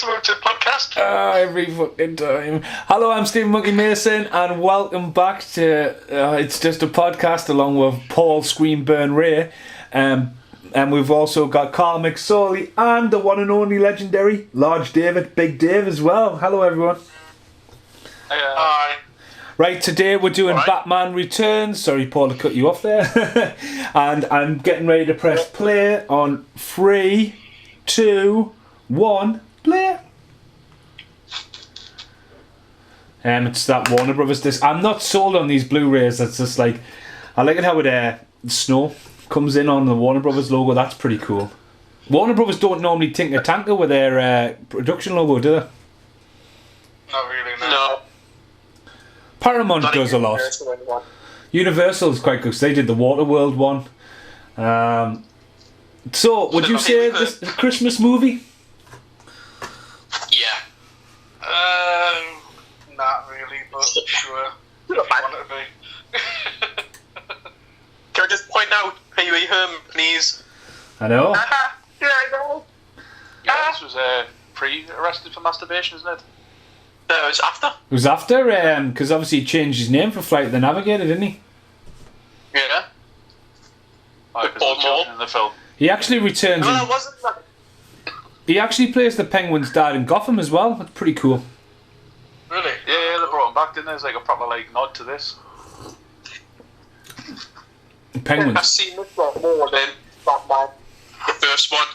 It's about the podcast. Every fucking time. Hello, I'm Stephen Monkey Mason, and welcome back to It's Just a Podcast, along with Paul Screenburn Ray. And we've also got Carl McSorley and the one and only legendary Large David, Big Dave as well. Hello, everyone. Hi. Right, today we're doing Batman Returns. Sorry, Paul, to cut you off there. And I'm getting ready to press play on 3, 2, 1, play. It's that Warner Brothers disc. I'm not sold on these Blu-rays. It's just like, I like it how it snow comes in on the Warner Brothers logo. That's pretty cool. Warner Brothers don't normally tinker tanker with their production logo, do they? Not really, no. Paramount does a lot. Universal is quite good because they did the Waterworld one. So, would you say this is a Christmas movie? Yeah. Not really, but sure. If you want it to be. Can I just point out Pee Wee Herman, please? I know. Yeah, I know. Yeah, this was pre-arrested for masturbation, isn't it? No, it was after. It was after, because obviously he changed his name for Flight of the Navigator, didn't he? Yeah. Because children in the film. He actually returns. No, that wasn't. He actually plays the Penguin's dad in Gotham as well. That's pretty cool. Really? Yeah, they brought him back, didn't they? It's like a proper nod to this. Penguins. I've seen this one more than Batman. The first one.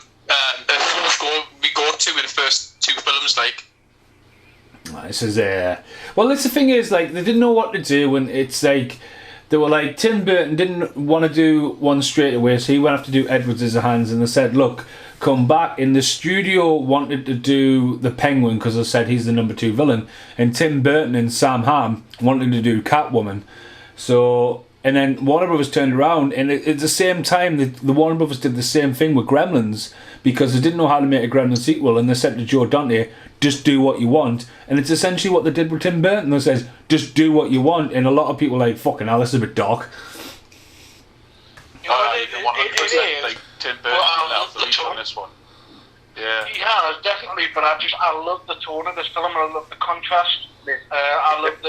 We go to in the first two films, like. This is well, that's the thing is, like, they didn't know what to do, and it's like they were like, Tim Burton didn't want to do one straight away, so he went have to do Edward Scissorhands, and they said, look, come back. In the studio wanted to do the Penguin because they said he's the number 2 villain, and Tim Burton and Sam Hamm wanted to do Catwoman. So, and then Warner Brothers turned around, and at the same time, the Warner Brothers did the same thing with Gremlins because they didn't know how to make a Gremlins sequel, and they said to Joe Dante, just do what you want. And it's essentially what they did with Tim Burton. They says, just do what you want. And a lot of people are like, fucking hell, this is a bit dark. You know, 100% like Tim Burton out the lead on this one. Yeah. He has, definitely, but I love the tone of this film. I love the contrast. I love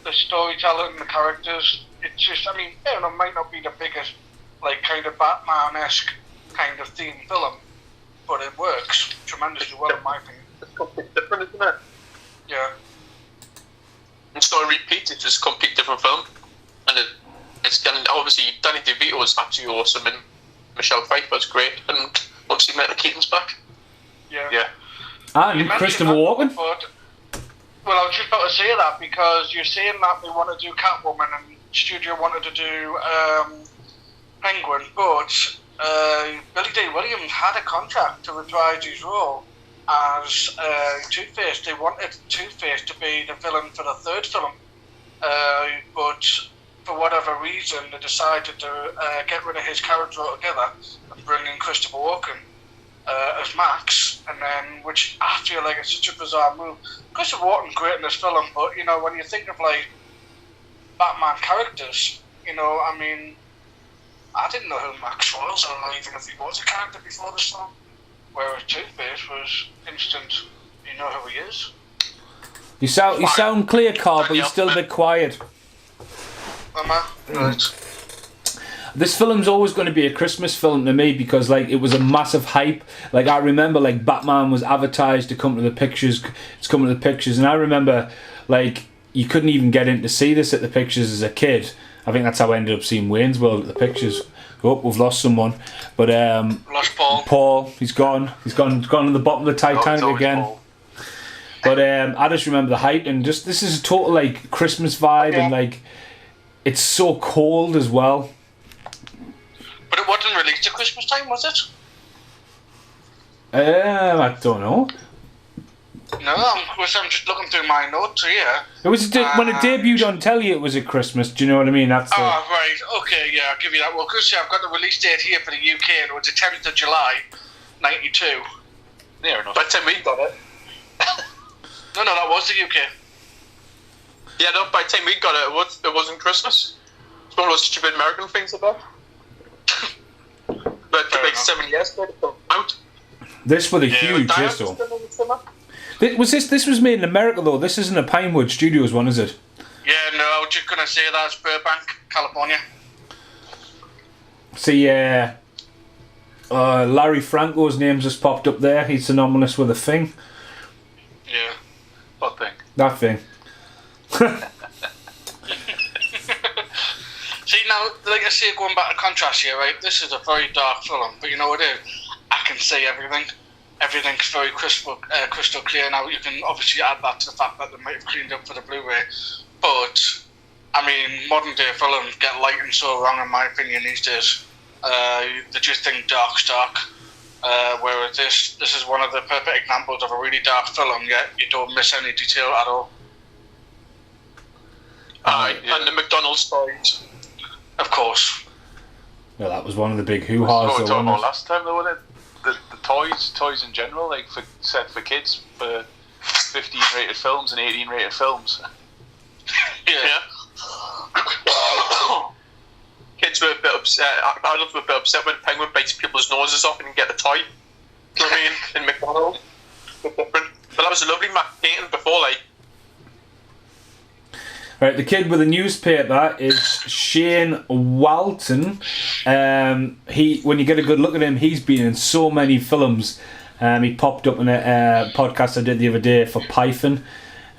the storytelling and the characters. It's just, I mean, it might not be the biggest, like, kind of Batman-esque kind of theme film, but it works tremendously well, in my opinion. It's completely different, isn't it? Yeah. It's not a repeat, it's just a complete different film. And it's obviously Danny DeVito was actually awesome, and Michelle Pfeiffer's great, and obviously Michael Keaton's back. Yeah. And Christopher Walken. Well, I was just about to say that because you're saying that they want to do Catwoman and studio wanted to do Penguin, but Billy D. Williams had a contract to reprise his role as Two-Face. They wanted Two-Face to be the villain for the third film, but for whatever reason they decided to get rid of his character altogether and bring in Christopher Walken as Max, and then, which I feel like it's such a bizarre move. Christopher Walken's great in this film, but you know, when you think of like Batman characters, you know, I mean, I didn't know who Max was, or even if he was a character before this film. Whereas Two-Face was instant, you know who he is. You sound clear, Carl, but you're still a bit quiet. Am I? Right. This film's always going to be a Christmas film to me because, like, it was a massive hype. Like, I remember, like, Batman was advertised to come to the pictures. It's coming to the pictures, and I remember, like, you couldn't even get in to see this at the pictures as a kid. I think that's how I ended up seeing Wayne's World at the pictures. Oh, we've lost someone, but lost Paul. Paul, he's gone. He's gone to the bottom of the Titanic again. Paul. But I just remember the hype, and just this is a total like Christmas vibe, and like it's so cold as well. But it wasn't released at Christmas time, was it? I don't know. No, I'm just looking through my notes here. It was when it debuted on telly. It was at Christmas. Do you know what I mean? That's right. Okay, yeah, I'll give you that. Well, because I've got the release date here for the UK, and it was the 10th of July, 92. Near enough. By the time we got it. No, that was the UK. Yeah, no, by the time we got it, it wasn't Christmas. It's one of those stupid American things about. But like 7 years ago, out. This was a huge hit, though. This was made in America though. This isn't a Pinewood Studios one, is it? Yeah, no, I was just gonna say that's Burbank, California. See, Larry Franco's name's just popped up there. He's synonymous with a thing. Yeah. What thing? That thing. See now, like I say, going back to contrast here, right? This is a very dark film, but you know what it is? I can see everything. Everything's very crystal clear now. You can obviously add that to the fact that they might have cleaned up for the Blu-ray, but I mean, modern day films get lighting so wrong, in my opinion, these days. They just think dark's dark. Whereas this is one of the perfect examples of a really dark film, yet you don't miss any detail at all. Aye, and the McDonald's toys. Of course. Well, that was one of the big What hoo-has. we though, talked about wasn't it? last time, though, wasn't it? The toys in general, like set for kids, for 15 rated films and 18 rated films. Yeah. Kids were a bit upset. Adults were a bit upset when Penguin bites people's noses off and get a toy. You know what I mean? In McDonald's. But that was a lovely Mac Dayton before, like. Right, the kid with the newspaper is Shane Walton. When you get a good look at him, he's been in so many films. He popped up in a podcast I did the other day for Python.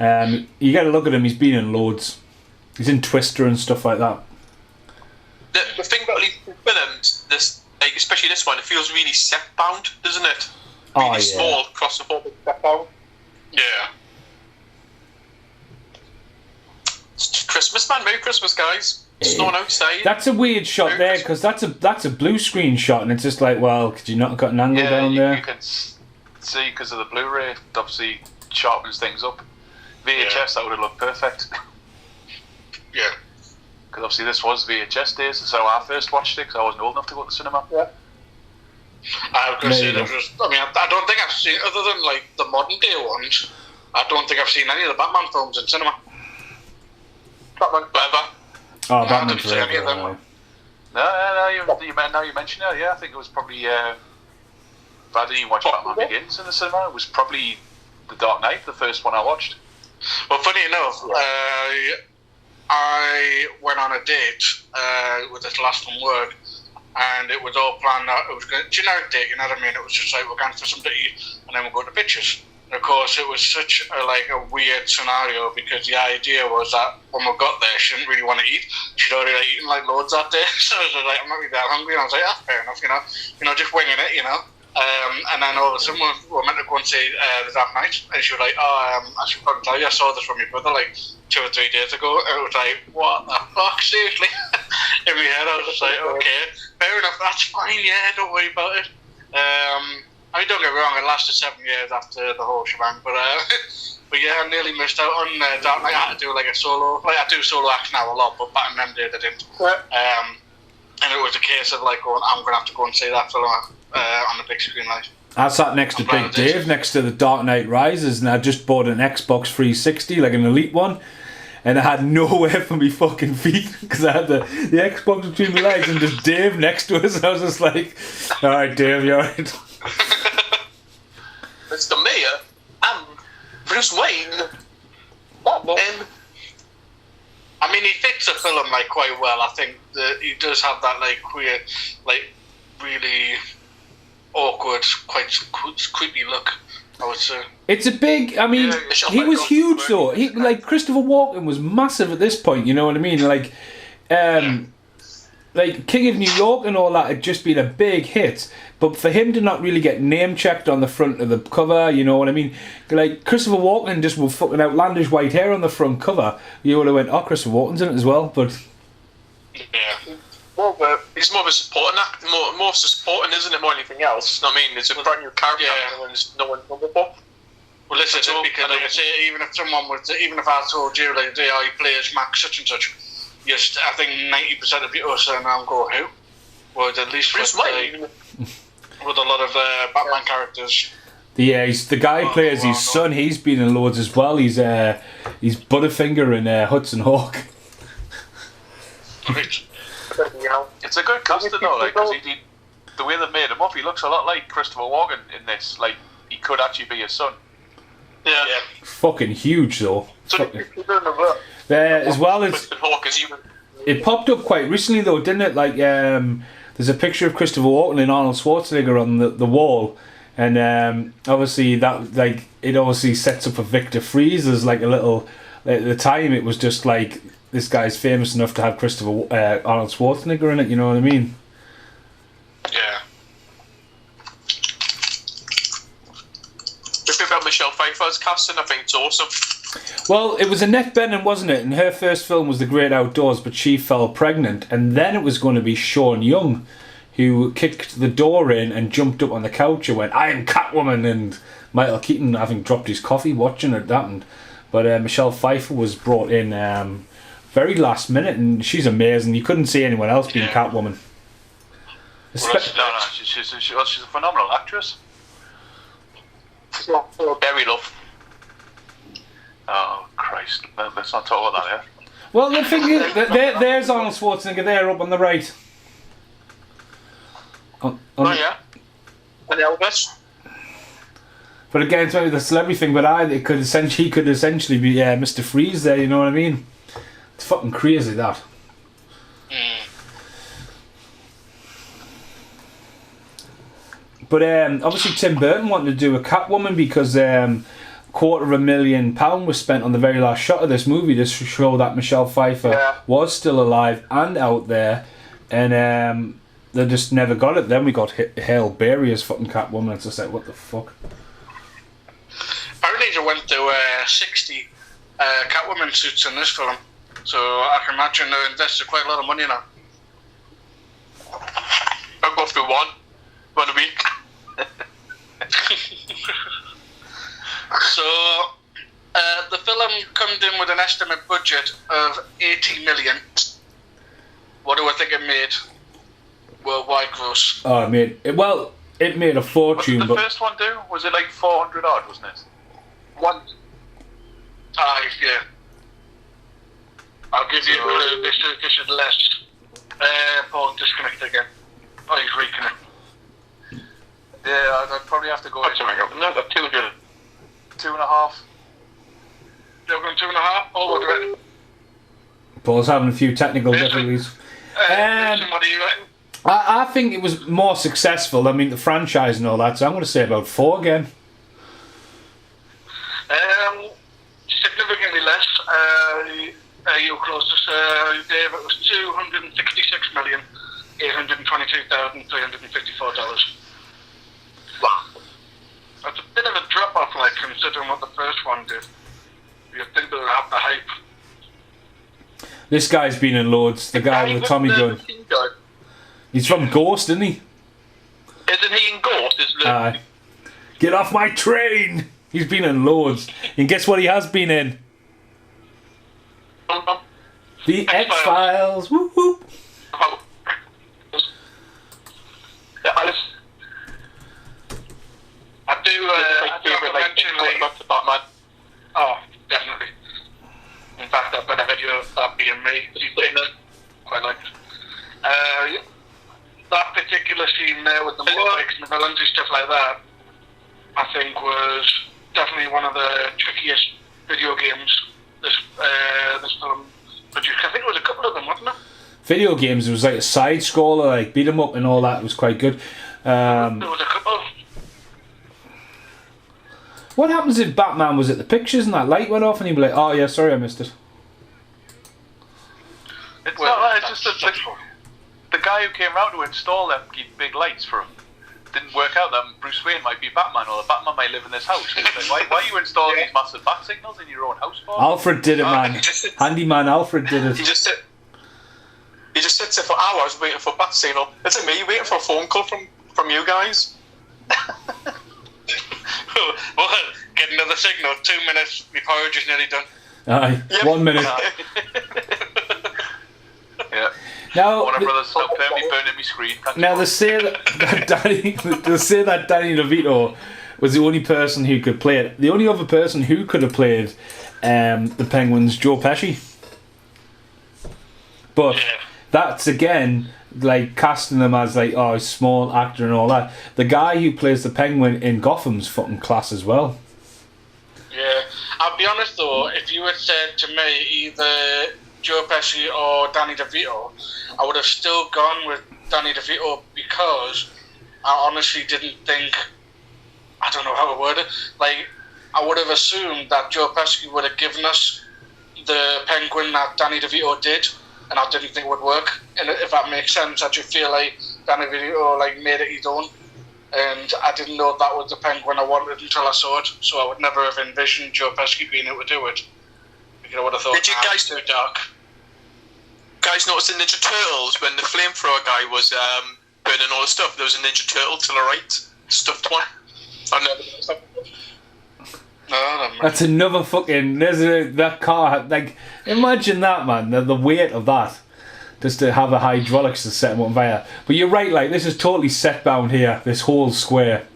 You get a look at him, he's been in loads. He's in Twister and stuff like that. The thing about these films, like especially this one, it feels really set bound, doesn't it? Really Oh, yeah. small, claustrophobic set bound. Yeah. It's Christmas, man. Merry Christmas, guys. It's snowing outside. That's a weird shot there, because that's a blue screen shot, and it's just like, well, could you not have got an angle down there? You can see because of the Blu-ray, obviously sharpens things up. VHS, that would have looked perfect. Yeah. Because obviously this was VHS days, so I first watched it because I wasn't old enough to go to the cinema. Yeah. I was going to say There you that was. I mean, I don't think I've seen, other than like the modern day ones, I don't think I've seen any of the Batman films in cinema. Batman Forever. Oh, I Batman didn't see any of them. Forever. No, you mention it, yeah, I think it was probably, if I didn't watch Batman Begins in the cinema, it was probably The Dark Knight, the first one I watched. Well, funny enough, I went on a date with this last from work, and it was all planned out. It was a generic date, you know what I mean? It was just like, we're going for something to eat, and then we'll go to pictures. And of course, it was such a weird scenario, because the idea was that when we got there, she didn't really want to eat. She'd already eaten loads that day, so I was like, I'm not really that hungry. And I was like, that's fair enough, you know, just winging it, you know. And then all of a sudden, we were meant to go and see The Dark Knight, and she was like, I should probably tell you, I saw this from your brother 2 or 3 days ago, and it was like, what the fuck, seriously? In my head, I was just like, okay, fair enough, that's fine, yeah, don't worry about it. I mean, don't get me wrong, it lasted 7 years after the whole shebang, but yeah, I nearly missed out on Dark Knight. I had to do a solo, I do solo acts now a lot, but back in them days I didn't. And it was a case of going, I'm going to have to go and see that film on the big screen. I sat next to Big Dave, next to the Dark Knight Rises, and I just bought an Xbox 360, like an Elite one, and I had nowhere for me fucking feet, because I had the Xbox between my legs, and just Dave next to us, and I was just like, alright Dave, you're alright. Mr. Mayor and Bruce Wayne. Batman. I mean, he fits the film quite well. I think that he does have that queer, really awkward, quite creepy look, I would say. It's a big. I mean, he was huge though. He Christopher Walken was massive at this point. You know what I mean? Like King of New York and all that had just been a big hit, but for him to not really get name checked on the front of the cover, you know what I mean? Like Christopher Walken just with fucking outlandish white hair on the front cover, you would have went, oh, Christopher Walken's in it as well, but Yeah. He's more of a supporting act, more supporting, isn't it? More than anything else. You know what I mean? It's a brand new character. Yeah. No one's done before. Well, listen, because like I say, even if I told you he plays Max such and such, yes, I think 90% of people saying I'm going who? Well, at least with a lot of Batman characters. yeah, he's the guy who plays his son. He's been in loads as well. He's Butterfinger in Hudson Hawk. Right. It's a good casting though, because the way they made him up, he looks a lot like Christopher Walken in this. Like he could actually be his son. Yeah. Fucking huge though. So Fucking- You're doing the work. as well as Christopher Hawke is even. it popped up quite recently though, didn't it? Like there's a picture of Christopher Walken and Arnold Schwarzenegger on the wall, and obviously that like it obviously sets up for Victor Fries as like a little. At the time, it was just like this guy's famous enough to have Arnold Schwarzenegger in it. You know what I mean? Yeah. Just about Michelle Pfeiffer's casting, I think it's awesome. Well, it was Annette Bening, wasn't it? And her first film was The Great Outdoors, but she fell pregnant, and then it was going to be Sean Young, who kicked the door in and jumped up on the couch and went, "I am Catwoman," and Michael Keaton having dropped his coffee watching it happened. But Michelle Pfeiffer was brought in very last minute, and she's amazing. You couldn't see anyone else being Catwoman. She's a phenomenal actress. Very love. Oh Christ! Let's not talk about that. Yeah. Well, the thing is, there's Arnold Schwarzenegger there up on the right. Oh yeah. And Elvis. But again, it's maybe the celebrity thing. But he could essentially be Mr. Freeze there. You know what I mean? It's fucking crazy that. But obviously Tim Burton wanted to do a Catwoman because £250,000 was spent on the very last shot of this movie to show that Michelle Pfeiffer was still alive and out there, and they just never got it. Then we got Halle Berry as fucking Catwoman. It's just like, what the fuck? Apparently they went to 60 Catwoman suits in this film, so I can imagine they invested quite a lot of money in it. I'll go through one a week. So the film comes in with an estimate budget of 80 million. What do I think it made worldwide gross? Oh, it made a fortune. What did the but first one do? Was it like 400 odd, wasn't it? One. Yeah. I'll give you this is less. Paul disconnected again. Oh, he's reconnected. Yeah, I'd probably have to go. No, 200. 2.5. You're going 2.5. Oh, what do you Paul's having a few technical Listen. difficulties. reckon? What do you reckon? I think it was more successful. I mean, the franchise and all that. So I'm going to say about 4 again. Significantly less. You were closest, Dave. It was $266,822,354. Wow. That's a bit of a drop off, like considering what the first one did. You'd think they would have the hype. This guy's been in loads. The guy with the Tommy gun. He's from Ghost, isn't he? Isn't he in Ghost? Aye. Get off my train! He's been in loads. And guess what he has been in? The X-Files. Whoop whoop. I do have to mention, like, Batman. oh, definitely. In fact, I've got a video of that being me. You've seen it? Quite like it. That particular scene there with the motorbikes and the villains and stuff like that, I think was definitely one of the trickiest video games this film produced. I think it was a couple of them, wasn't it? Video games, it was like a side scroller, like beat 'em up and all that. It was quite good. There was a couple. What happens if Batman was at the pictures and that light went off and he'd be like, "Oh yeah, sorry, I missed it." It's Well, not like, it's that's just that sexual. the guy who came round to install them big lights for him didn't work out that Bruce Wayne might be Batman, or the Batman might live in this house. It's like, why are you installing these massive bat signals in your own house for? Alfred did it, man. Handyman Alfred did He it. just sits there for hours waiting for bat signal. It's me waiting for a phone call from you guys. Well, get another signal. 2 minutes. My porridge is nearly done. Aye, Yep. 1 minute. Yeah. Now, Warner Brothers stopped permanently burning my screen. Can't now you they say that Danny DeVito was the only person who could play it. The only other person who could have played the Penguin's Joe Pesci. But that's again like casting them as like a small actor and all that. The guy who plays the Penguin in Gotham's fucking class as well. Yeah, I'll be honest though, if you had said to me either Joe Pesci or Danny DeVito, I would have still gone with Danny DeVito because I honestly didn't think, I don't know how to word it, like, I would have assumed that Joe Pesci would have given us the Penguin that Danny DeVito did, and I didn't think it would work. And if that makes sense, I just feel like Danny DeVito made it his own, and I didn't know that was the Penguin I wanted until I saw it. So I would never have envisioned Joe Pesci being able to do it. Because I would have thought, Did you guys too dark. Guys notice in Ninja Turtles when the flamethrower guy was burning all the stuff, there was a Ninja Turtle to the right, stuffed one. I never noticed that. No, That's another fucking. That car. Like, imagine that, man. The weight of that. Just to have the hydraulics to set them on fire. But you're right, like, this is totally set down here, this whole square.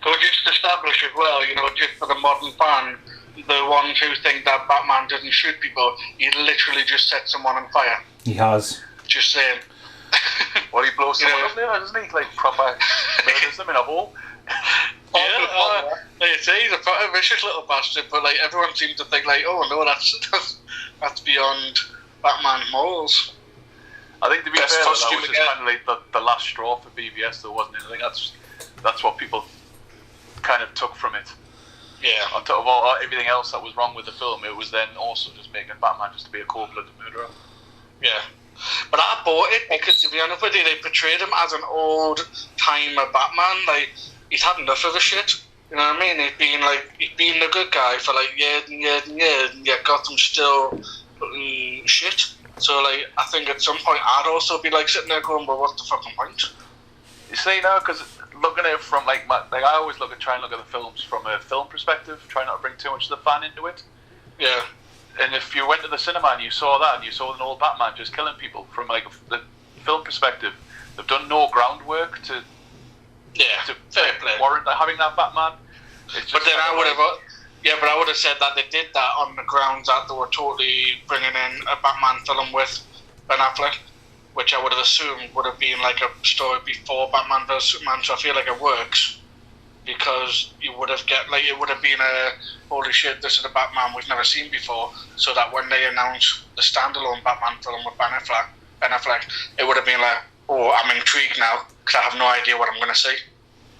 So just establish as well, just for the modern fan, the ones who think that Batman doesn't shoot people, he literally just set someone on fire. He has. Just saying. Well, he blows someone up there, doesn't he? Like, proper murders them in a hole. He's a vicious little bastard, but everyone seems to think oh no, that's beyond Batman morals. I think to be Best fair, that was costume just again. kind of like the last straw for BVS, though, wasn't it? I think that's what people kind of took from it. Yeah. On top of everything else that was wrong with the film, it was then also just making Batman just to be a cold-blooded murderer. Yeah. But I bought it because, to be honest with you, they portrayed him as an old-timer Batman. He's had enough of the shit. You know what I mean? He's been the good guy for years and years and years, and yet Gotham still shit. So I think at some point I'd also be sitting there going, well, what's the fucking point? You see now, because looking at it from I always try and look at the films from a film perspective, try not to bring too much of the fan into it. Yeah. And if you went to the cinema and you saw that, and you saw an old Batman just killing people from the film perspective, they've done no groundwork to fair play. warrant having that Batman. It's just But then I would have said that they did that on the grounds that they were totally bringing in a Batman film with Ben Affleck, which I would have assumed would have been a story before Batman vs Superman. So I feel it works because you would have it would have been a holy shit, this is a Batman we've never seen before. So that when they announced the standalone Batman film with Ben Affleck, it would have been oh, I'm intrigued now because I have no idea what I'm going to see.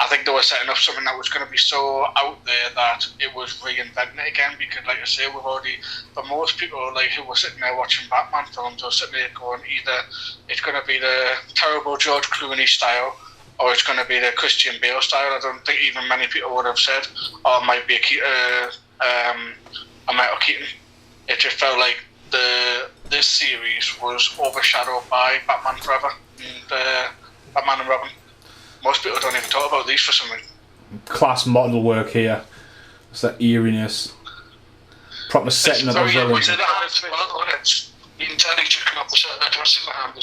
I think they were setting up something that was going to be so out there that it was reinventing it again because, like I say, we've already, for most people who were sitting there watching Batman films, or sitting there going, either it's going to be the terrible George Clooney style or it's going to be the Christian Bale style. I don't think even many people would have said, oh, it might be a Michael Keaton. It just felt like this series was overshadowed by Batman Forever and Batman and Robin. Most people don't even talk about these for some reason. Class model work here. It's that eeriness. Proper setting up a villain. You can tell he's just come up the set of the dresses and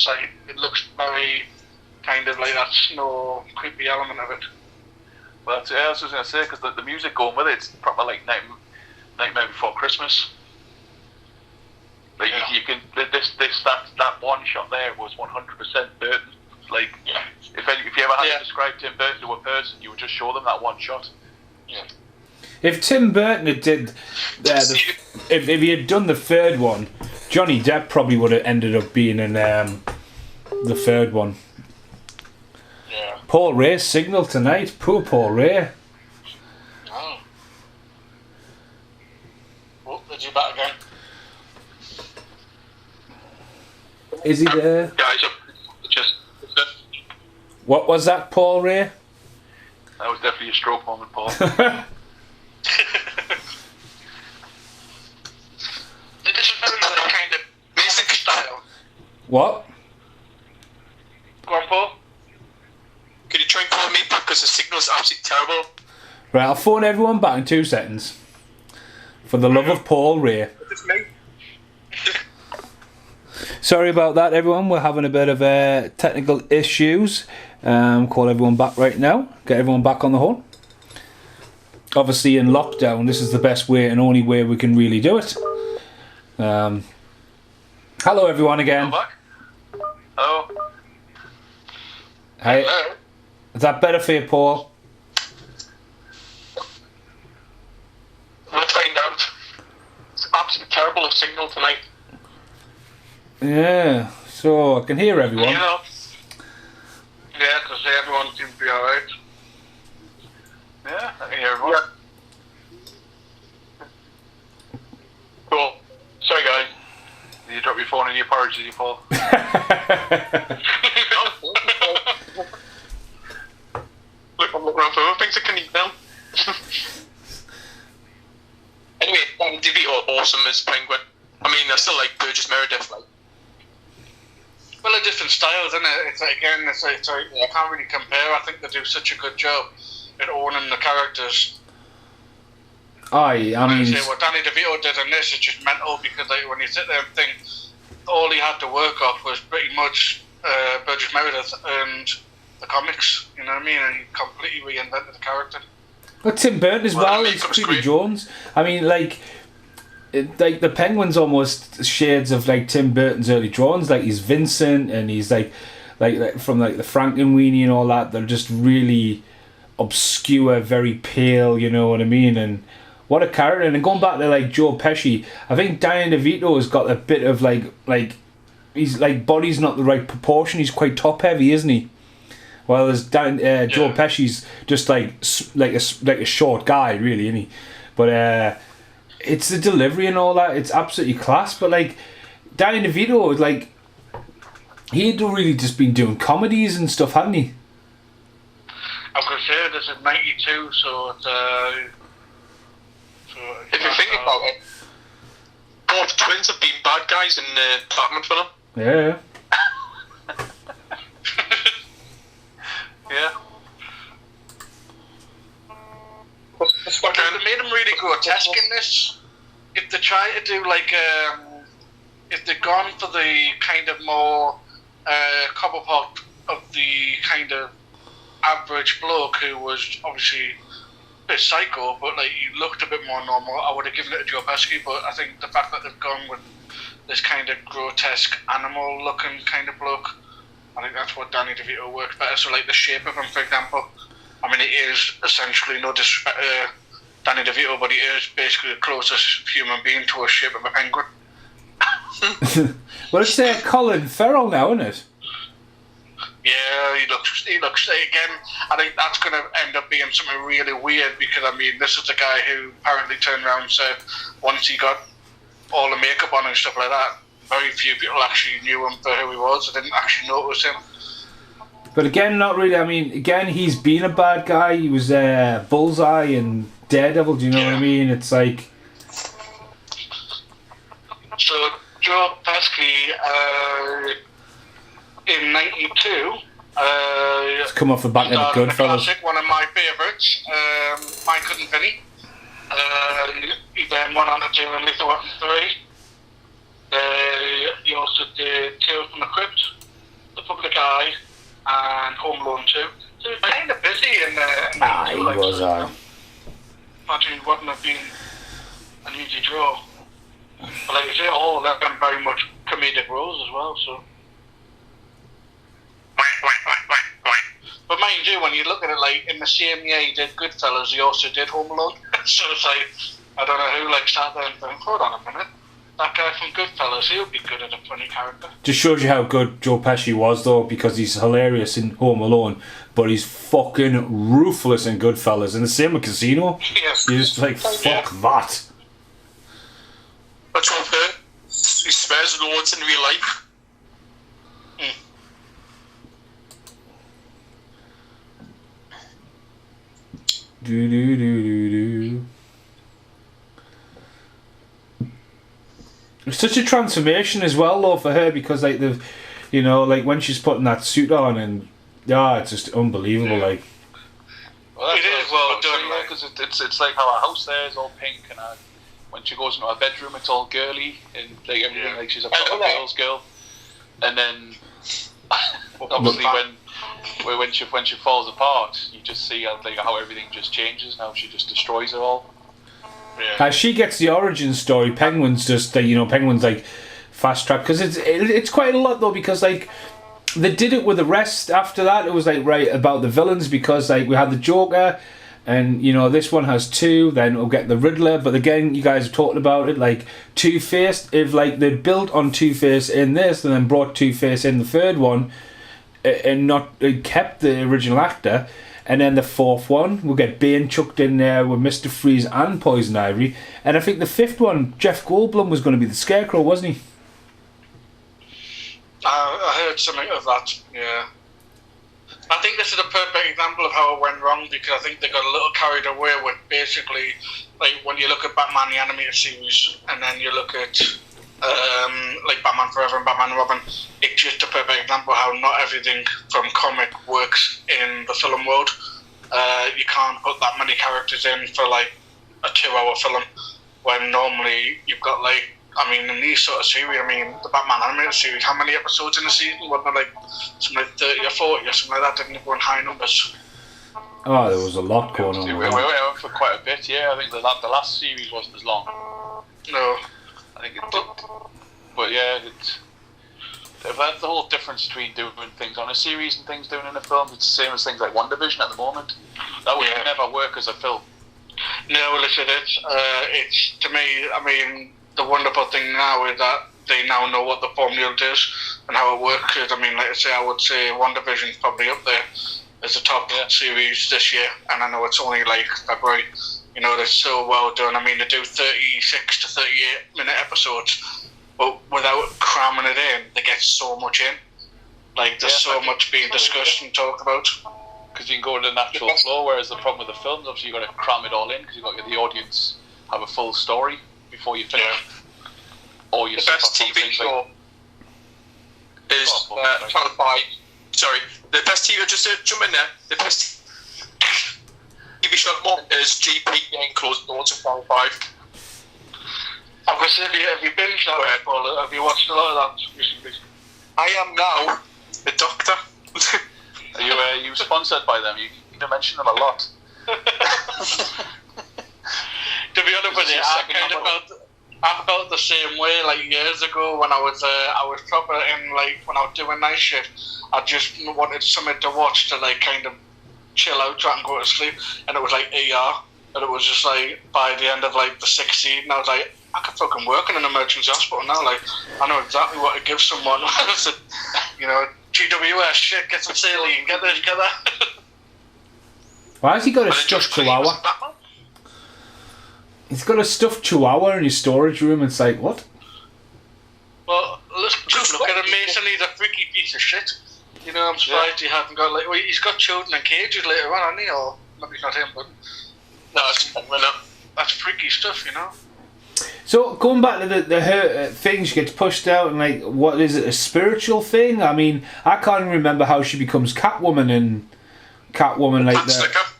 it looks very kind of that snow, creepy element of it. Well, that's what I was going to say, because the music going with it's proper Nightmare Before Christmas. You can that one shot there was 100% Burton. If you ever had to describe Tim Burton to a person, you would just show them that one shot. Yeah. If Tim Burton had did, if he had done the third one, Johnny Depp probably would have ended up being in the third one. Yeah. Paul Ray's signal tonight. Poor Paul Ray. Oh. Oh, is he back again? Is he there? Guys, just What was that, Paul Ray? That was definitely a stroke moment, Paul. This is very kind of basic style. What? Go on, Paul. could you try and call me back because the signal's absolutely terrible. Right, I'll phone everyone back in 2 seconds. For the love of Paul Ray. It's me. Sorry about that, everyone. We're having a bit of technical issues. Call everyone back right now. Get everyone back on the horn. Obviously, in lockdown, this is the best way and only way we can really do it. Hello, everyone, again. Back? Hello. Hey, Hello. is that better for you, Paul? Well, Yeah, so I can hear everyone. You know. Yeah, because everyone seems to be alright. Yeah, I can hear everyone. Cool. Sorry, guys. You drop your phone in your porridge as you fall. Look, I'm looking around for other things I can eat now. Anyway, Danny DeVito, awesome as Penguin. I mean, I still like Burgess Meredith, like. Well, they're different styles, isn't it? It's like, again, it's like I can't really compare. I think they do such a good job at owning the characters. Aye, I mean, Say what Danny DeVito did in this is just mental because like, when you sit there and think all he had to work off was pretty much Burgess Meredith and the comics, you know what I mean? And he completely reinvented the character. but Tim Burton as well, it's Creepy Jones. I mean, like the Penguin's almost shades of like Tim Burton's early drawings. Like he's Vincent, and he's like from like the Frankenweenie and all that. They're just really obscure, very pale. You know what I mean? And what a character! And going back to like Joe Pesci, I think Danny DeVito has got a bit of like he's like body's not the right proportion. He's quite top heavy, isn't he? Well, as Joe Pesci's just like a short guy, really, isn't he? But it's the delivery and all that. It's absolutely class. But like Danny DeVito, like he'd really just been doing comedies and stuff, hadn't he? I was going to say this is '92, so it's. If you think about it, both twins have been bad guys in the Batman film. Yeah. Yeah. But they made him really grotesque in this. If they try to do like, if they've gone for the kind of more Cobblepot of the kind of average bloke who was obviously a bit psycho, but like he looked a bit more normal, I would have given it to Joe Pesci. But I think the fact that they've gone with this kind of grotesque animal-looking kind of bloke, I think that's what Danny DeVito works better. So like the shape of him, for example, I mean, it is essentially no disrespect to Danny DeVito, but he is basically the closest human being to a shape of a penguin. Well, it's Colin Farrell now, isn't it? Yeah, he looks again. I think that's going to end up being something really weird because I mean, this is the guy who apparently turned around and said once he got all the makeup on and stuff like that, very few people actually knew him for who he was. They didn't actually notice him. But again, not really. I mean, again, he's been a bad guy. He was Bullseye and Daredevil. Do you know what I mean? It's like. So Joe Pesci in '92. It's come off the back of the Goodfellas. Classic, one of my favourites, Mike and Vinny. He then went on to do Lethal Weapon 3. He also did Tales from the Crypt, The Public Eye, and Home Alone 2. So he was kind of busy in he was. Imagine he wouldn't have been an easy draw. But like I say, all of them very much comedic roles as well, so. But mind you, when you look at it, like in the same year he did Goodfellas, he also did Home Alone. So it's like, I don't know who like sat there and thought, hold on a minute, that guy from Goodfellas, he'll be good at a funny character. Just shows you how good Joe Pesci was, though, because he's hilarious in Home Alone, but he's fucking ruthless in Goodfellas. And the same with Casino. Yes. You're just like, fuck that. That's what I've heard. He swears loads in real life. Do do do do do. It's such a transformation as well, though, for her, because like the, you know, like when she's putting that suit on, and it's just unbelievable. Like, well, it is well done, because it's like how our house there is all pink, and when she goes into her bedroom, it's all girly and like everything, like she's a proper girl's girl. And then obviously when she falls apart, you just see like how everything just changes and how she just destroys it all. Yeah. As she gets the origin story, Penguin's just Penguin's like fast track, because it's quite a lot though, because like they did it with the rest after that. It was like right about the villains, because like we had the Joker, And, you know, this one has 2, then we'll get the Riddler. But again, you guys have talked about it, like, Two-Face, if, like, they built on Two-Face in this and then brought Two-Face in the third one and not kept the original actor, and then the fourth one, we'll get Bane chucked in there with Mr. Freeze and Poison Ivy. And I think the fifth one, Jeff Goldblum was going to be the Scarecrow, wasn't he? I heard something of that, yeah. I think this is a perfect example of how it went wrong, because I think they got a little carried away with basically, like, when you look at Batman the animated series, and then you look at like Batman Forever and Batman and Robin, it's just a perfect example of how not everything from comic works in the film world. You can't put that many characters in for like a 2-hour film, when normally you've got like, I mean, in these sort of series, I mean, the Batman animated series, how many episodes in a season? Wasn't there like something like 30 or 40 or something like that? Didn't it go in high numbers? Oh, there was a lot going on. We went for quite a bit, yeah. I think the last series wasn't as long. No. I think it did. But yeah, that's the whole difference between doing things on a series and things doing in a film. It's the same as things like WandaVision at the moment. That would never work as a film. No, listen, it's to me, I mean, the wonderful thing now is that they now know what the formula is and how it works. I mean, like I say, I would say WandaVision's probably up there as the top series this year, and I know it's only like February. You know, they're so well done. I mean, they do 36 to 38 minute episodes, but without cramming it in, they get so much in. Like, there's so much being discussed and talked about. Because you can go to the natural flow, whereas the problem with the films, obviously, you've got to cram it all in, because you've got to get the audience have a full story before you finish. Yeah. Or the best TV show is followed by. Sorry, the best TV. Just to jump in there, the best TV show at the moment is GP Getting Close Doors at 5. Have you binged that, Paul? Have you watched a lot of that recently? I am now the Doctor. Are you sponsored by them? You mention them a lot. To be honest with you, I felt the same way like years ago when I was proper in, like, when I was doing night shift. I just wanted something to watch to like kind of chill out, try and go to sleep, and it was like ER, and it was just like by the end of like the 6th season, I was like, I could fucking work in an emergency hospital now. Like, I know exactly what to give someone. You know, GWS shit, get some saline, get this, get that. Why has he got a stuffed chihuahua? He's got a stuffed chihuahua in his storage room. It's like, what? Well, let's just look at him, Mason. He's a freaky piece of shit. You know, I'm surprised he hasn't got, like, well, he's got children in cages later on, hasn't he? Or maybe it's not him, but no, that's freaky stuff, you know. So going back to the thing, she gets pushed out, and like, what is it, a spiritual thing? I mean, I can't remember how she becomes Catwoman in Catwoman like that.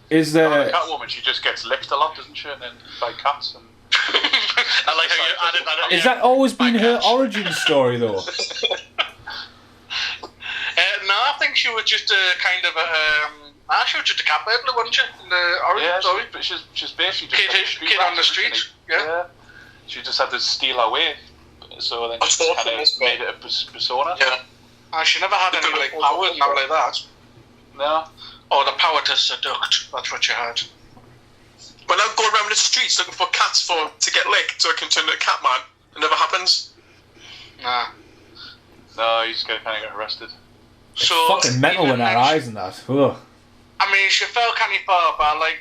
Is there Catwoman? She just gets licked a lot, doesn't she? And then by cats. And I like how you added that. Is that always been her origin story though? No, I think she was just a kind of a. She was just a cat burglar, wasn't she? In the origin story. But she's basically just kid on the street. Yeah. She just had to steal her way, so then she kind of made it a persona. Yeah. She never had any like powers, not like that. No. Or the power to seduct. That's what she had. When I go around the streets looking for cats to get licked, so I can turn into a cat man, it never happens. Nah. No, you just kind of get arrested. So fucking mental in her eyes and that. Ugh. I mean, she fell canny far, but like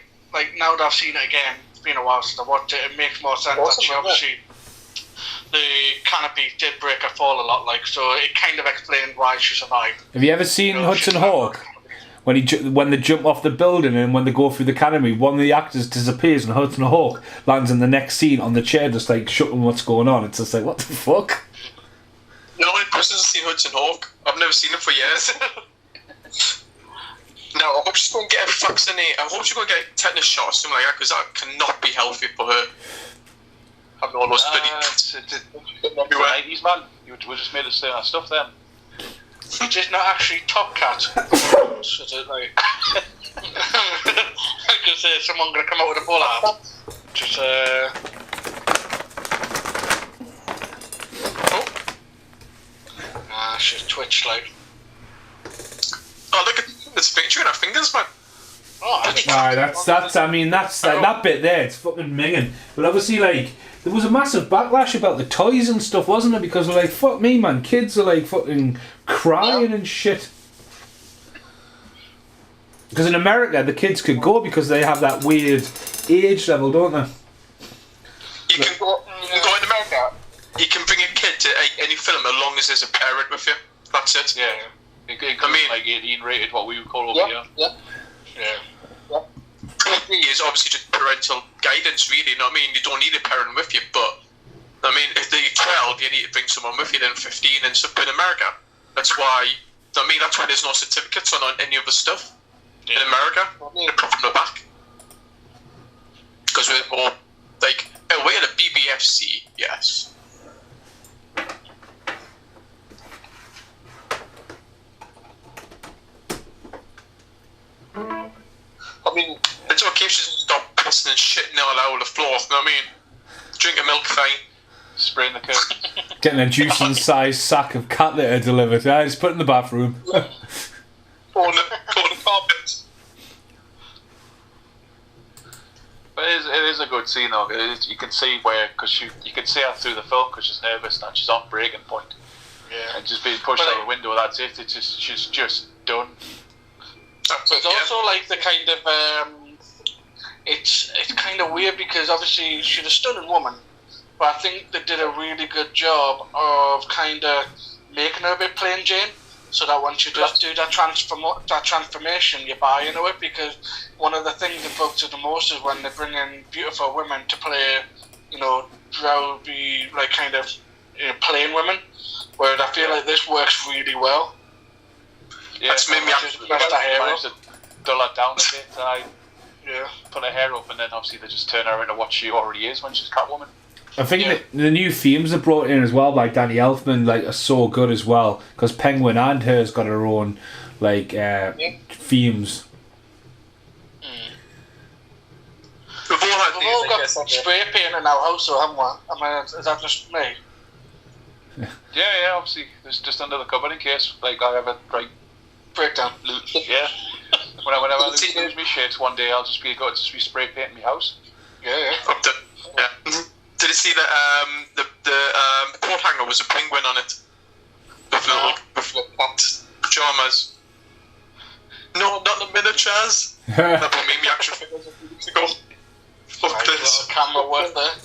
now that I've seen it again, it's been a while since I watched it. It makes more sense that she obviously the canopy did break her fall a lot, like, so it kind of explained why she survived. Have you ever seen Hudson Hawk? When they jump off the building and when they go through the canopy, one of the actors disappears and Hudson Hawk lands in the next scene on the chair, just like shutting what's going on. It's just like, what the fuck? No one person has seen Hudson Hawk. I've never seen him for years. No, I hope she's going to get a vaccinate. I hope she's going to get a tetanus shot or something like that, because that cannot be healthy for her. Having all those it's the 90s, man. We just made us say our stuff then. It's just not actually Top Cat. Is it like? Because someone going to come out with a ball out. Just she's twitched like. Oh, look at this picture in her fingers, man. Oh, That's. I mean, that's that bit there. It's fucking minging. But obviously, like, there was a massive backlash about the toys and stuff, wasn't there? Because they're like, fuck me, man. Kids are like fucking crying and shit. Because in America, the kids could go because they have that weird age level, don't they? You can go in America. You can bring a kid to any film as long as there's a parent with you. That's it. Yeah. It mean, like 18 rated, what we would call over here. Yeah. Is obviously just parental guidance, really. You know what I mean? You don't need a parent with you, but I mean, if they're 12, you need to bring someone with you. Then 15 and stuff in America. That's why. I mean, that's why there's no certificates on any other stuff in America. They're from the back because we're more like we're the BBFC, yes. I mean, it's okay if she stop pissing and shitting all over the floor. You know what I mean? Drink a milk fine. Spraying the curtains. Getting a juicing-sized sack of cat litter delivered. Just put it in the bathroom. On the carpet. But it is a good scene though. You can see where, because you can see her through the film because she's nervous and she's on breaking point. Yeah. And just being pushed out the window. That's it. She's just done. It's also like the kind of it's kind of weird because obviously she's a stunning woman, but I think they did a really good job of kind of making her a bit plain Jane, so that once you just do that transformation, you buy into it. Because one of the things that bugs you the most is when they bring in beautiful women to play, drowsy, like kind of plain women, where I feel like this works really well. Yeah, that's made me managed to dull her down a bit. Put her hair up, and then obviously they just turn her into what she already is when she's Catwoman. I think that the new themes are brought in as well by Danny Elfman, like, are so good as well, because Penguin and her's got her own themes. We've all got spray paint in our house, so haven't we? I mean, is that just me? Yeah, obviously, it's just under the cupboard in case, like, I have a breakdown. Yeah. Whenever I lose my shit one day, I'll just be spray painting my house. Yeah. Did you see that the coat hanger was a penguin on it? With little pajamas. No, not the miniatures. That will make me action figures a few weeks ago. Fuck this. Camera work there.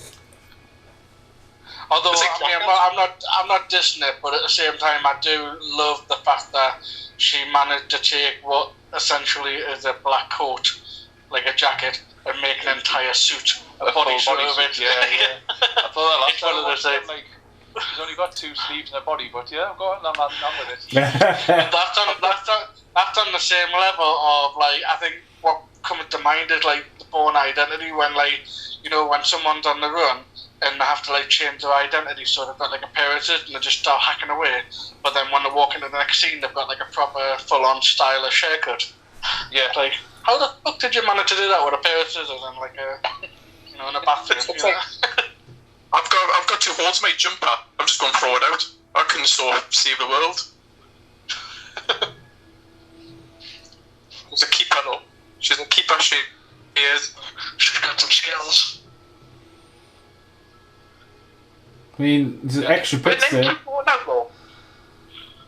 Although I'm not dissing it, but at the same time, I do love the fact that she managed to take what essentially is a black coat, like a jacket, and make an entire suit, a bodysuit of it. Yeah. I thought that last time I was like, she's only got 2 sleeves in her body, but yeah, go on, I'm with it. That's on the same level of, like, I think what comes to mind is like the Bourne Identity, when, like, when someone's on the run and they have to, like, change their identity, so they've got, like, a pair of scissors and they just start hacking away. But then when they walk into the next scene, they've got, like, a proper full-on stylish haircut. Yeah. Like, how the fuck did you manage to do that with a pair of scissors and, like, in a bathroom? I've got 2 holes in my jumper. I'm just going to throw it out. I can save the world. She's a keeper, though. She's a keeper. She is. She's got some skills. I mean, there's extra bits there.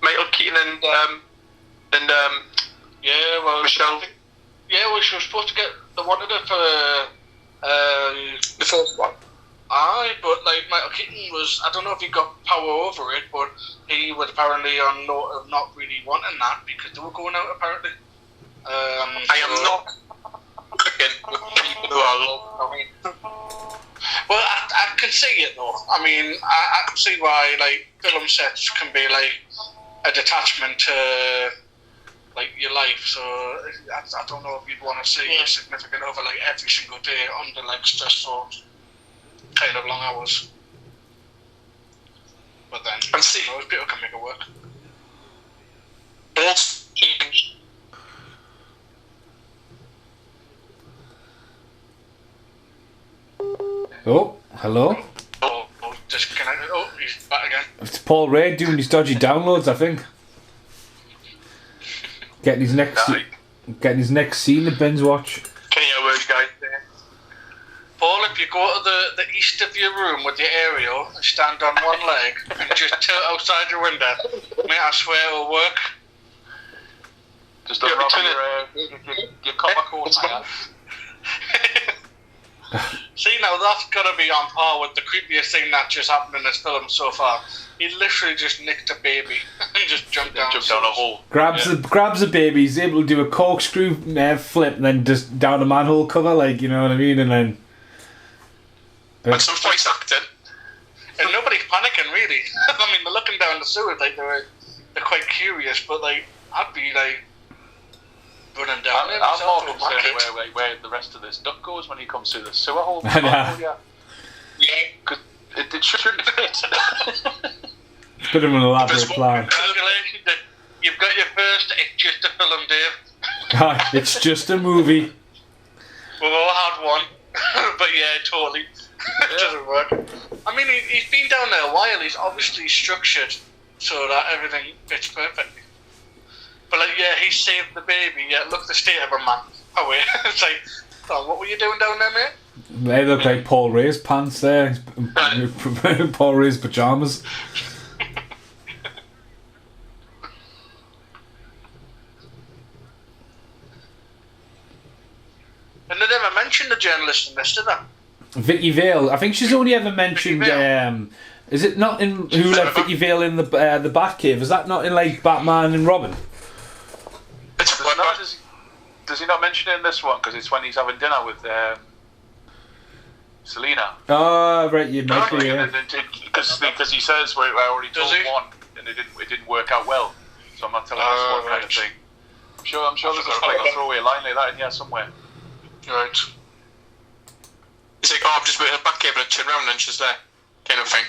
Michael Keaton and Michelle. She was supposed to get. They wanted it for the first one. Aye, but like Michael Keaton was, I don't know if he got power over it, but he was apparently on note of not really wanting that because they were going out apparently. I am not looking with people who are low. Well, I can see it though. I mean, I can see why like film sets can be like a detachment to like your life. So I don't know if you'd want to see a significant other like every single day under like stressful kind of long hours. But then most people can make it work. Oh, hello. Oh, disconnected. Oh, he's back again. It's Paul Ray doing his dodgy downloads, I think. Getting his next Getting his next scene to binge watch. Can you hear words, guys? Paul, if you go to the east of your room with your aerial and stand on one leg and just tilt outside your window, mate, I swear it'll work. Just unravel your copper coat, man. See, now that's got to be on par with the creepiest thing that just happened in this film so far. He literally just nicked a baby and just jumped down a hole. Grabs the baby, he's able to do a corkscrew flip and then just down a manhole cover, like, you know what I mean? And then... And some voice acting. And nobody's panicking, really. I mean, they're looking down the sewer, like, they're quite curious, but, like, I'd be, like, running down there. I'm more concerned where the rest of this duck goes when he comes through the sewer hole. Yeah. Because it shouldn't fit. It's a bit of an elaborate plan. Congratulations, you've got your first It's Just a Film, Dave. It's just a movie. We've all had one. But yeah, totally. It doesn't work. I mean, he's been down there a while. He's obviously structured so that everything fits perfectly. But like, yeah, he saved the baby. Yeah, look the state of him, man. Oh wait, it's like, oh, what were you doing down there, mate? They look like Paul Ray's pants there. Paul Ray's pajamas. And they never mentioned the journalist in this, did they? Vicky Vale. I think she's only ever mentioned. Is it not in Who Let Vicky Vale in the Batcave? Is that not in like Batman and Robin? Does he not mention it in this one? Because it's when he's having dinner with Selena. Oh, right, you might be. Because he says, "I already told one, and it didn't work out well, so I'm not telling this one," kind of thing. I'm sure there's a throwaway line like that in here somewhere. Right. He's like, "Oh, I'm just waiting back here and turn around and she's there," kind of thing.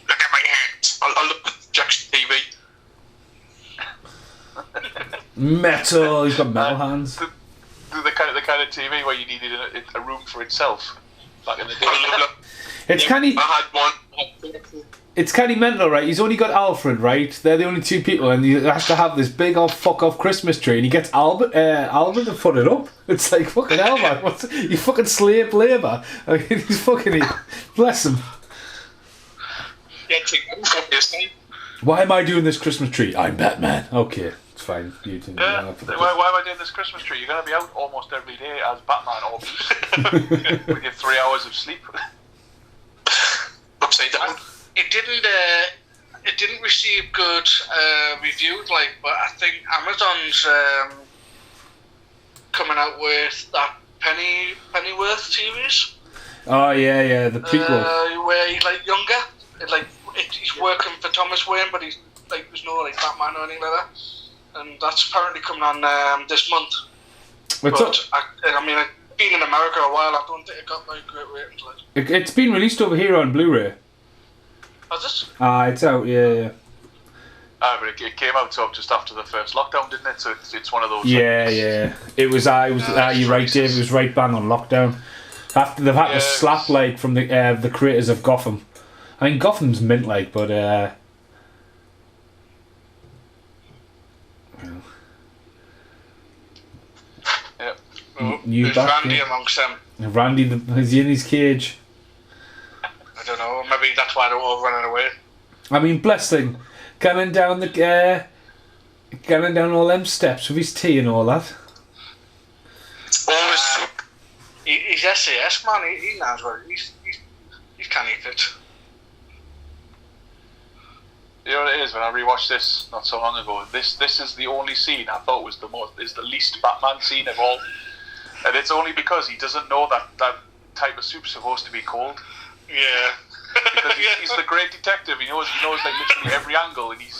Look at my hands. I'll look at Jack's TV. Metal. He's got metal hands. The kind of TV where you needed a room for itself back in the day. It's kind of. I had one. It's kind of mental, right? He's only got Alfred, right? They're the only two people, and he has to have this big old fuck off Christmas tree, and he gets Albert to put it up. It's like, fucking hell, man! You fucking slave labour. I mean, he's fucking bless him. Why am I doing this Christmas tree? I'm Batman. Okay, it's fine. Why am I doing this Christmas tree? You're gonna be out almost every day as Batman, or with your 3 hours of sleep. Upside down. It didn't receive good reviews, like, but I think Amazon's coming out with that Pennyworth series. Oh yeah, the prequel. Where he's like younger, he's working for Thomas Wayne, but he's like there's no like Batman or anything like that, and that's apparently coming on this month. I mean, being in America a while, I don't think it got very great ratings. Like. It's been released over here on Blu-ray. Has it? It's out, yeah. But it came out just after the first lockdown, didn't it? So it's one of those. Yeah. It was. You're right, Dave. It was right bang on lockdown. After they've had to slap like from the creators of Gotham. I mean, Gotham's mint like, but There's Randy amongst them. Randy, is he in his cage? I don't know. Maybe that's why they're all running away. I mean, bless him, coming down all them steps with his tea and all that. He's SAS, man. He knows what he's canny fit. You know what it is? When I rewatched this not so long ago, this is the only scene I thought was the least Batman scene of all, and it's only because he doesn't know that type of soup's supposed to be cold. Yeah. Because he's the great detective. He knows like literally every angle, and he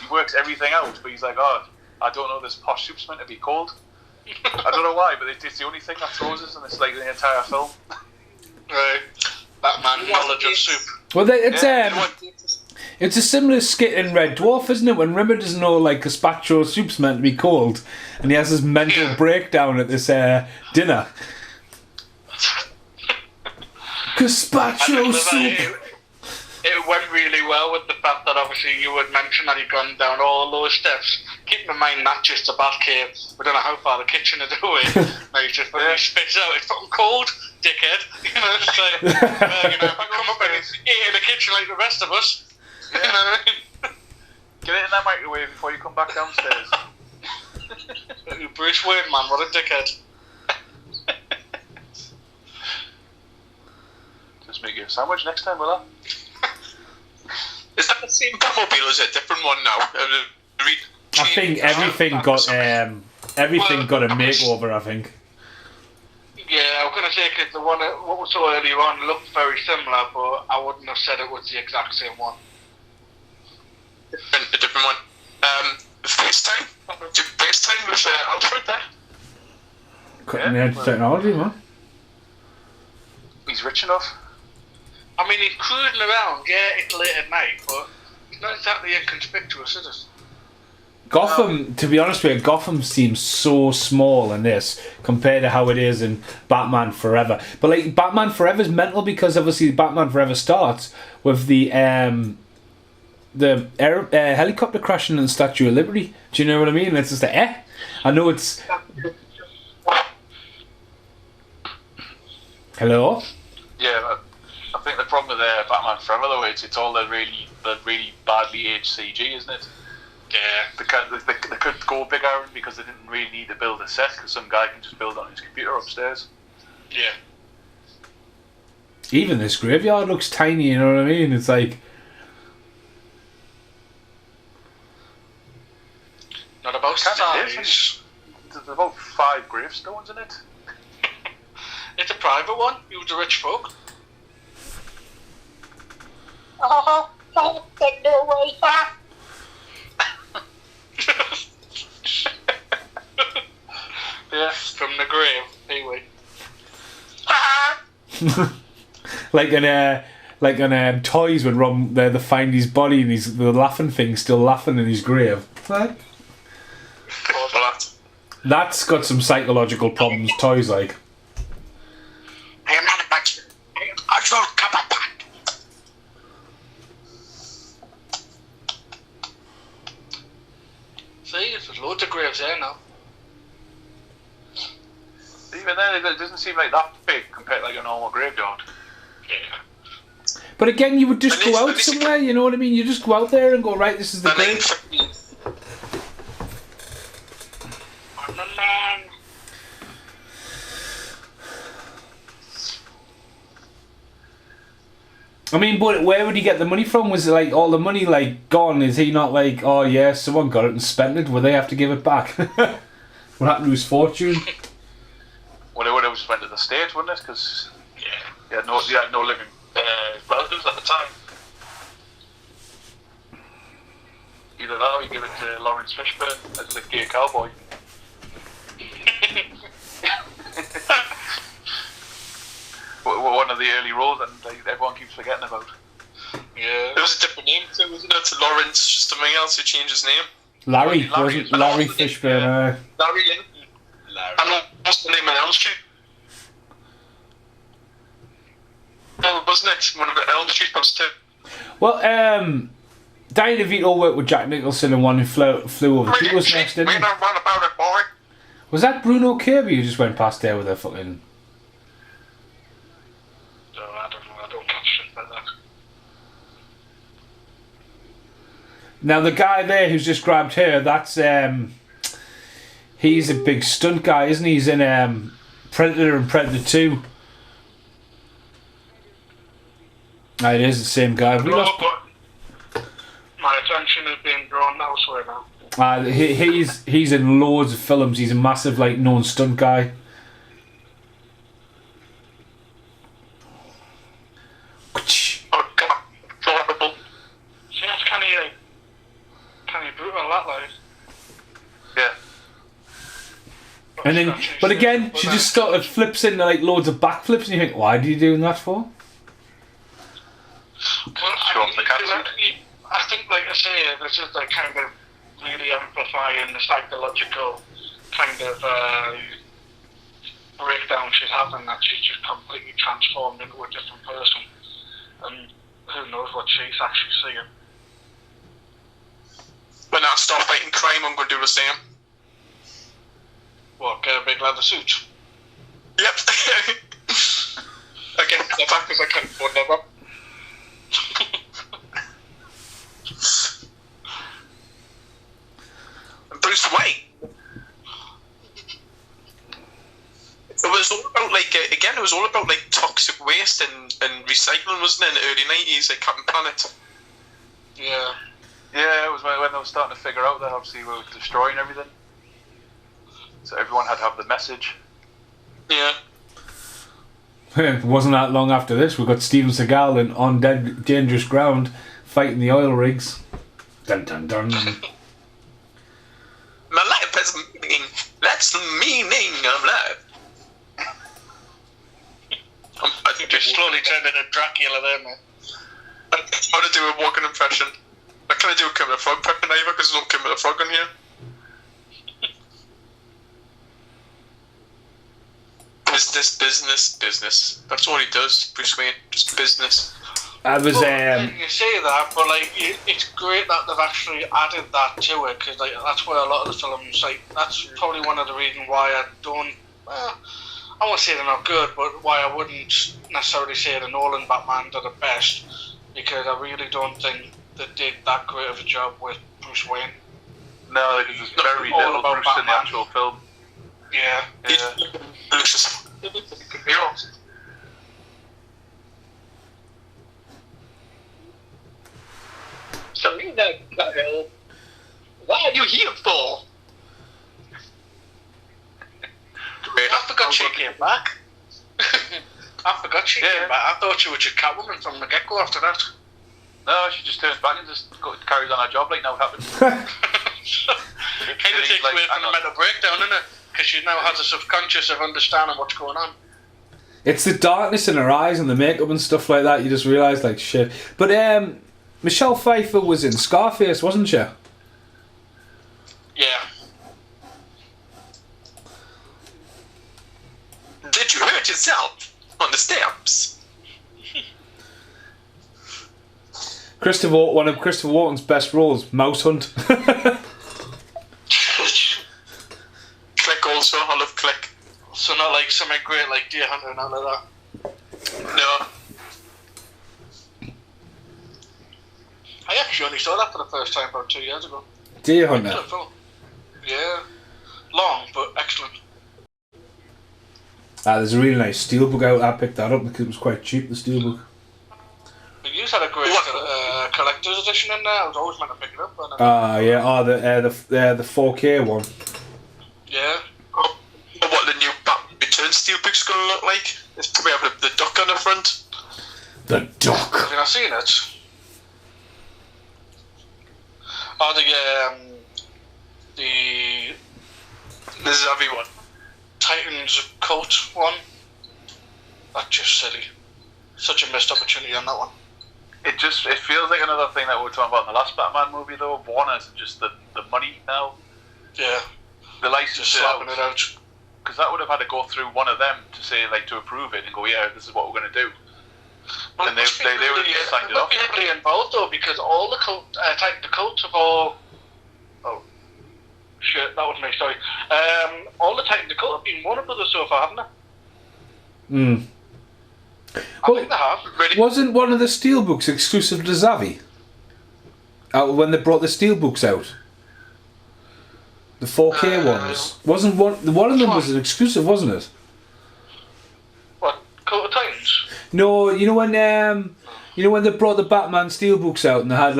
works everything out. But he's like, oh, I don't know, this posh soup's meant to be cold. I don't know why, but it's the only thing that throws us, and it's like the entire film. Right. Batman knowledge of soup. Well, it's a similar skit in Red Dwarf, isn't it? When Rimmer doesn't know like gazpacho soup's meant to be cold, and he has this mental breakdown at this dinner. Gazpacho soup. It went really well with the fact that obviously you would mention that he'd gone down all those steps keeping in mind that's just a Batcave. We don't know how far the kitchen is away. Now he's just when he spits out, it's fucking cold, dickhead. You know, it's like, if I come up and eat in the kitchen like the rest of us, you know what I mean? Get it in that microwave before you come back downstairs. Bruce Wayne, man, what a dickhead. Just make you a sandwich next time, will I? Is that the same Batmobile or is it a different one now? I think everything got a makeover. I think. Yeah, I was going to say because the one what we saw earlier on looked very similar, but I wouldn't have said it was the exact same one. A different one. FaceTime? FaceTime with Alfred there? Cutting edge technology, man. He's rich enough. I mean, he's cruising around, yeah, it's late at night, but it's not exactly inconspicuous, is it? Gotham, to be honest with you, Gotham seems so small in this compared to how it is in Batman Forever. But like Batman Forever is mental because obviously Batman Forever starts with the helicopter crashing in the Statue of Liberty. Do you know what I mean? It's just like, I know it's. Hello. Yeah, I think the problem with Batman Forever though, it's all the really badly aged CG, isn't it? Yeah. They could go bigger because they didn't really need to build a set because some guy can just build on his computer upstairs. Yeah. Even this graveyard looks tiny, you know what I mean? It's like... Not about size. There's about 5 gravestones in it. It's a private one. You was a rich folk. Don't get no way back. Yeah, from the grave, Pee-wee. like on Toys when Ron they find his body and the laughing thing still laughing in his grave. Like, that's got some psychological problems. Toys like. I am not a butcher. I am actual Copperpot. See, there's loads of graves there now. Even then, it doesn't seem like that big compared to like a normal graveyard. Yeah. But again, you would just go out somewhere, you know what I mean? You just go out there and go, right, this is the grave. I'm the man. I mean, but where would he get the money from? Was it like all the money like gone? Is he not like, oh yeah, someone got it and spent it? Will they have to give it back? What happened to his fortune? Well, it would have just went to the States, wouldn't it? Because he had no living relatives at the time. Either that or you give it to Lawrence Fishburne as the gay cowboy. One of the early roles that everyone keeps forgetting about. Yeah. There was a different name too, wasn't it? To Lawrence, something else who changed his name. Larry Fishburne. Larry. And what's the name of Elm Street? Well, wasn't it? One of the Elm Street ones too. Well, Danny DeVito worked with Jack Nicholson and one who flew over Cuckoo's Nest, didn't he? We don't run about it, boy. Was that Bruno Kirby who just went past there with a fucking... No, I don't catch shit like that. Now the guy there who's just grabbed her, that's he's a big stunt guy, isn't he? He's in Predator and Predator 2. It is the same guy. My attention is being drawn elsewhere now. He's in loads of films. He's a massive known stunt guy. Oh God, horrible. See, that's kind of brutal, that like. Yeah. And then, but again, she just started flips into loads of backflips, and you think, why are you doing that for? Well, I think, like I say, this is kind of really amplifying the psychological kind of breakdown she's having, that she's just completely transformed into a different person, and who knows what she's actually seeing. When I start fighting crime, I'm going to do the same. What, get a big leather suit? Yep. I get that back because I can't afford never. Bruce Wayne. It was all about it was all about toxic waste and recycling, wasn't it, in the early 90s, like Captain Planet. Yeah. Yeah, it was when they were starting to figure out that obviously we were destroying everything. So everyone had to have the message. Yeah. It wasn't that long after this, we got Steven Seagal in On Dangerous Ground fighting the oil rigs. Dun dun dun. My life has meaning. That's the meaning of life. I think You're slowly turning into Dracula there, man. I'm trying to do a walking impression. I can't do a Kermit the Frog impression either because there's no Kermit the Frog on here. Business. That's all he does, Bruce Wayne. Just business. I was You say that, but it's great that they've actually added that to it, because that's where a lot of the films, that's probably one of the reasons why I don't. I won't say they're not good, but why I wouldn't necessarily say the Nolan Batman are the best, because I really don't think they did that great of a job with Bruce Wayne. No, because there's very little Bruce in the actual film. Yeah. Delicious. Selena Kyle, what are you here for? I forgot she came back. I forgot she came back. I thought she was just Catwoman from the get-go after that. No, she just turns back and just carries on her job like now it happens. Kind of takes away from the mental breakdown, isn't it? Because she now has a subconscious of understanding what's going on. It's the darkness in her eyes and the makeup and stuff like that. You just realise, shit. But Michelle Pfeiffer was in Scarface, wasn't she? Yeah. Did you hurt yourself on the steps? One of Christopher Walken's best roles, Mouse Hunt. Click also, I love Click. So not something great like Deer Hunter and all of that. No. I actually only saw that for the first time about 2 years ago. Deer Hunter. Excellent film. Yeah. Long, but excellent. There's a really nice steelbook out. I picked that up because it was quite cheap, the steelbook. But you had a great collector's edition in there. I was always meant to pick it up. Yeah. The 4K one. Yeah. What the new Batman Return steelbook's going to look like? It's probably having the duck on the front. The duck. Have you not seen it? Oh, the Zavi one. Titans coat one. That's just silly. Such a missed opportunity on that one. It feels like another thing that we were talking about in the last Batman movie though. Warner's just the money now. Yeah. The license Just slapping it out. Because that would have had to go through one of them to say to approve it and go, yeah, this is what we're going to do. Well, and they would have signed it off. It must be heavily involved though, because all the Titans have all. Oh, shit, that was me. Sorry. All the Titans have been Warner Brothers so far, haven't they? I think they have. Really? Wasn't one of the steelbooks exclusive to Zavi? When they brought the steelbooks out, the 4K ones. Wasn't one of them was an exclusive, wasn't it? What, Coat of Titans? No, you know when they brought the Batman steelbooks out and they had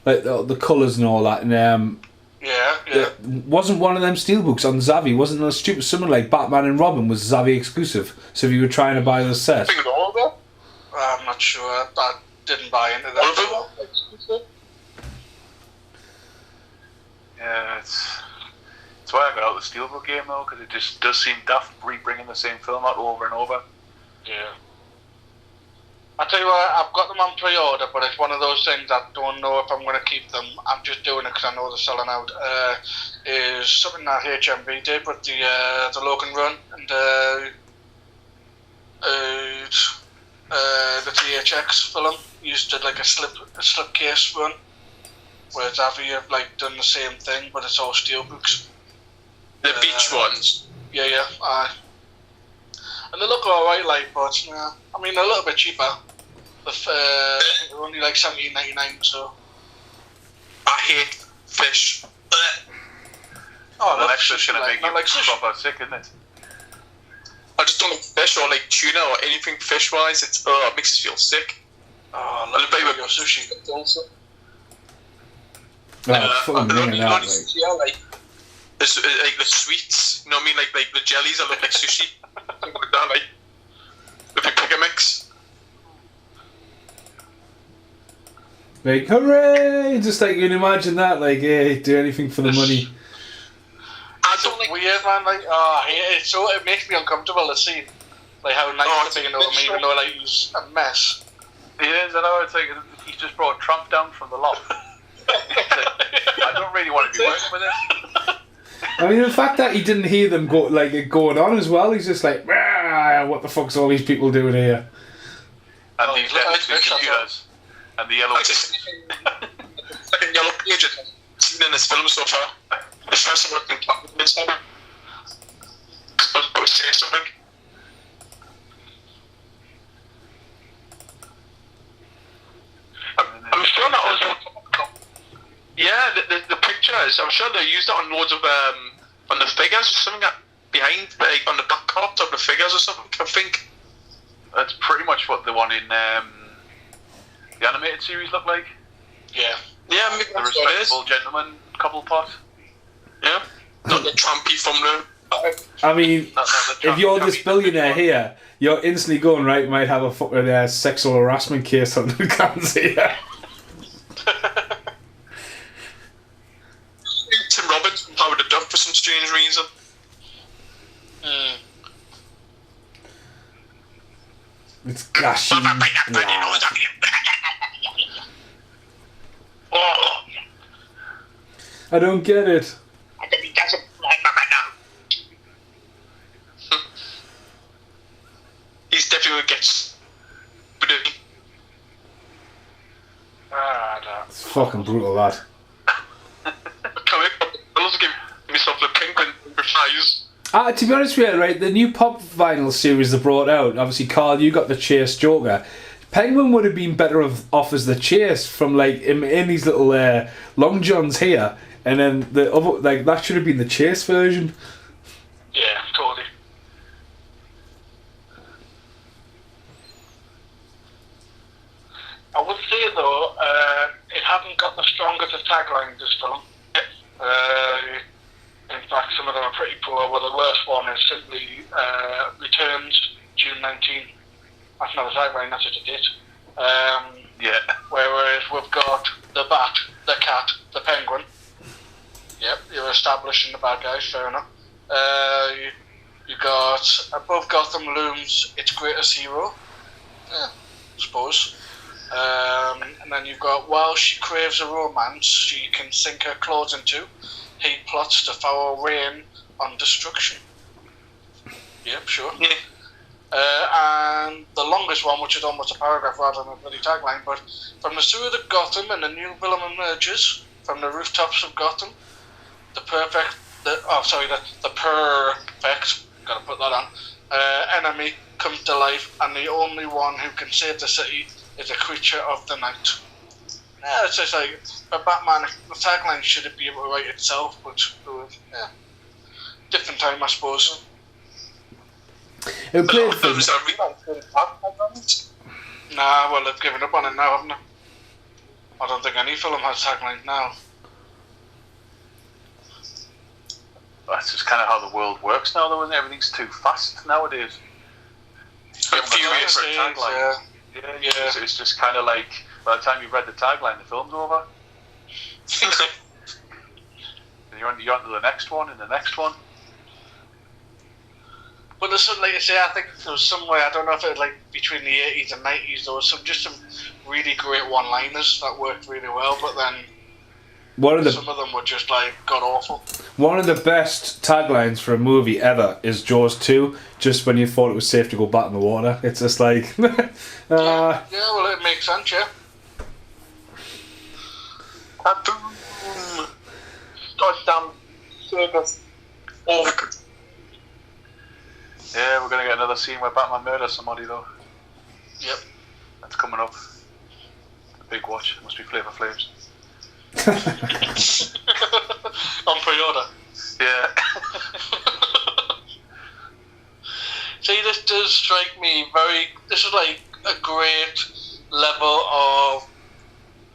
the colours and all that, and Yeah. wasn't one of them steelbooks on Zavi? Wasn't there stupid something like Batman and Robin was Zavi exclusive? So if you were trying to buy the set, I think all of them. I'm not sure. I didn't buy into that. Yeah, it's why I got out the steelbook game though, because it just does seem daft re-bringing the same film out over and over. Yeah. I tell you what, I've got them on pre-order, but it's one of those things I don't know if I'm going to keep them. I'm just doing it because I know they're selling out. Is something that HMV did with the Logan run and the THX film. Used did a slipcase run. whereas Avi have like done the same thing, but it's all steelbooks. The beach ones. Yeah, aye. And they look alright, like, but I mean, they're a little bit cheaper. They're only like $17.99, so. I hate fish. Oh, the next one's going to make you like sushi. proper sick, isn't it? I just don't like fish or like tuna or anything fish-wise. It makes me feel sick. Oh, I love your sushi. Also. Fucking ringing out, like. Like the sweets, you know what I mean? Like the jellies that look like sushi. Something like that, like the pick mix. Like, hooray! Just like, you can imagine that, like, hey, do anything for the money. I don't like weird, man. Like, it makes me uncomfortable to see, like, how nice the being over me, even though like he's a mess. He is, I know. It's like he's just brought Trump down from the loft. I don't really want to be working with this. I mean, the fact that he didn't hear them going on as well, he's just like, what the fuck's all these people doing here? And these computers. And the yellow pages. Fucking yellow pages I've seen in this film so far. The first one I've been talking about this time. I was about to say something. I'm sure that was. Yeah, the pictures. I'm sure they used it on loads of on the figures or something behind, like on the back part of the figures or something. I think that's pretty much what the one in the animated series looked like. Yeah. Yeah, maybe the respectable gentleman couple pot. Yeah, not the trampy from the. I mean, if you're this billionaire here, you're instantly going, right, might have a fucking sexual harassment case on the cans here. Tim Robbins from Howard the Duck for some strange reason. It's gushy. I don't get it. He's definitely gets. It's fucking brutal, lad. I'll give myself the penguin size. To be honest with you, right, the new Pop Vinyl series they brought out, obviously, Carl, you got the Chase Joker. Penguin would have been better off as the Chase from, like, in these little long johns here, and then the other, like, that should have been the Chase version. Yeah, totally. I would say, though, it hadn't got the strongest of tagline this film. In fact, some of them are pretty poor. Well, the worst one is simply Returns, June 19. That's not a tagline, that's just a date. Yeah. Whereas we've got the Bat, the Cat, the Penguin. Yep, you're establishing the bad guys, fair enough. You got Above Gotham Looms, Its Greatest Hero. Yeah, I suppose. And then you've got While She Craves a Romance, She Can Sink Her Claws Into. He plots to foul rain on destruction. Yep, sure. Yeah. And the longest one, which is almost a paragraph rather than a bloody tagline, but from the sewer of Gotham and a new villain emerges from the rooftops of Gotham. The perfect, gotta put that on, enemy comes to life, and the only one who can save the city is a creature of the night. Yeah, it's just like, for Batman, the tagline should be able to write itself, but yeah, different time, I suppose. It played for Nah, well, they've given up on it now, haven't they? I don't think any film has taglines now. That's just kind of how the world works now, though, isn't it? Everything's too fast nowadays. Furious for a tagline. Yeah. It's just kind of like, by the time you've read the tagline, the film's over. And you're on to the next one and the next one. But there's some, like I say, I think there was somewhere, I don't know if it was like between the 80s and 90s, there was some really great one-liners that worked really well, but then some of them were just like god-awful. One of the best taglines for a movie ever is Jaws 2, just when you thought it was safe to go back in the water. It's just like... Yeah, well, it makes sense, yeah. Boom. Goddamn circus. Oh, Yeah, we're gonna get another scene where Batman murders somebody though. Yep. That's coming up. A big watch. Must be Flavor Flames. On pre-order. Yeah. See, this does strike me very. This is like a great level of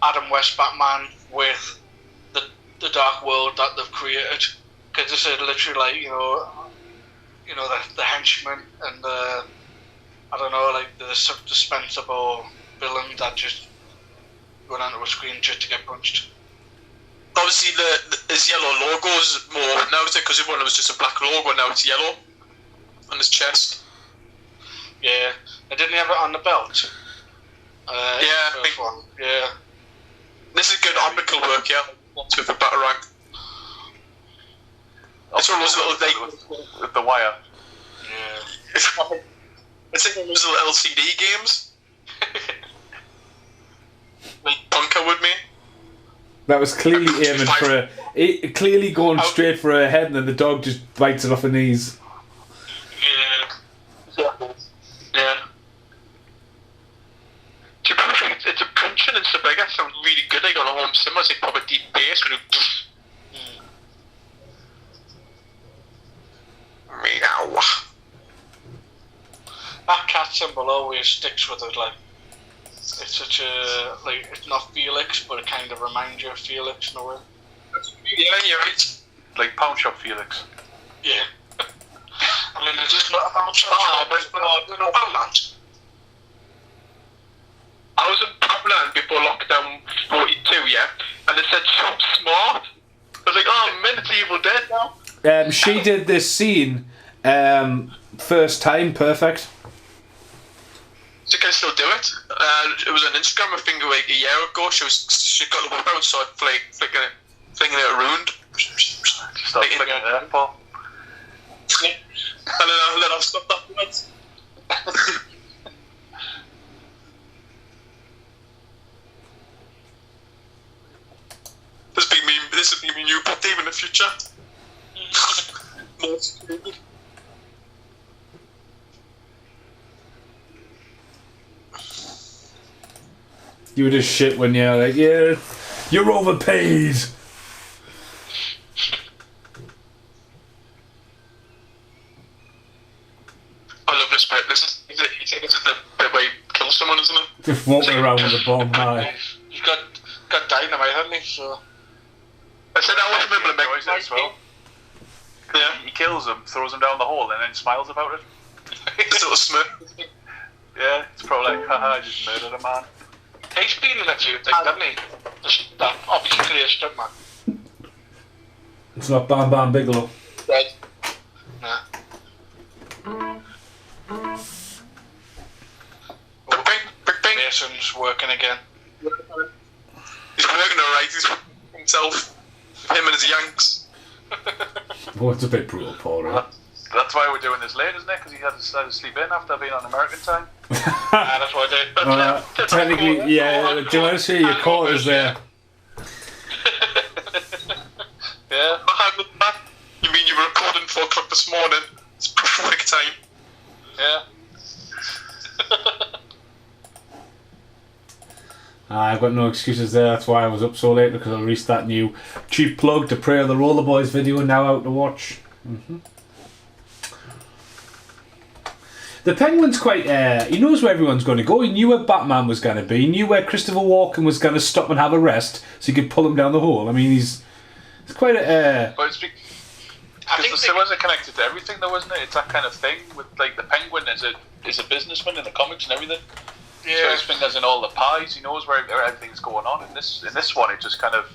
Adam West Batman with the dark world that they've created. Because this is literally like the henchmen and the I don't know, like the dispensable villain that just run onto a screen just to get punched. obviously his yellow logo is more now, because everyone was just a black logo. Now it's yellow on his chest. Yeah, they didn't have it on the belt. Yeah, first one. Yeah. This is good optical work, yeah. Lots with the Batarang. It's one of those little with the wire. Yeah. It's like one of those little LCD games. Like Punker would me. That was clearly aiming for clearly going straight for her head, and then the dog just bites it off her knees. Yeah. Yeah. To be honest, it's a punching and stuff like that sounds really good. Like on a home cinema, it's like proper deep bass. Meow. That cat symbol always sticks with it. Like it's such a it's not Felix, but it kind of reminds you of Felix in a way. Yeah, you're right. Like Pound Shop Felix. Yeah. I mean, it's just not about but no Poundland. I was in Poundland before lockdown 42, yeah, and it said shop smart. I was like, oh man, it's Evil Dead now. She did this scene first time perfect. She can still do it. It was on Instagram, I think, like a year ago. She got the whip out and started flinging it around. Stop flicking it there, Paul. And then I'll stop afterwards. This will be my new pet team in the future. You were just shit when you're like, yeah, you're overpaid. I love this bit. This is the bit where he kills someone, isn't it? Just walking around with a bomb, man. He's got dynamite, hasn't he? So. I said I want to remember the Enjoys it as well. Yeah. He kills him, throws him down the hole, and then smiles about it. This little smirk. Yeah, it's probably like, haha, I just murdered a man. He's been in a few things, hasn't he? That obviously a stuntman. It's not Bam Bam Bigelow. Right. Nah. Big bang. Mason's working again. He's working alright. He's himself. Him and his Yanks. Oh, it's a bit brutal, Paul, right? That's why we're doing this late, isn't it? Because he had to sleep in after being on American time. That's what I did. Technically, yeah. Do you want to see your quarters there? Yeah. You mean you were recording 4 o'clock this morning? It's perfect time. Yeah. I've got no excuses there. That's why I was up so late, because I released that new cheap plug to Prayer of the Roller Boys video, now out to watch. The Penguin's quite, he knows where everyone's going to go. He knew where Batman was going to be. He knew where Christopher Walken was going to stop and have a rest, so he could pull him down the hole. I mean, he's quite a... But it's because the sewers are connected to everything, though, isn't it? It's that kind of thing with, like, the Penguin is a businessman in the comics and everything. Yeah. So his fingers in all the pies. He knows where everything's going on. In this one, it just kind of,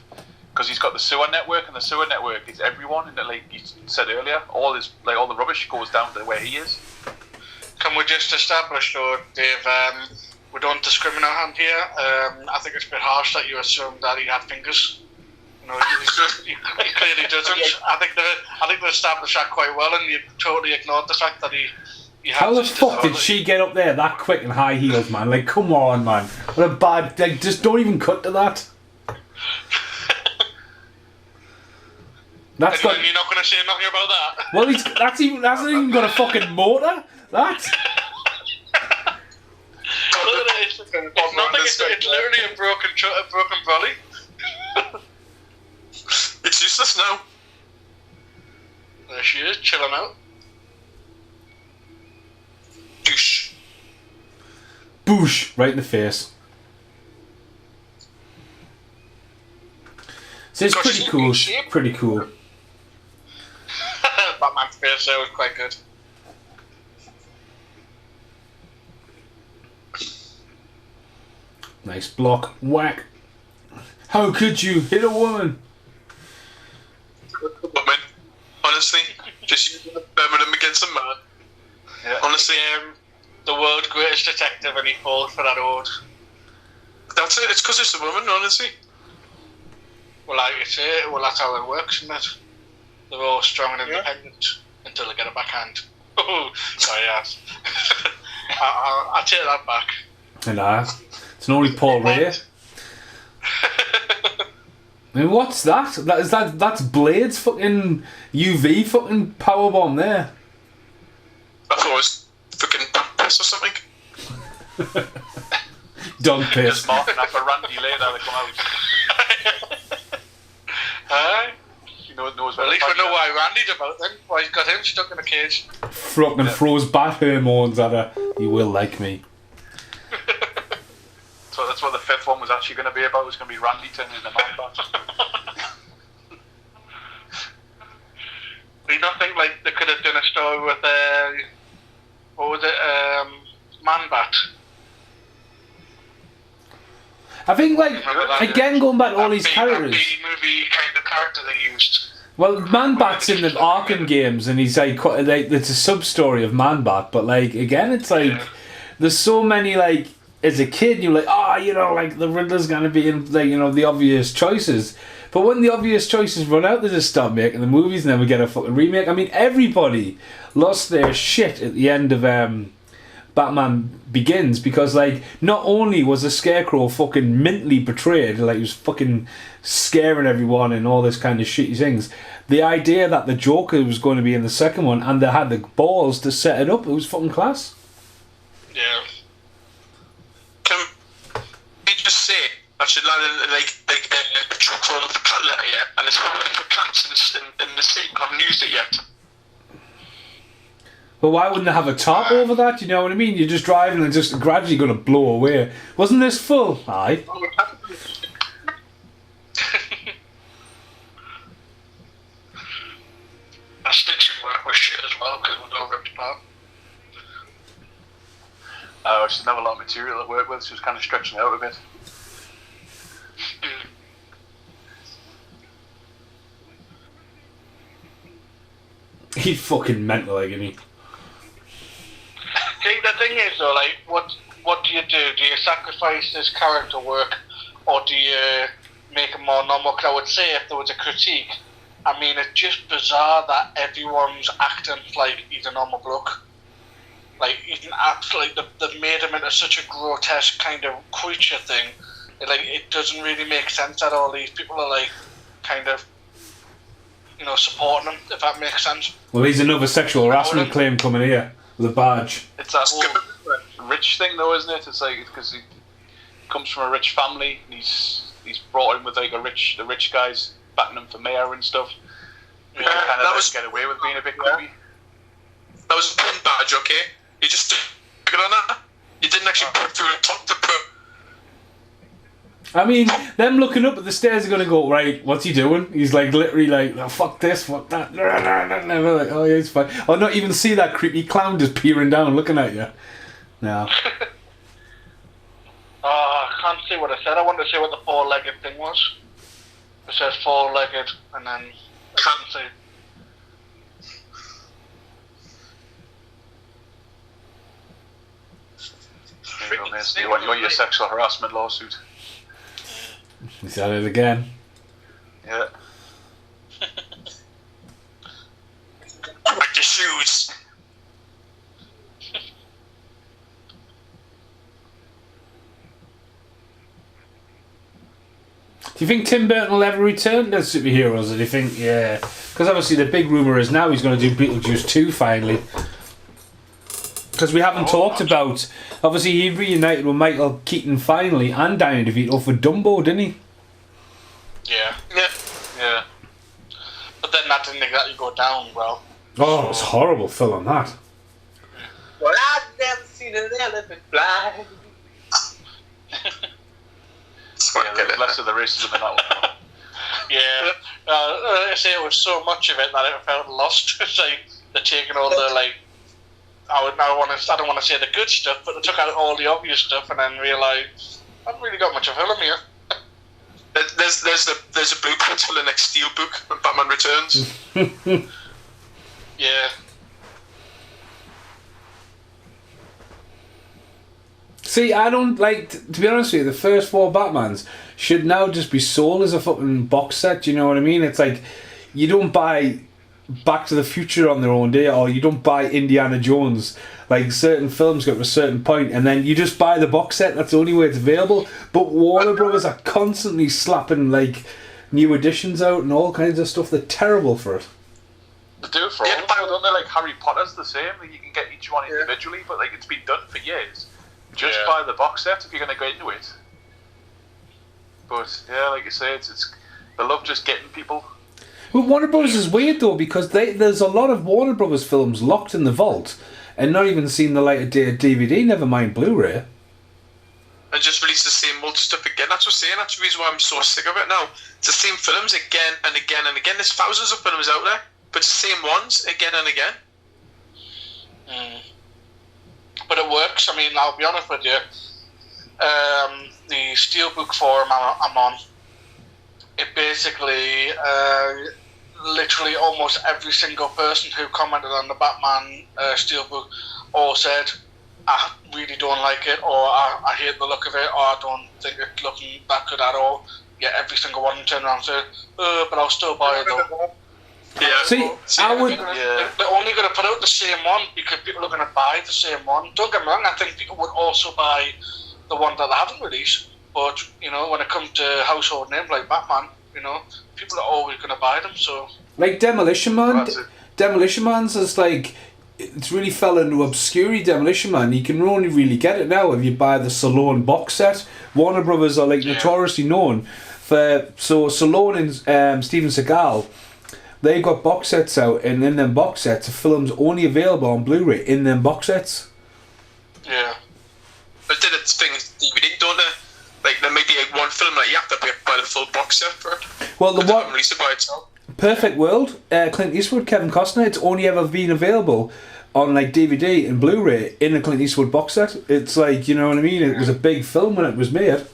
because he's got the sewer network, and the sewer network is everyone. And like you said earlier, all the rubbish goes down to where he is. Can we just establish, though, Dave, we don't discriminate on here. I think it's a bit harsh that you assume that he had fingers. You know, he clearly doesn't. I think they established that quite well, and you totally ignored the fact that he had... How the fuck did she get up there that quick in high heels, man? Like, come on, man. What a bad... Like, just don't even cut to that. That's got. And you're not going to say nothing about that. Well, that's hasn't even got a fucking motor. That. It's nothing. It's literally a broken brolly. It's useless now. There she is, chilling out. Douche. Boosh! Right in the face. So it's Gosh, pretty she's cool. in shape. Pretty cool. Batman's face there was quite good. Nice block. Whack. How could you hit a woman? Woman. Honestly, just using Birmingham against a man. Yeah. Honestly, The world's greatest detective, and he falls for that oath. that's it. It's because it's a woman, honestly. Well, like you say, that's how it works, isn't it? They're all strong and independent until they get a backhand. Oh, sorry, yes. I take that back. And it's only Paul Ray. I mean, what's that? That's Blade's fucking UV fucking powerbomb there. I thought it was fucking piss or something. Dog piss. Just marking up for Randy later to come out. He knows At least we know why Randy's about then. Why he's got him stuck in a cage. Fucking throws bat hormones at her. You will like me. So that's what the fifth one was actually going to be about. It was going to be Randy turning into Man-Bat. Do you not think like they could have done a story with what was it, Man-Bat? I think, like, again, going back to all these That characters. B-movie kind of character they used. Well, Man-Bat's in the Arkham games, and he's like it's a sub-story of Man-Bat, but like again, it's like there's so many like as a kid you're like, like the Riddler's gonna be in like the obvious choices, but when the obvious choices run out, they just stop making the movies and then we get a fucking remake. I mean, everybody lost their shit at the end of Batman Begins because like not only was the Scarecrow fucking mentally betrayed, like he was fucking scaring everyone and all this kind of shitty things, the idea that the Joker was going to be in the second one and they had the balls to set it up, it was fucking class. Yeah. Can we just say I should land in like a truck full of cat litter, yeah, and it's going for cats in the city. I haven't used it yet. But why wouldn't they have a top over that? You know what I mean? You're just driving and just gradually going to blow away. Wasn't this full? Aye. That stitching work was shit as well because we don't rip it apart. She didn't have a lot of material to work with. She was kind of stretching out a bit. He's fucking mental, like, isn't he? See, the thing is though, like, what do you do? Do you sacrifice this character work, or do you make him more normal? Because I would say if there was a critique, I mean, it's just bizarre that everyone's acting like he's a normal bloke. Like, he's absolutely, they've made him into such a grotesque kind of creature thing. It doesn't really make sense at all. These people are like, kind of, supporting him, if that makes sense. Well, he's another sexual harassment claim coming here with a badge. It's that whole rich thing, though, isn't it? It's like because he comes from a rich family. And he's brought in with like the rich guys backing him for mayor and stuff. Yeah, kind of get away with being a bit creepy. That was a pin badge, okay? You just took it on that. You didn't actually put it through the top to put. I mean, them looking up at the stairs are going to go, right, what's he doing? He's like literally like, oh, fuck this, fuck that. Never like, oh yeah, it's fine. Or not even see that creepy clown just peering down looking at you. No. I can't see what I said. I wanted to see what the four-legged thing was. It says four-legged, and then I can't see. You want your sexual harassment lawsuit? He's at it again. Yeah. Like the shoes. Do you think Tim Burton will ever return to superheroes? Or do you think, Because obviously the big rumour is now he's going to do Beetlejuice 2 finally. Because we haven't talked about... Obviously he reunited with Michael Keaton finally and Danny DeVito for Dumbo, didn't he? Yeah. Yeah. But then that didn't exactly go down well. Oh, it was horrible film that. Well, I've never seen an elephant fly. Yeah, there's less of the racism in that one. Yeah. I say it was so much of it that it felt lost. It's like they're taking all the like. I don't want to say the good stuff, but they took out all the obvious stuff and then realised I haven't really got much of a film here. There's a blueprint for the next Steel book when Batman Returns. Yeah. See, I don't like, to be honest with you, the first 4 Batmans should now just be sold as a fucking box set, you know what I mean? It's like, you don't buy Back to the Future on their own day, or you don't buy Indiana Jones. Like, certain films get to a certain point, and then you just buy the box set, that's the only way it's available. But Warner Brothers are constantly slapping, like, new editions out and all kinds of stuff. They're terrible for it. They do it for all of them, don't they? Like, Harry Potter's the same, like, you can get each one individually, but, like, it's been done for years. Just buy the box set if you're going to go into it. But, yeah, like you say, it's they love just getting people. Well, Warner Brothers is weird though, because there's a lot of Warner Brothers films locked in the vault and not even seen the light of day of DVD, never mind Blu-ray. And just release the same old stuff again. That's what I'm saying. That's the reason why I'm so sick of it now. It's the same films again and again and again. There's thousands of films out there, but it's the same ones again and again. But it works. I mean, I'll be honest with you. The Steelbook forum I'm on, it basically, literally almost every single person who commented on the Batman Steelbook all said, I really don't like it, or I hate the look of it, or I don't think it's looking that good at all. Yeah, every single one turned around and said, but I'll still buy it though. Yeah. See, I would... They're only going to put out the same one because people are going to buy the same one. Don't get me wrong, I think people would also buy the one that they haven't released. But, you know, when it comes to household names like Batman, you know, people are always going to buy them, so... Like Demolition Man. Demolition Man's is like... It's really fell into obscurity, Demolition Man. You can only really get it now if you buy the Stallone box set. Warner Brothers are like notoriously known for... So Stallone and Steven Seagal... They got box sets out, and in them box sets, the film's only available on Blu-ray in them box sets. Yeah. But then it's things DVD, don't they? Like there might be like one film that you have to buy the full box set for it. Well, the one release it by itself. Perfect World, Clint Eastwood, Kevin Costner. It's only ever been available on like DVD and Blu-ray in a Clint Eastwood box set. It's like, you know what I mean. It was a big film when it was made,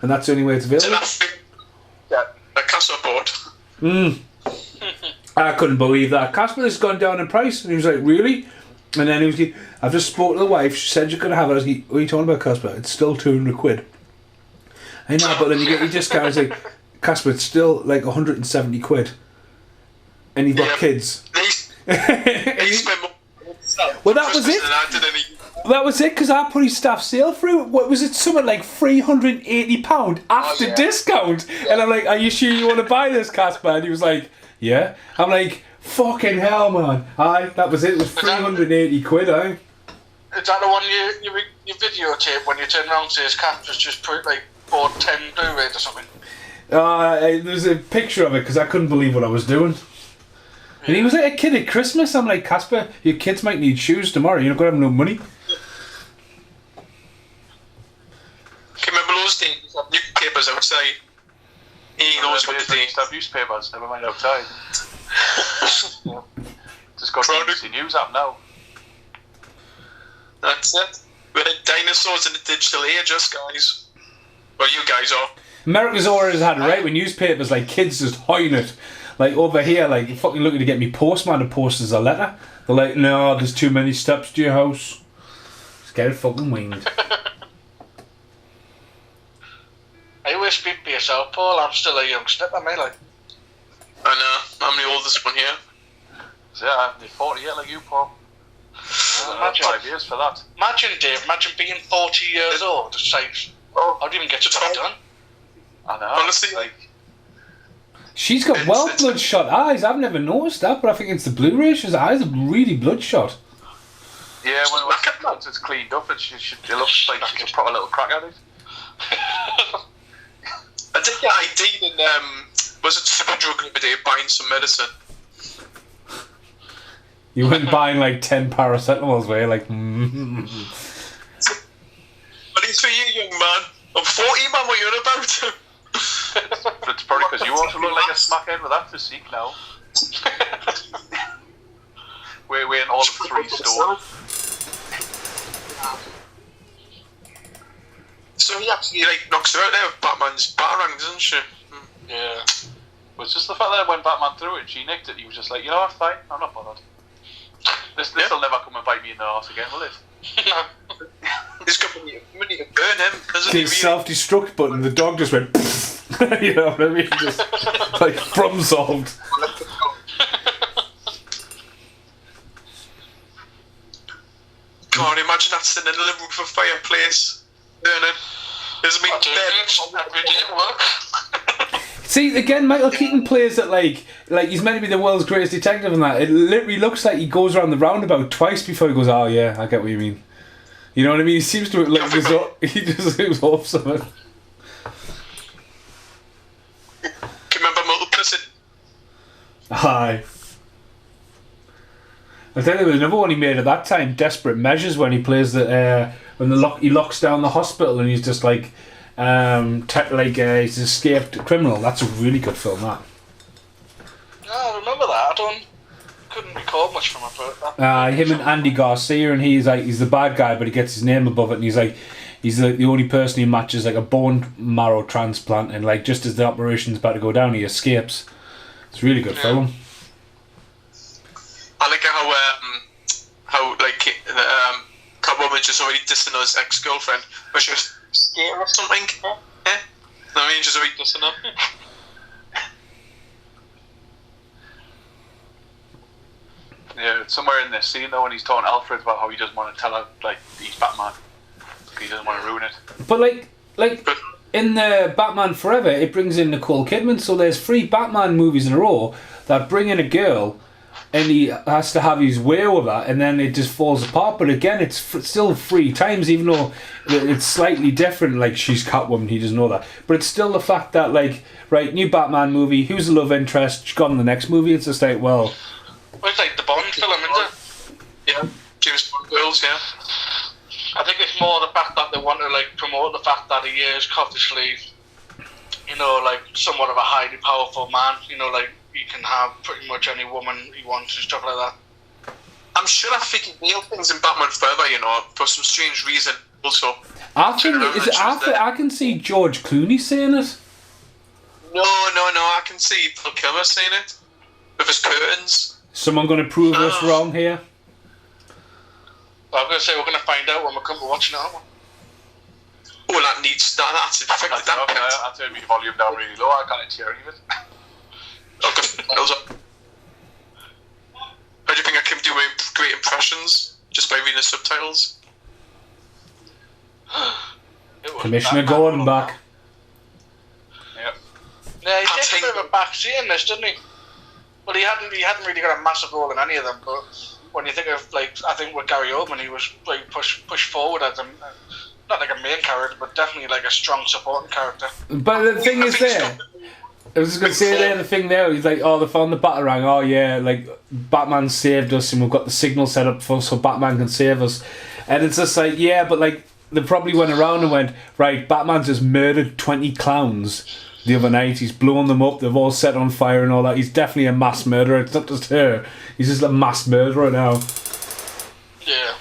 and that's the only way it's available. That Castle bought. I couldn't believe that. Casper has gone down in price, and he was like, "Really?" And then he was like, "I've just spoke to the wife. She said you could have it." I was like, "What are you talking about, Casper? It's still £200." I know, but then you get your discount. It's like, Casper, it's still like £170, and you've got kids. Well, that was it. That was it, because I put his staff sale through. What was it? Something like £380 after discount. Yeah. And I'm like, "Are you sure you want to buy this, Casper?" And he was like, "Yeah." I'm like, "Fucking hell, man!" Aye, that was it. It was £380, aye. Is that the one you videotape when you turn around and says Casper's just put like bought 10 Blu-rays or something? There's a picture of it because I couldn't believe what I was doing. And he was like a kid at Christmas. I'm like, "Casper, your kids might need shoes tomorrow. You're not going to have no money." Can you remember those days? Newspapers outside. He knows what the days. Have newspapers, never mind outside. Just got BBC News app now. That's it. We're the dinosaurs in the digital age, us guys. Well, you guys are. America's always had it right with newspapers, like kids just hoying it. Like over here, like you're fucking looking to get me postman to post us a letter. They're like, "No, there's too many steps to your house. Just get it fucking winged." I always speak for yourself, Paul. I'm still a young snip, am I? Like, I know. I'm the oldest one here. So yeah, I'm 48 like you, Paul. Imagine 5 years for that. Imagine, Dave. Imagine being 40 years old. It's like, how do you even get stuff done? I know. Honestly, like, She's got bloodshot eyes. I've never noticed that, but I think it's the Blu-ray. Her eyes are really bloodshot. Yeah, once it's cleaned up, it looks like she could put a little crack at it. I did get ID'd in, was it Superdrug the other day buying some medicine? You went buying like 10 paracetamols where you're like, But it's for you, young man. I'm 40, man, what are you on about? It's probably because you also look like a smackhead with that physique now. We're weighing all of 3 stone. So he actually knocks her out there with Batman's batarang, doesn't she? Yeah. Well, it's just the fact that when Batman threw it and she nicked it, he was just like, you know what, fine, I'm not bothered. This will never come and bite me in the arse again, will it? He's got money to burn him, doesn't the he? self-destruct button, the dog just went, you know what I mean? Just like problem solved. Can't imagine that sitting in the living room of a fireplace, burning. Doesn't mean work. See, again, Michael Keaton plays it like he's meant to be the world's greatest detective and that. It literally looks like he goes around the roundabout twice before he goes, oh yeah, I get what you mean. You know what I mean? He seems to like he just moves off something. Can you remember Multiplicity? Aye. I think there was another one he made at that time, Desperate Measures, when he plays the when he locks down the hospital and he's just like he's an escaped criminal. That's a really good film, that. Yeah, I remember that. Couldn't recall much from it, but him and Andy Garcia, and he's the bad guy, but he gets his name above it, and he's the only person he matches like a bone marrow transplant, and like just as the operation's about to go down, he escapes. It's a really good film. I like how Catwoman just already dissing his ex-girlfriend, but she was scared or something. Yeah, I mean, just already dissing her. Yeah, it's somewhere in this scene though when he's talking to Alfred about how he doesn't want to tell her like he's Batman. He doesn't want to ruin it. But like in the Batman Forever, it brings in Nicole Kidman, so there's 3 Batman movies in a row that bring in a girl, and he has to have his way with her, and then it just falls apart. But again, it's still 3 times, even though it's slightly different. Like, she's Catwoman, he doesn't know that, but it's still the fact that like, right, new Batman movie, who's the love interest? She's gone in the next movie. It's just like, well, it's like the Bond film, isn't it? Yeah, James Bond girls, yeah. I think it's more the fact that they want to like promote the fact that he is obviously, you know, like somewhat of a highly powerful man. You know, like he can have pretty much any woman he wants and stuff like that. I'm sure I think he nailed things in Batman Forever, you know, for some strange reason. Also, I can see George Clooney saying it. No, I can see Val Kilmer saying it with his curtains. Someone going to prove us wrong here? I'm going to say we're going to find out when we come to watch it. Oh, that's affected that bit. I turned my volume down really low. I can't hear any of it. Okay, how do you think I can do great impressions just by reading the subtitles? Commissioner Gordon back. Yep. Yeah, he takes a bit of a back seat in this, didn't he? Well, he hadn't really got a massive role in any of them, but when you think of, like, I think with Gary Oldman, he was like pushed forward as not like a main character, but definitely like a strong supporting character. But the thing is there, I was just going to say there, the thing there, he's like, oh, they found the Batarang, oh yeah, like, Batman saved us and we've got the signal set up for so Batman can save us. And it's just like, yeah, but like, they probably went around and went, right, Batman's just murdered 20 clowns the other night, he's blown them up, they've all set on fire and all that, he's definitely a mass murderer, it's not just her, he's just a mass murderer now. Yeah.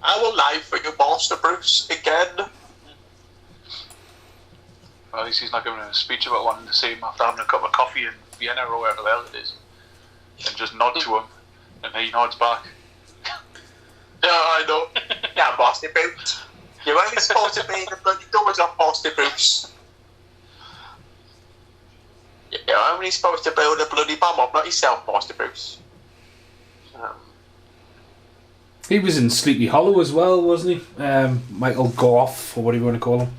I will lie for you, Master Bruce, again. Well, at least he's not giving a speech about wanting to see him after having a cup of coffee in Vienna or wherever the hell it is. And just nod to him, and he nods back. Yeah, I know. Yeah, Master Bruce. You're only supposed to be in the bloody doors of Master Bruce. You're only supposed to build a bloody bomb up, not yourself, Master Bruce. He was in Sleepy Hollow as well, wasn't he? Michael Goff, or what do you want to call him?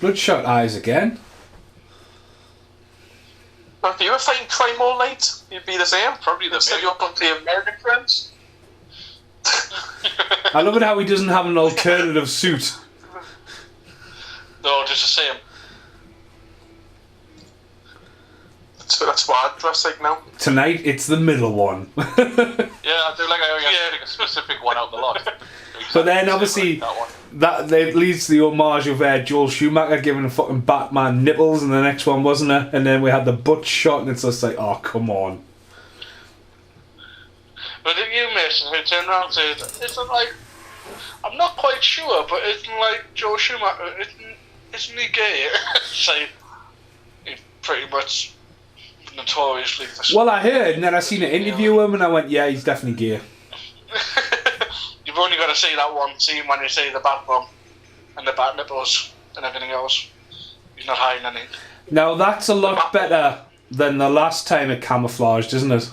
Bloodshot Eyes again. Now, if you were fighting crime all night, you'd be the same. Probably the Instead main. you're up the American friends. I love it how he doesn't have an alternative suit. No, just the same. So that's what I dress like now. Tonight, it's the middle one. Yeah, I do like how you have to pick a specific one out of the lot. But then, obviously, that one. that leads to the homage of Joel Schumacher giving a fucking Batman nipples in the next one, wasn't it? And then we had the butt shot, and it's just like, oh, come on. But if you, Mason, who turned around and said, isn't like, I'm not quite sure, but isn't like Joel Schumacher, isn't he gay? So he's pretty much notoriously for... Well, I heard, and then I seen an interview with him, and I went, yeah, he's definitely gay. You've only got to see that one scene when you see the bat bum and the bat nipples and everything else. He's not hiding anything. Now, that's a lot better than the last time it camouflaged, isn't it?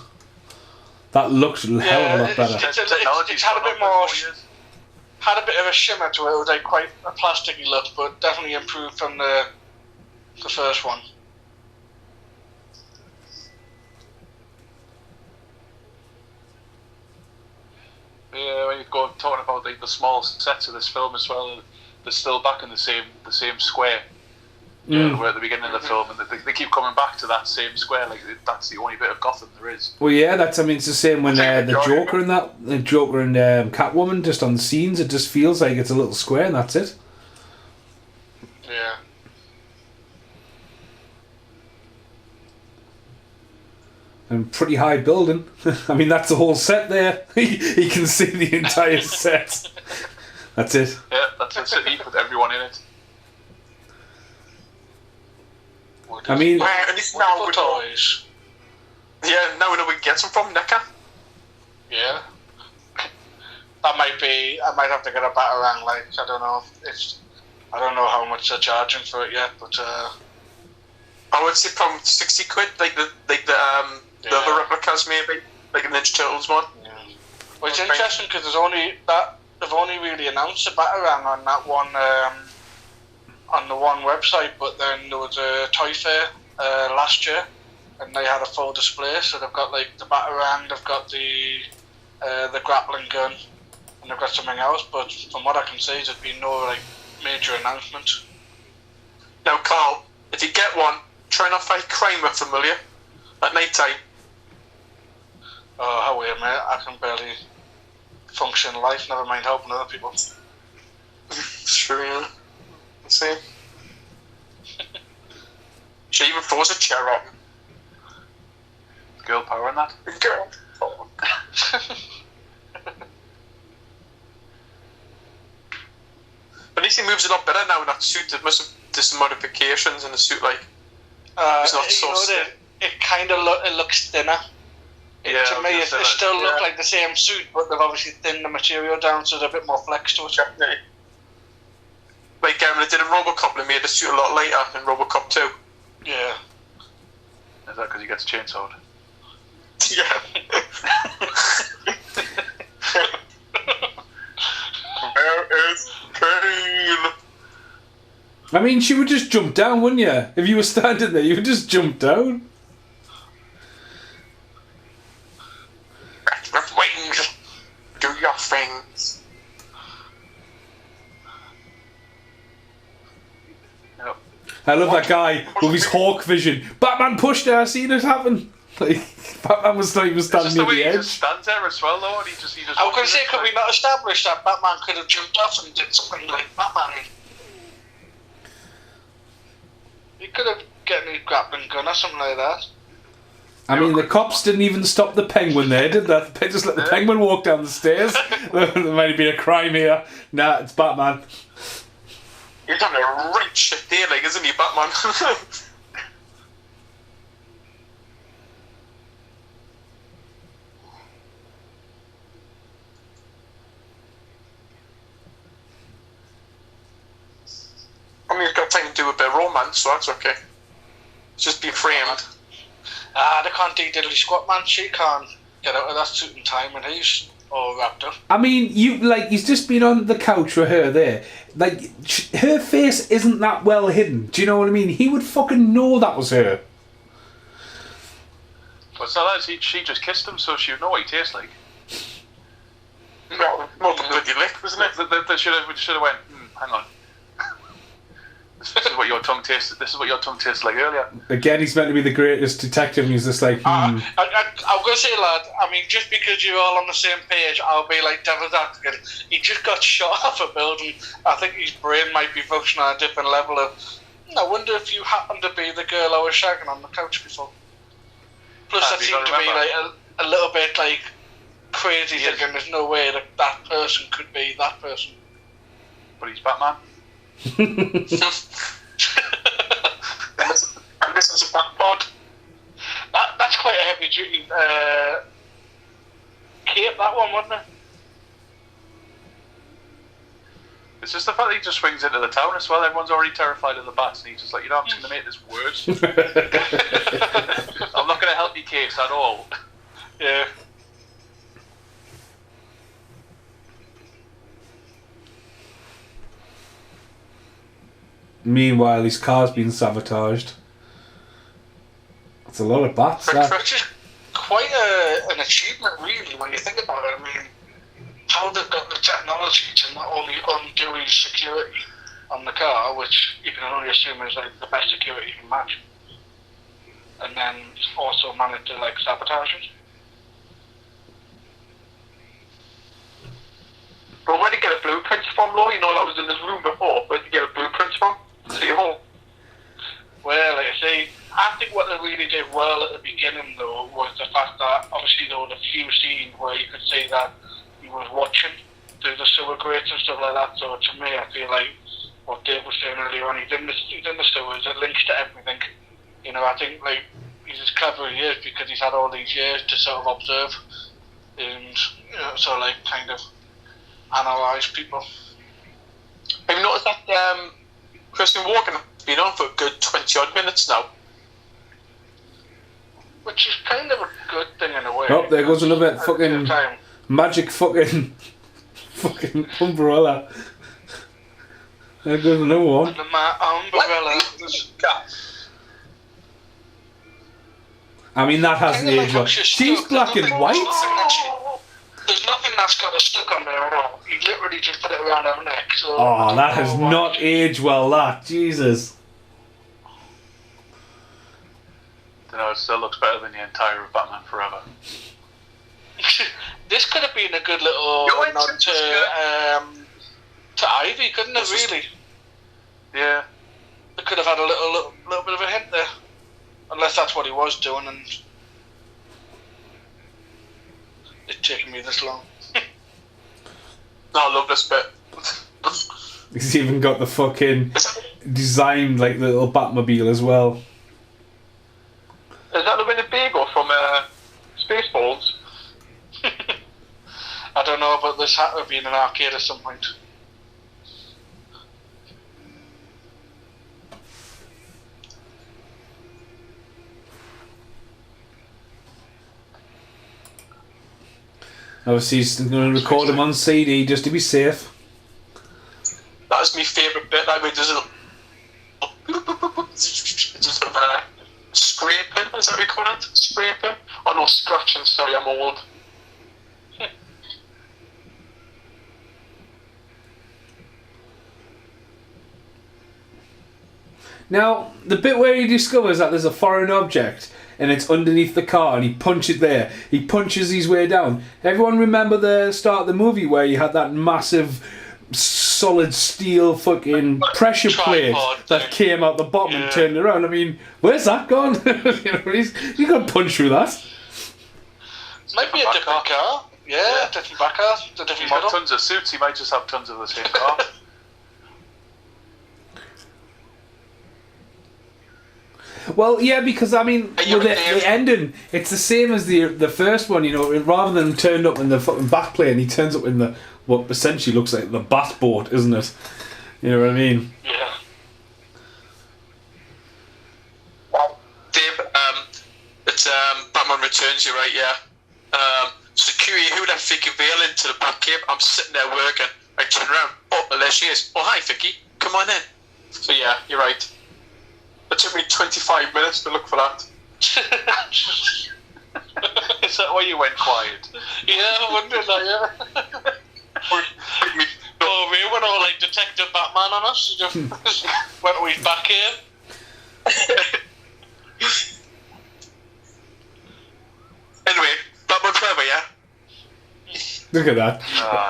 That looks a hell of a lot better. It's had a bit more... Had a bit of a shimmer to it. It was like quite a plasticky look, but definitely improved from the first one. Yeah, when you go talking about like the small sets of this film as well, they're still back in the same square. Yeah, we're at the beginning of the film, and they keep coming back to that same square. Like that's the only bit of Gotham there is. Well, yeah, that's. I mean, it's the same when the Joker and the Joker and Catwoman just on the scenes. It just feels like it's a little square, and that's it. Yeah. And pretty high building. I mean, that's the whole set there. He can see the entire set. That's it. Yeah, that's a city with everyone in it. I mean, At least now we know. Yeah, now we know we can get some from NECA. Yeah. That might be. I might have to get a Batarang. Like I don't know. I don't know how much they're charging for it yet, but I would say probably £60, like the other replicas maybe, like a Ninja Turtles one. Yeah. Well, it's interesting because they've only really announced a Batarang on that one. On the one website, but then there was a toy fair last year, and they had a full display. So they've got like the Batarang, they've got the grappling gun, and they've got something else. But from what I can see, there's been no like major announcement. Now, Carl, if you get one, try not to fight crime with familiar at night time. Oh, how weird, mate! I can barely function in life. Never mind helping other people. It's true, yeah. See? She even throws a chair up. Girl power in that. Girl power. At least he moves a lot better now in that suit. There must have there's some modifications in the suit, like it's not so stiff. It kind of looks thinner. Yeah, to me, it still looks like the same suit, but they've obviously thinned the material down so there's a bit more flex to it. Definitely. Like they did in RoboCop, they made the suit a lot lighter in RoboCop 2. Yeah. Is that because he gets chainsawed? Yeah. There is pain. I mean, she would just jump down, wouldn't you? If you were standing there, you would just jump down. With wings, do your things. I love that guy with his hawk vision. Batman pushed her, I seen it happen. Like, Batman was not even standing near the He edge. just stands there as well, though, and he just. I was going to say, could we not establish that Batman could have jumped off and did something like Batman? He could have gotten a grappling gun or something like that. I mean, the cops didn't even stop the Penguin there, did they? They just let the Penguin walk down the stairs. There might be a crime here. Nah, it's Batman. You're done a right shit there, like, isn't he, Batman? I mean, he's got got time to do a bit of romance, so that's okay. It's just be framed. They can't do diddly squat, man. She can't get out of that suit in time, and he's all wrapped up. I mean, he's just been on the couch with her there. Like, her face isn't that well hidden. Do you know what I mean? He would fucking know that was her. But so that she just kissed him, so she would know what he tastes like. No, more than bloody lick, wasn't it? They should have went. Hang on. This is what your tongue tasted. This is what your tongue tasted like earlier. Again, he's meant to be the greatest detective, and he's just like, I'm gonna say, lad. I mean, just because you're all on the same page, I'll be like devil's advocate. He just got shot off a building. I think his brain might be functioning at a different level of. I wonder if you happen to be the girl I was shagging on the couch before. Plus, that seemed to be like a little bit like crazy, thinking there's no way that person could be that person. But he's Batman. And this is a backboard. That's quite a heavy duty cape, that one, wasn't it? It's just the fact that he just swings into the town as well. Everyone's already terrified of the bats, and he's just like, I'm just going to make this worse. I'm not going to help your case at all. Yeah. Meanwhile, his car's been sabotaged. That's a lot of bats, that. Which is quite an achievement, really, when you think about it. I mean, how they've got the technology to not only undo his security on the car, which you can only assume is like the best security you can imagine, and then also manage to like sabotage it. But where did you get a blueprint from, Law? You know, I was in this room before. Where did you get a blueprint from? City Hall. Well, like I say, I think what they really did well at the beginning, though, was the fact that obviously there were a few scenes where you could see that he was watching through the sewer grates and stuff like that. So to me, I feel like what Dave was saying earlier on, he's in the sewers, it links to everything. You know, I think like he's as clever as he is because he's had all these years to sort of observe and sort of like kind of analyse people. Have you noticed that Christian Walken has been on for a good 20 odd minutes now? Which is kind of a good thing in a way. Oh, there goes another fucking magic fucking umbrella. There goes another one. My umbrella. I mean, that hasn't aged well. She's black and white. There's nothing that's got a stick on there at all. He literally just put it around her neck. So Oh, that has not aged well, that. Jesus. It still looks better than the entire of Batman Forever. This could have been a good little nod to Ivy, couldn't it? Really? Yeah. It could have had a little bit of a hint there, unless that's what he was doing, and it's taking me this long. No, I love this bit. He's even got the fucking designed like the little Batmobile as well. Is that the Winnebago from Spaceballs? I don't know, but this had to have been an arcade at some point. Obviously, he's going to record him on CD just to be safe. That was my favourite bit. I mean, there's a just scraping, is that what you call it? Scraping? Oh no, scratching, sorry, I'm old. Now, the bit where he discovers that there's a foreign object and it's underneath the car and he punches there, he punches his way down. Everyone remember the start of the movie where he had that massive solid steel fucking pressure plate that came out the bottom and turned around. I mean, where's that gone? He's got punched through that. Might be a different car. Yeah, different back car, a different He's model. got tons of suits, he might just have tons of the same car. Well, yeah, because I mean, with the ending, it's the same as the first one. You know, rather than turned up in the fucking back plane, he turns up in the what essentially looks like the bat boat, isn't it? You know what I mean? Yeah. I'm sitting there working. I turn around. Oh, there she is. Oh, hi, Vicky. Come on in. So yeah, you're right. It took me 25 minutes to look for that. Is that why you went quiet? Yeah, I wondered that, yeah. Oh, we went all like Detective Batman on us. Just went to his back here. Anyway, Batman Forever, yeah? Look at that.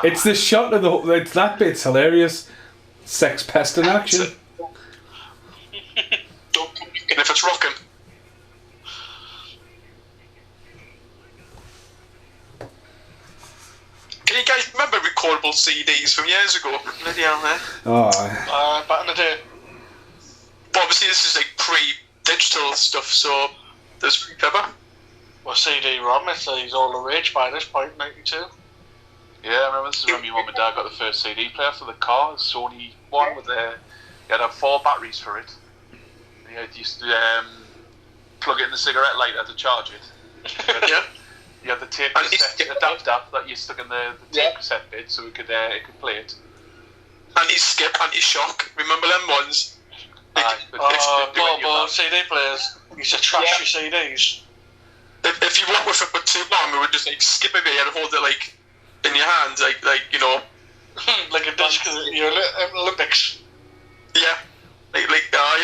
It's the shot of the. It's that bit's hilarious. Sex pest in action. Don't come back in if it's rocking. Can you guys remember recordable CDs from years ago? Bloody hell, man. Oh, Back in the day. But obviously this is like pre-digital stuff, so there's clever. Well, CD-ROM, he's all the rage by this point, 92. Yeah, I remember this is when my mum and dad got the first CD player for the car, the Sony one with the. You had 4 batteries for it. And you used to plug it in the cigarette lighter to charge it. Yeah. You had the tape cassette adapter that you stuck in the tape cassette bit so it could play it. Anti-skip, anti-shock. Remember them ones? CD players. You used to trash your CDs. If you walk with it for too long, it would just like skip a bit and hold it like in your hands, like you know, like a disc of your Olympics. Yeah. Yeah,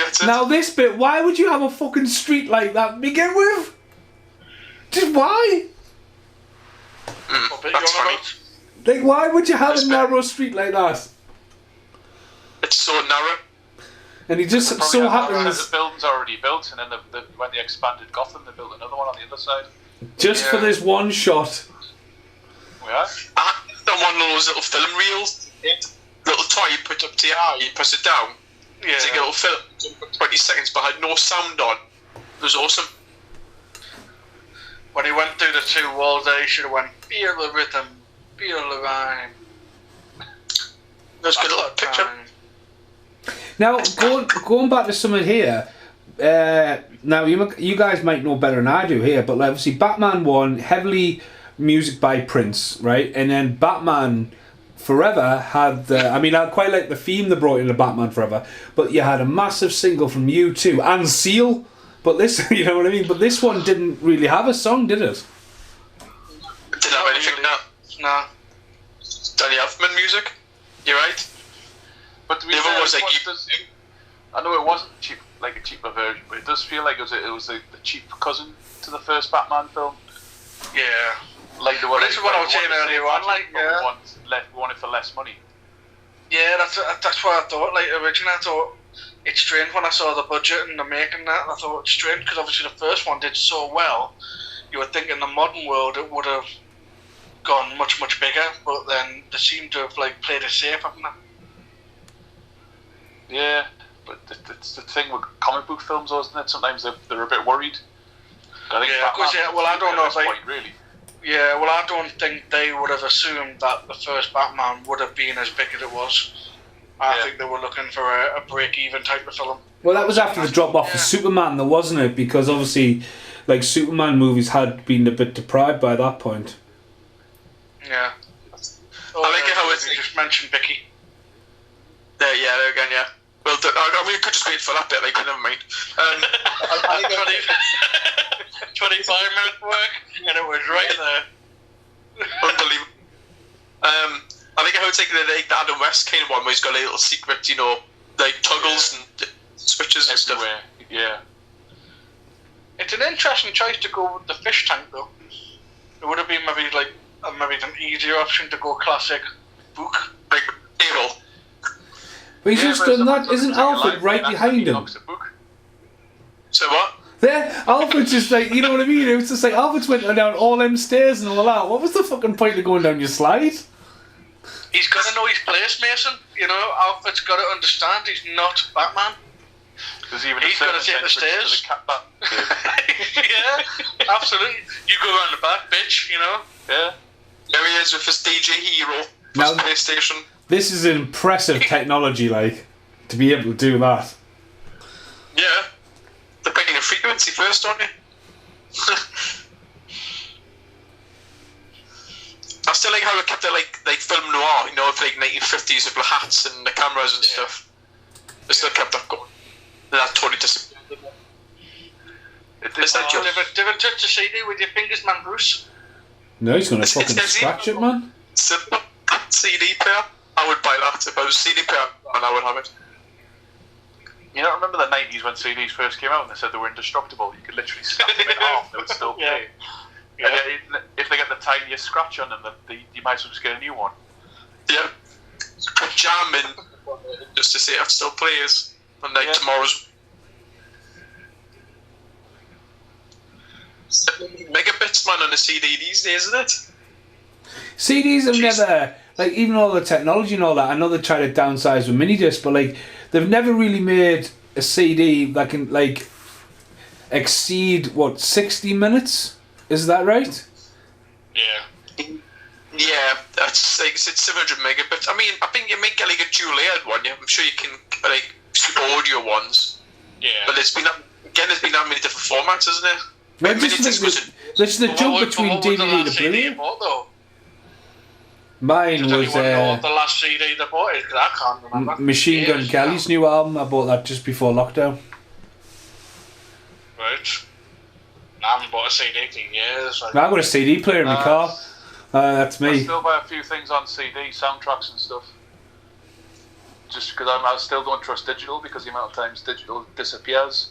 that's it. now this bit. Why would you have a fucking street like that to begin with? Just why? That's funny. Like, why would you have a narrow street like that? It's so narrow. And he just so happens, The building's already built, and then when they expanded Gotham, they built another one on the other side. just for this one shot. Yeah. I had one of those little film reels. Little toy you put up to your eye, you press it down. Yeah. It's like a little film, 20 seconds, but had no sound on. It was awesome. When he went through the 2 walls there, he should have went, feel the rhythm, feel the rhyme. There's a good little picture. Now, going back to something here. Now you guys might know better than I do here, but like, obviously Batman 1 heavily music by Prince, right? And then Batman Forever had I quite like the theme they brought into Batman Forever, but you had a massive single from U2 and Seal. But this, you know what I mean? But this one didn't really have a song, did it? Didn't have anything, No. Danny Elfman music. You're right. But to be The other fair, was like I know it wasn't cheap, like a cheaper version, but it does feel like it was the cheap cousin to the first Batman film. Yeah. Like the one. Well, this is what I was saying earlier on, like, yeah. We want it for less money. Yeah, that's what I thought. Like, originally I thought it's strange when I saw the budget and the making that. I thought it's strange because obviously the first one did so well. You would think in the modern world it would have gone much, much bigger, but then they seem to have like played it safe, haven't they? Yeah, but it's the thing with comic book films, though, isn't it? Sometimes they're a bit worried. I think well, I don't know if really. Yeah, well, I don't think they would have assumed that the first Batman would have been as big as it was. I think they were looking for a break-even type of film. Well, that was after the drop off of Superman, though, wasn't it? Because obviously, like, Superman movies had been a bit deprived by that point. Yeah. I like how it's you just mentioned Vicky. There again, yeah. Well, I mean, we could just wait for that bit, like, never mind. 25 minutes work, and it was right there. Unbelievable. I think how it's like the Adam West kind of one where he's got a little secret, you know, like toggles and switches and everywhere. stuff. Yeah. It's an interesting choice to go with the fish tank, though. It would have been maybe an easier option to go classic book. Like, Abel. But he's just done that. Isn't Alfred right behind him? So what? There, Alfred's just like, you know what I mean? It was just like, Alfred's went down all them stairs and all that. What was the fucking point of going down your slide? He's got to know his place, Mason. You know, Alfred's got to understand he's not Batman. He's got to take the stairs. Yeah, absolutely. You go around the back, bitch, you know? Yeah. There he is with his DJ Hero, Now, his PlayStation. This is impressive technology, like, to be able to do that. Yeah. They're picking a frequency first, aren't they? I still like how it kept it like film noir, you know, of like 1950s with the hats and the cameras and stuff. It still kept that going. And that totally disappeared. Is that your... Didn't touch the CD with your fingers, man, Bruce. No, he's gonna fucking scratch it, man. Simple CD player. I would buy that if I was a CD player, and I would have it. You know, remember the 90s when CDs first came out and they said they were indestructible? You could literally snap them in half, they would still play. Yeah. And if they get the tiniest scratch on them, you might as well just get a new one. Yeah. Put jam in just to see if it still plays. And like tomorrow's. Megabits, man, on a CD these days, isn't it? CDs have never, like, even all the technology and all that, I know they try to downsize with mini disc, but like they've never really made a CD that can like exceed 60 minutes. Is that right? Yeah. Yeah, that's like it's 700 megabits. I mean, I think you might get like a dual layered one. Yeah, I'm sure you can like super audio ones. Yeah. But there's been that many different formats, isn't it? Well, there's the jump between DVD to Blu-ray. Mine was the last CD they bought is because I can't remember. Machine Gun Kelly's new album. I bought that just before lockdown. Right. I haven't bought a CD in years. I've got a CD player in my car. That's me. I still buy a few things on CD, soundtracks and stuff. Just because I still don't trust digital because the amount of times digital disappears.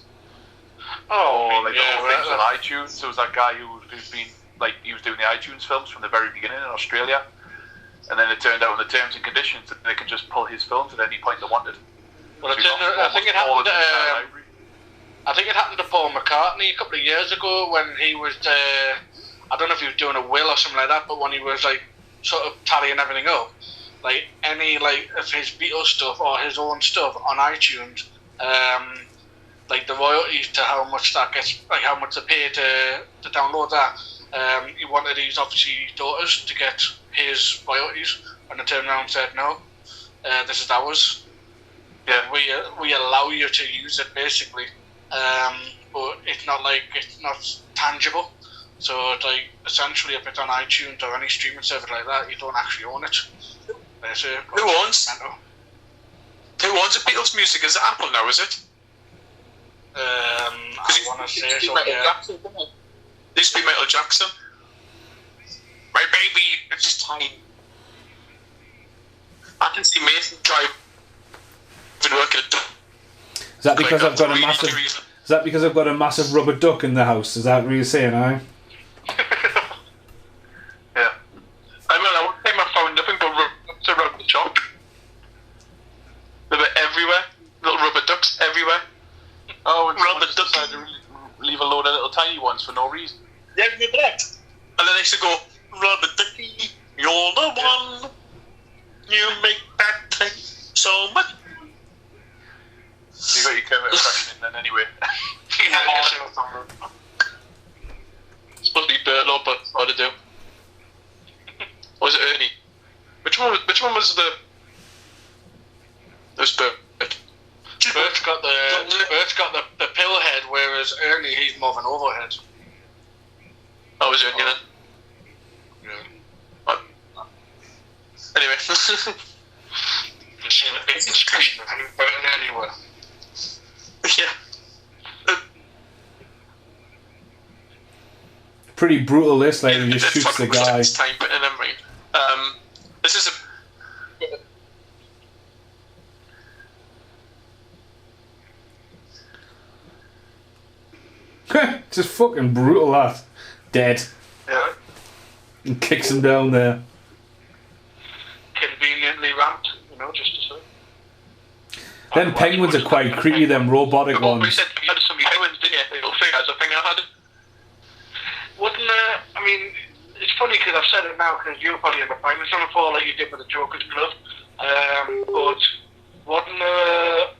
Or like the whole things on iTunes. There was that guy who's been like he was doing the iTunes films from the very beginning in Australia, and then it turned out in the terms and conditions that they could just pull his films at any point they wanted. Well, I think it happened. I think it happened to Paul McCartney a couple of years ago when he was. I don't know if he was doing a will or something like that, but when he was like sort of tallying everything up, like any like of his Beatles stuff or his own stuff on iTunes. Like the royalties to how much that gets, like how much they pay to download that. He wanted his obviously daughters to get his royalties, and they turned around and said no, this is ours. Yeah, we allow you to use it basically, but it's not tangible. So like essentially, if it's on iTunes or any streaming service like that, you don't actually own it. Who owns the Beatles music? Is it Apple now? Is it? I want to say so, yeah. Jackson, it used to be Michael Jackson. My baby, it's just tiny. I can see Mason drive and work at Is that because I've got a massive? Is that because I've got a massive rubber duck in the house? Is that what you're saying, Yeah. I mean, I one time I found nothing but ducks around the shop. They were everywhere. Little rubber ducks everywhere. Oh, and someone just decided to leave a load of little tiny ones for no reason. Yeah, you're correct. And then they used to go, Rubber Ducky, you're the one. You make that thing so much. You got your Kermit impression in then anyway. It's supposed to be Bertlow, but hard to do. Or was it Ernie? Which one was the... It was Bert. Bert's got the pill head, whereas Ernie, he's more of an overhead. Oh, was Ernie then? Yeah. Anyway. The same basic screen of Bert and Ernie were. Yeah. Pretty brutal this, like he just shoots the guy. Time, but never mind. This is a... Just fucking brutal, that. Dead. Yeah. And kicks him down there. Conveniently ramped, just to say. Them penguins are quite creepy, them robotic We ones. said you had some penguins, didn't you? Little figures, I think I had. Wouldn't I mean, it's funny because I've said it now because you're probably in the finals on the floor like you did with the Joker's glove. But wasn't a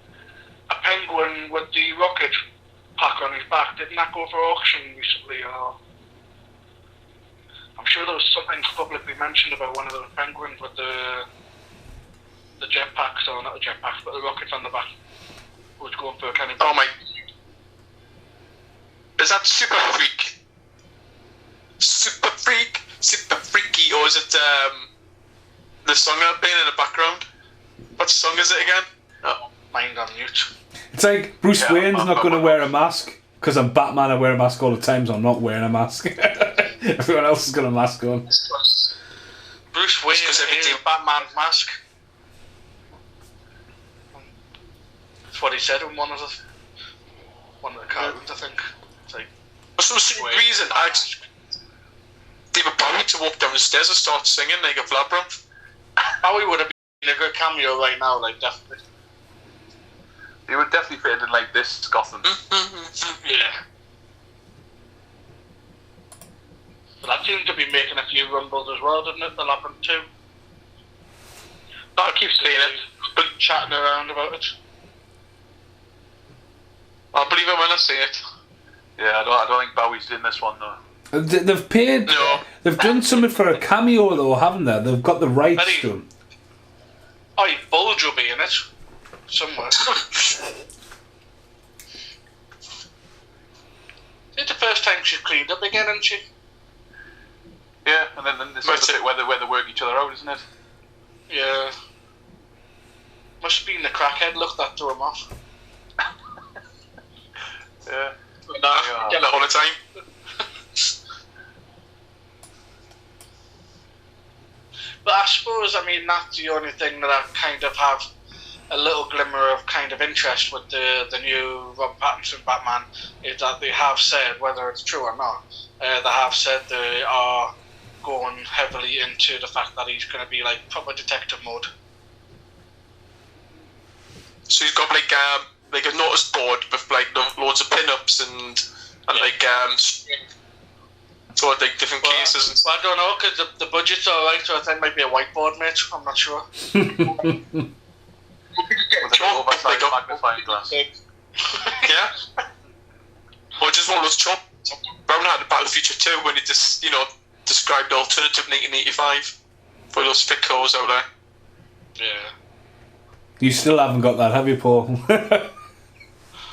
penguin with the rocket pack on his back, didn't that go for auction recently? Or I'm sure there was something publicly mentioned about one of those penguins with the jetpacks, or not the jetpacks, but the rockets on the back, was going for a kind of... Oh my... Is that Super Freak? Super Freaky, or was it the song that playing in the background? What song is it again? Oh. Mind on mute. It's like Bruce Wayne's not going to wear a mask because I'm Batman. I wear a mask all the time, so I'm not wearing a mask. Everyone else has got a mask on. Bruce Wayne is Batman's mask. That's what he said in one of the cartoons, I think. It's like, for some stupid reason, I asked David Bowie to walk down the stairs and start singing like a labyrinth. Bowie would have been a good cameo right now, like, definitely. He would definitely fit in like this Gotham. Yeah. But that seemed to be making a few rumbles as well, didn't it? The Labyrinth 2. I keep saying it, but chatting around about it. I'll believe it when I see it. Yeah, I don't think Bowie's in this one though. They've paid. No. They've done something for a cameo though, haven't they? They've got the rights to him. Oh, Bulge will be in it. Somewhere. It's the first time she's cleaned up again, isn't she? Yeah, and then this is the bit where they work each other out, isn't it? Yeah. Must have been the crackhead look that threw him off. Yeah. Nah, get that all the time. But I suppose, I mean, that's the only thing that I kind of have a little glimmer of kind of interest with the new Rob Pattinson Batman, is that they have said, whether it's true or not, they have said they are going heavily into the fact that he's going to be like proper detective mode. So he's got like a notice board with like loads of pin-ups and like sort of like different cases. And well, I don't know, because the budget's alright, so I think it might be a whiteboard, mate. I'm not sure. Magnifying glass. Yeah. Or just one of those chop. Brown had a Battle Future 2 when he just, described alternative 1985 for those thick cores out there. Yeah. You still haven't got that, have you, Paul?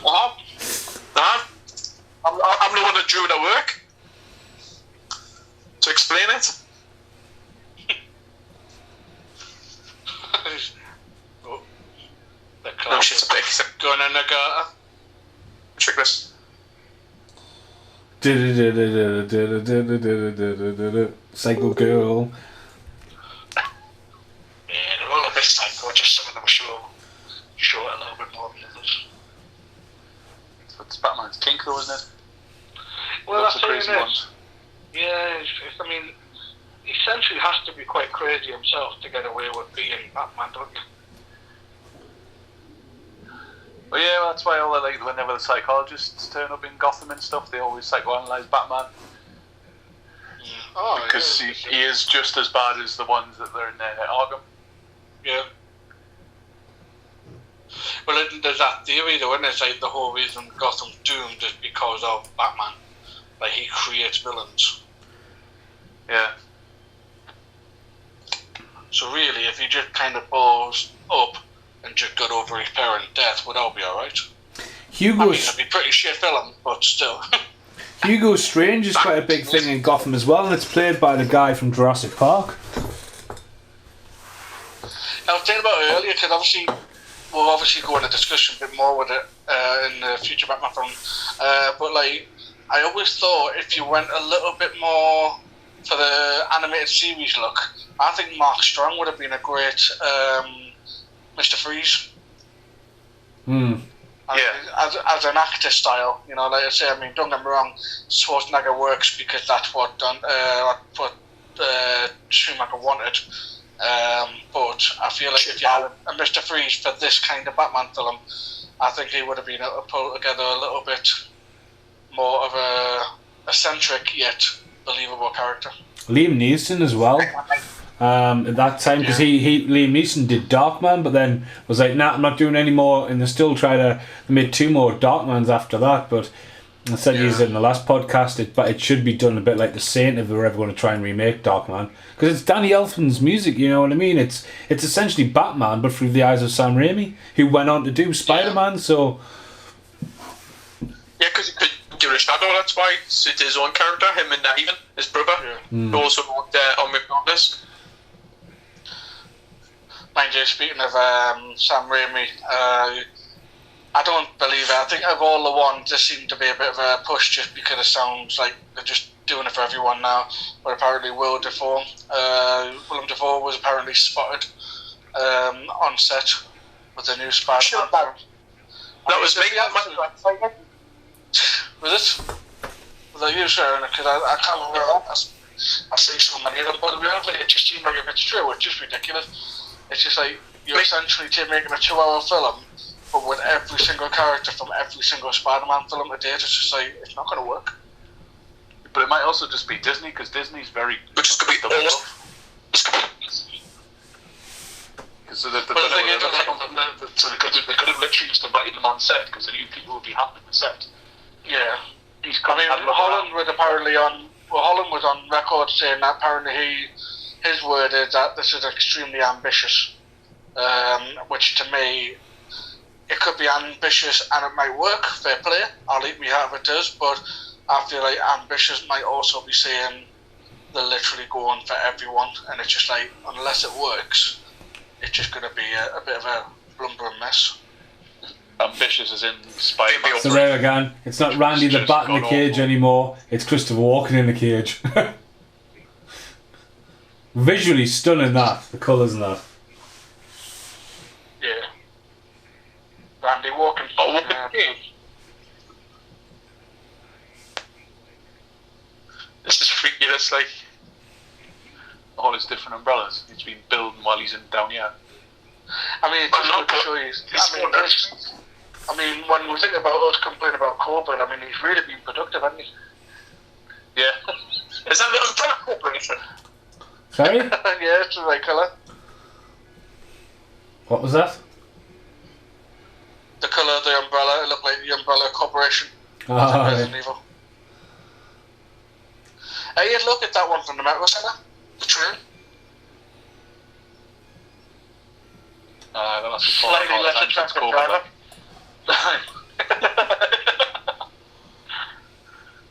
What? Nah. I'm the one that drew it at work. To explain it. The No shit's big. Going in the gutter. Check this. Psycho girl. Yeah, they're all a bit psycho, just some of them are show it a little bit more than others. It's Batman's kink though, isn't it? Well, Lots that's of crazy ones. Yeah, I mean, he essentially has to be quite crazy himself to get away with being Batman, don't you? Well, yeah, that's why all the, whenever the psychologists turn up in Gotham and stuff, they always psychoanalyze Batman. Oh, because he is just as bad as the ones that they're in Arkham. Yeah. Well, there's that theory though, isn't it? It's like the whole reason Gotham's doomed is because of Batman. Like, he creates villains. Yeah. So really, if he just kind of balls up and just got over his parent death, would all be alright. It'd be pretty shit film, but still. Hugo Strange is quite a big thing in Gotham as well, and it's played by the guy from Jurassic Park. I was thinking about it earlier, because obviously we'll obviously go into discussion a bit more with it in the future Batman film. But like, I always thought if you went a little bit more for the animated series look, I think Mark Strong would have been a great Mr. Freeze. Yeah. As an actor style, like I say, I mean, don't get me wrong, Schwarzenegger works because that's what Schumacher wanted. But I feel like if you had a Mr. Freeze for this kind of Batman film, I think he would have been able to pull together a little bit more of a eccentric yet believable character. Liam Neeson as well. At that time, because Liam Neeson did Darkman, but then was like, nah, I'm not doing any more, and they made 2 more Darkmans after that, but I said he's in the last podcast, it should be done a bit like The Saint if they were ever going to try and remake Darkman, because it's Danny Elfman's music, you know what I mean? It's essentially Batman, but through the eyes of Sam Raimi, who went on to do Spider-Man, so... Yeah, because Monkey with a shadow. That's why it's his own character. Him and Ivan, his brother, who also worked on McDonald's. Mind you, speaking of Sam Raimi, I don't believe it. I think of all the ones, this seemed to be a bit of a push just because it sounds like they're just doing it for everyone now. But apparently Willem Dafoe was apparently spotted on set with the new Spider-Man. That was me. Was it? Was that you, Sharon? Because I can't remember. I see so many of them, but reality, it just seemed like if it's true, it's just ridiculous. It's just like you're essentially making a 2-hour film, but with every single character from every single Spider-Man film to date. It's just like it's not going to work. But it might also just be Disney, because Disney's very. Which is going to be awesome. So they could have literally just invited them on set because they knew people would be happy on set. Yeah. Holland was on record saying that apparently his word is that this is extremely ambitious, which to me, it could be ambitious and it might work, fair play, I'll eat me out if it does, but I feel like ambitious might also be saying they're literally going for everyone, and it's just like, unless it works, it's just going to be a bit of a blundering mess. Ambitious as in Spider-Man. So there again, it's not Randy the Bat in the cage anymore, it's Christopher Walken in the cage. Visually stunning, that, the colours and that. Yeah. Randy Walken. This is freaky. That's like all his different umbrellas he's been building while he's in down here. I mean, it's just to show you. I mean, when we think about us complaining about Corbin, I mean, he's really been productive, hasn't he? Yeah. Is that the Umbrella Corporation? Sorry? Yeah, it's the right colour. What was that? The colour of the umbrella, it looked like the Umbrella Corporation. Oh, Resident Evil. Hey, look at that one from the Metro Centre. The train. That's Slightly less attractive driver.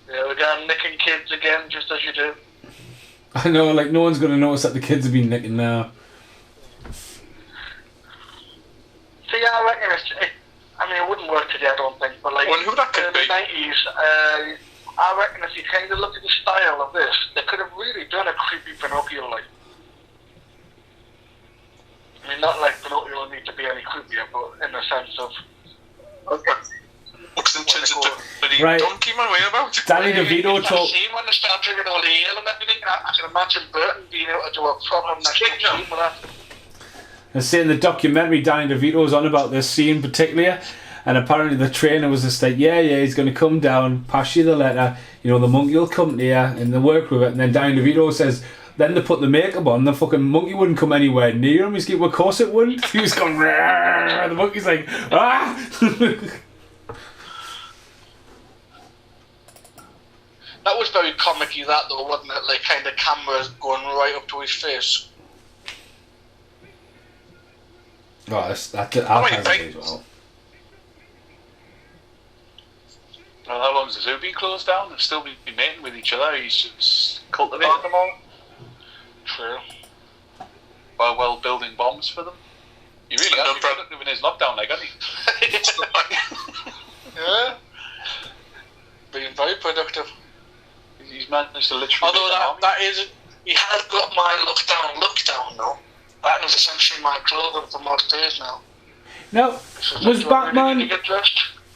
Yeah, we're down nicking kids again, just as you do. I know, like, no one's going to notice that the kids have been nicking now. See, I reckon it wouldn't work today, I don't think, but like, who that could in the be? 90s, I reckon if you kind of look at the style of this, they could have really done a creepy Pinocchio, like. I mean, not like Pinocchio need to be any creepier, but in the sense of... Looks and turns into bloody Right. donkey man, way about. Danny DeVito talk. See, when they start drinking all the ale and everything, I can imagine Burton being able to do a proper national scene with that. I say in the documentary, Danny DeVito was on about this scene particularly, and apparently the trainer was just like, yeah, he's going to come down, pass you the letter, you know, the monkey will come to you, and they work with it, and then Danny DeVito says, then they put the makeup on, the fucking monkey wouldn't come anywhere near him. He's like, well, of course it wouldn't. He was going, "Rrrr," the monkey's like, ah! That was very comic-y, that though, wasn't it? Like, kind of cameras going right up to his face. Oh, that's our kind of as well. Well, how long has the zoo been closed down? They've still been mating with each other. He's just cultivating them all. True. While building bombs for them. He really has been productive in his lockdown, like, hasn't he? Yeah. Being very productive. He's managed to literally. Although that is, he has got my look down though. That is essentially my clothing for most days now. Now, was Batman...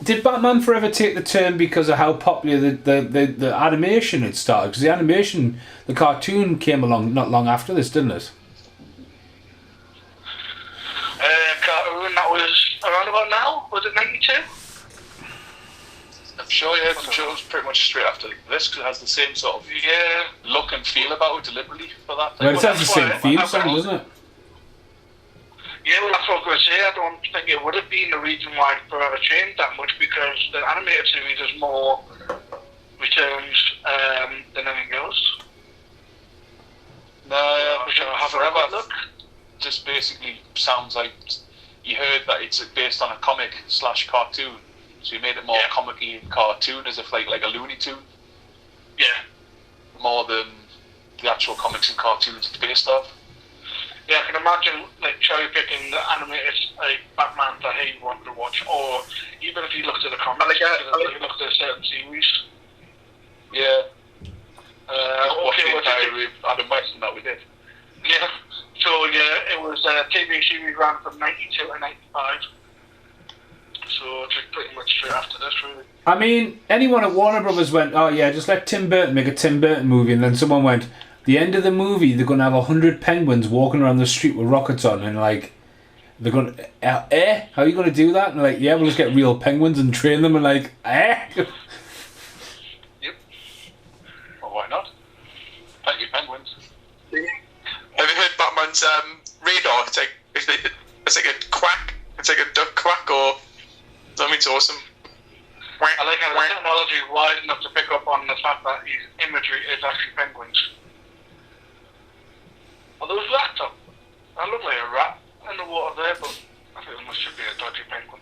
Did Batman Forever take the turn because of how popular the animation had started? Because the cartoon came along not long after this, didn't it? Cartoon, that was around about now? Was it 92? I'm sure it was pretty much straight after this because it has the same sort of look and feel about it deliberately for that. Well, it has the same theme song, doesn't it? Yeah, well, that's what I was going to say. I don't think it would have been the reason why it Forever changed that much because the animated series is more returns than anything else. No, Forever look just basically sounds like you heard that it's based on a comic / cartoon So you made it more comic-y and cartoon, as if like a Looney Tune, Yeah. more than the actual comics and cartoons based off. Yeah, I can imagine like cherry picking the animated like Batman that he wanted to watch, or even if he looked at the comics, he looked at a certain series. Yeah. Okay, the what entire did Adam West and that we did. Yeah. So yeah, it was TV series ran from 92 to 95. So just pretty much straight after this, really. I mean, anyone at Warner Brothers went, oh yeah, just let Tim Burton make a Tim Burton movie, and then someone went, the end of the movie, they're going to have 100 penguins walking around the street with rockets on, and like, they're going, how are you going to do that? And like, yeah, we'll just get real penguins and train them, and like, Yep. Well, why not? Plenty of penguins. Have you heard Batman's radar? It's like a quack. It's like a duck quack, or something. It's awesome. I like how the technology is wide enough to pick up on the fact that his imagery is actually penguins. Well, those rats up. That looked like a rat in the water there, but I think it must just be a dodgy penguin.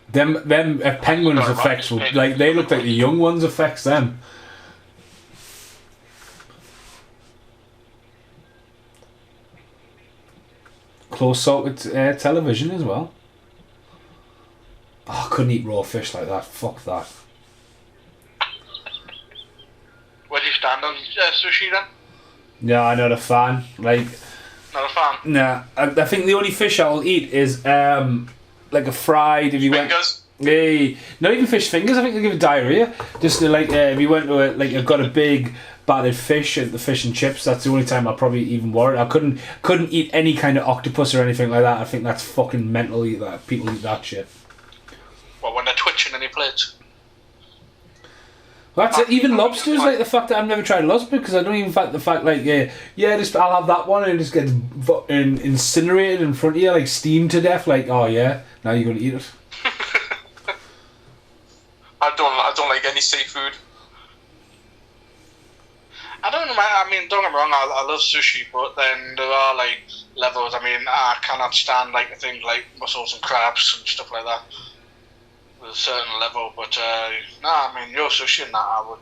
them penguins effects, like, they look like the young ones affects them. Close-sorted television as well. Oh, I couldn't eat raw fish like that. Fuck that. Where do you stand on sushi then? No, I'm not a fan. Like, Not a fan. nah. I think the only fish I'll eat is like a fried. If you went, Fingers. hey, not even fish fingers. I think they give it diarrhea. Just like if you went to I've got a big battered fish at the fish and chips. That's the only time I'll probably even worry. I couldn't eat any kind of octopus or anything like that. I think that's fucking mental. That people eat that shit. Well, when they're twitching in your plates. Well, that's it. Even lobsters, like the fact that I've never tried lobster because I don't even the fact like just I'll have that one and it just gets incinerated in front of you, like steamed to death. Like, oh yeah, now you're gonna eat it. I don't like any seafood. Don't get me wrong, I love sushi, but then there are like levels. I mean, I cannot stand like things like mussels and crabs and stuff like that. With a certain level, but your sushi and that,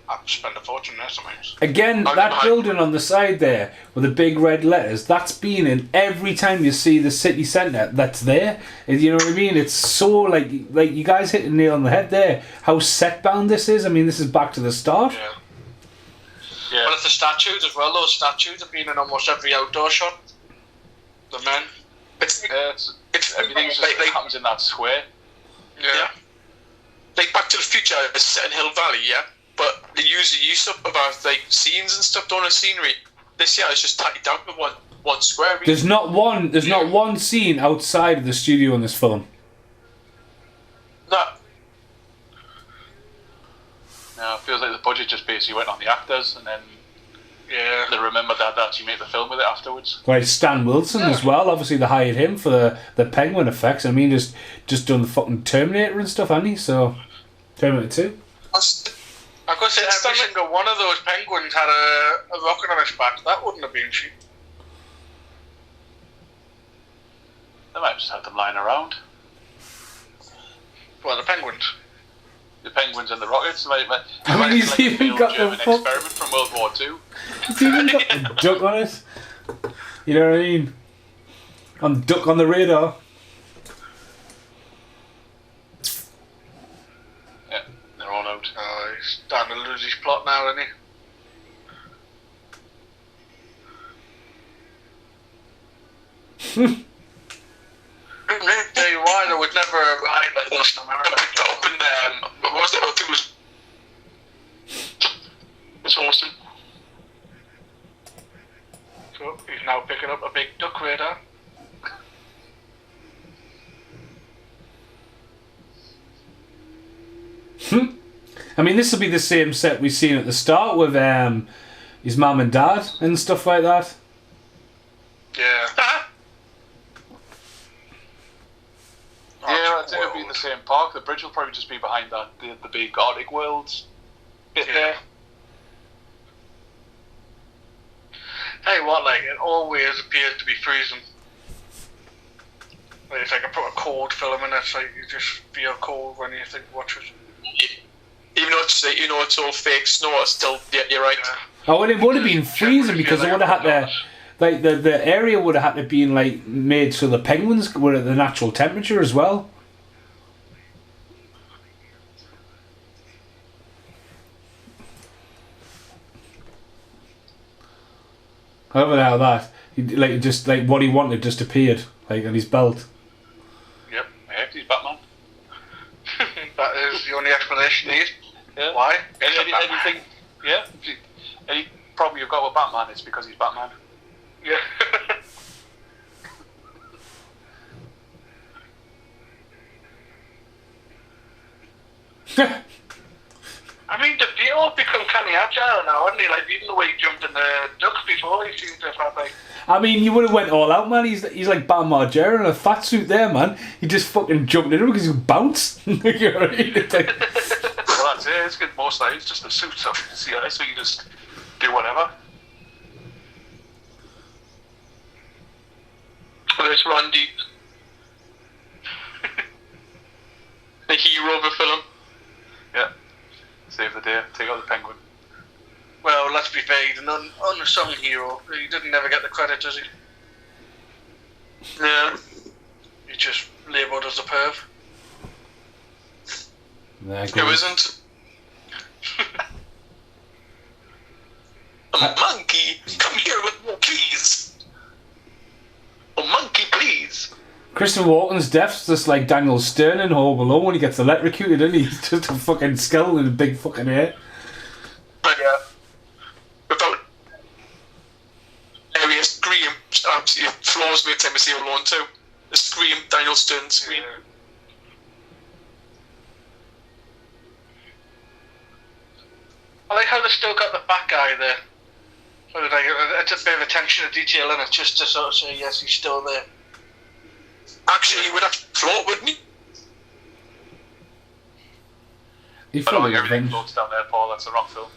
I'd spend a fortune there sometimes. Again, that building on the side there with the big red letters, that's been in every time you see the city centre. That's there. You know what I mean? It's so like you guys hit the nail on the head there. How set bound this is. I mean, this is back to the start. Yeah. Well, it's the statues as well. Those statues have been in almost every outdoor shot. The men. It's Everything's just happens in that square. Yeah. Like Back to the Future is set in Hill Valley, yeah? But they use up about like scenes and stuff, don't have scenery. This year it's just tied down to one square. Really. There's not one scene outside of the studio in this film. No. No, it feels like the budget just basically went on the actors and then they remembered that to actually make the film with it afterwards. Like Stan Wilson as well. Obviously, they hired him for the penguin effects. I mean, just done the fucking Terminator and stuff, hasn't he? So, Terminator 2. I could say every single one of those penguins had a rocket on its back. That wouldn't have been cheap. They might have just had them lying around. Well, the penguins. The penguins and the rockets. He's even got the experiment from World War II. He's even got the duck on it. You know what I mean? On duck on the radar. Yeah, they're all out. He's starting to lose his plot now, isn't he? Tell you why, there was never a ride like this in America. What was it? I think it was awesome. So he's now picking up a big duck radar. I mean, this will be the same set we've seen at the start with his mum and dad and stuff like that. Yeah. Yeah, I think it'll be in the same park. The bridge will probably just be behind that the big Arctic Worlds bit there. Tell you what, like, it always appears to be freezing. Like, it's like a cold film, and it's like you just feel cold when you watch it. Even though it's all fake snow, it's still you're right. Oh, well, it would have been freezing because they would have had to, like the area would have had to be like made so the penguins were at the natural temperature as well. However, how that just like what he wanted just appeared like on his belt. Yep, he's Batman. That is the only explanation you need. Yeah. Why? Anything? Yeah. Any problem you've got with Batman is because he's Batman. Yeah. I mean, the Beatles become kind of agile now, haven't he? Like, even the way he jumped in the duck before, he seems to have had, like... I mean, you would have went all out, man. He's like Bam Margera in a fat suit there, man. He just fucking jumped in it because he bounced. You know what I mean? It's like... Well, that's it. It's good. Most nights, just a suit, so so you just do whatever. Well, it's Randy, the hero of a film. Yeah. Save the day. Take out the penguin. Well, let's be fair, he's an unsung hero. He didn't never get the credit, does he? Yeah. He's just labelled as a perv. Who isn't? A monkey, come here with more keys. A monkey, please. Christopher Walken's death's just like Daniel Stern in Home Alone when he gets electrocuted, and he's just a fucking skull in a big fucking head. Yeah. Without area scream, absolutely floors me every time I see Home Alone too. The scream, Daniel Stern scream. Yeah. I like how they still got the fat guy there. Like, it's a bit of attention to detail in it, just to sort of say, yes, he's still there. Actually, he would have to float, wouldn't he? He I don't fully think everything revenged. floats down there, Paul. That's a wrong film.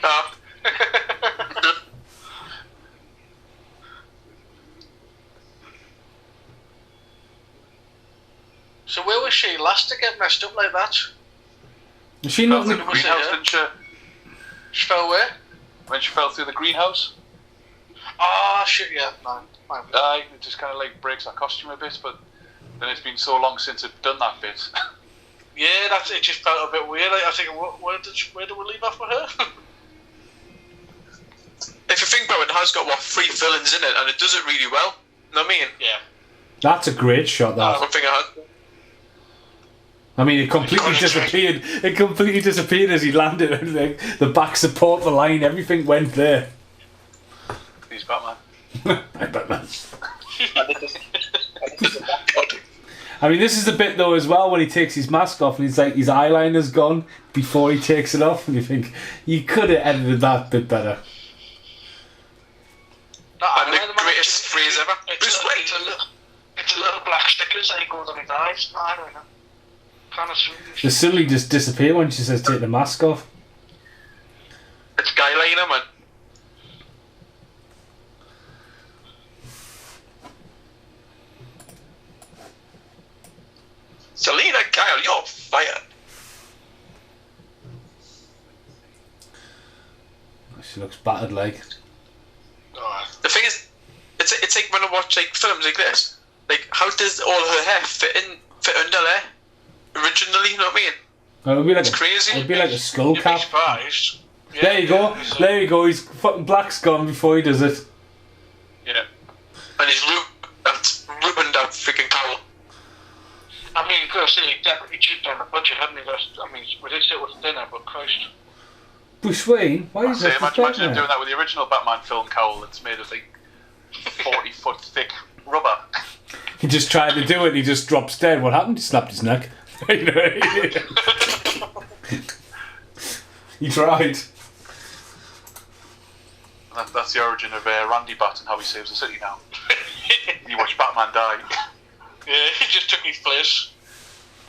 Ah. So where was she last to get messed up like that? Is she Fell not? through the was it, greenhouse, yeah? didn't she? She fell where? When she fell through the greenhouse. Ah, shit, yeah, no. Fine. It just kind of like breaks her costume a bit, but then it's been so long since I've done that bit. Yeah, it just felt a bit weird. Like, I think, where did we leave off with her? If you think about it, it has got 3 villains in it, and it does it really well. You know what I mean? Yeah. That's a great shot. That. One thing I had. I mean, it completely disappeared. It completely disappeared as he landed. Everything, the back support, the line, everything went there. He's Batman. I bet that. I mean, this is the bit though as well when he takes his mask off and he's like his eyeliner's gone before he takes it off, and you think you could have edited that bit better. No, And the greatest phrase ever. Bruce Wayne. It's a little black stickers that he goes on his eyes. No, I don't know. Kind of sweet. They suddenly just disappear when she says take the mask off. It's Guyliner, man. Selena Kyle, you're fired. She looks battered like. The thing is, it's like when I watch like films like this, like how does all her hair fit under there? Originally, you know what I mean? It'll be like It's crazy. It'll be like a skull You'd be cap. surprised. Yeah, There you go. it's, There you go. His fucking black's gone before he does it. Yeah. And he's ruined that freaking cowl. I mean, of course, he definitely cheaped on the budget, hadn't he? I mean, we did say it was dinner, but Christ. Bruce Wayne, why is that? Imagine him doing that with the original Batman film cowl that's made of like 40-foot thick rubber. He just tried to do it. He just drops dead. What happened? He snapped his neck. You know, he tried. That's the origin of Randy Bat and how he saves the city now. You watch Batman die. Yeah, he just took his place.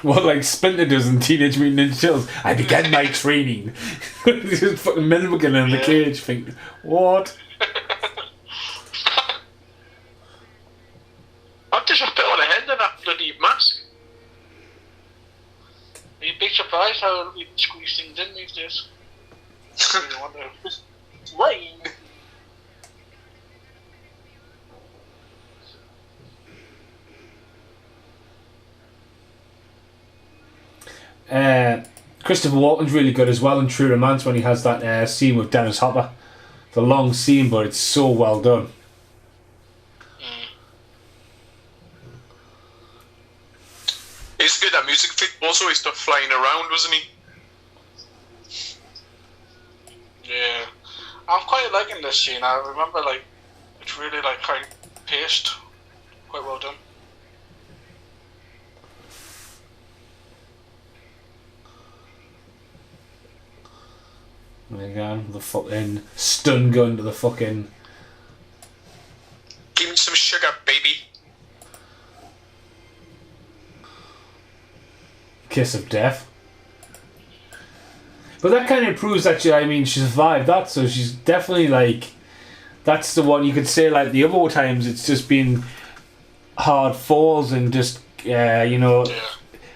What, like Splinter does in Teenage Mutant Ninja Turtles? I began my training. He's just fucking Milligan in the cage thinking, what? I've just put on a head in that bloody mask. He beats surprised how we can squeeze things in these days. I really wonder. Right. Christopher Walken's really good as well in True Romance when he has that scene with Dennis Hopper. It's a long scene, but it's so well done. He's good at music. Also, he stuff flying around, wasn't he? Yeah. I'm quite liking this scene. I remember, like, it's really, like, quite paced. Quite well done. There you go, the fucking stun gun to the fucking... Give me some sugar, baby. Kiss of death. But that kind of proves that she survived that, so she's definitely like... That's the one you could say, like, the other times it's just been hard falls and just, you know... Yeah.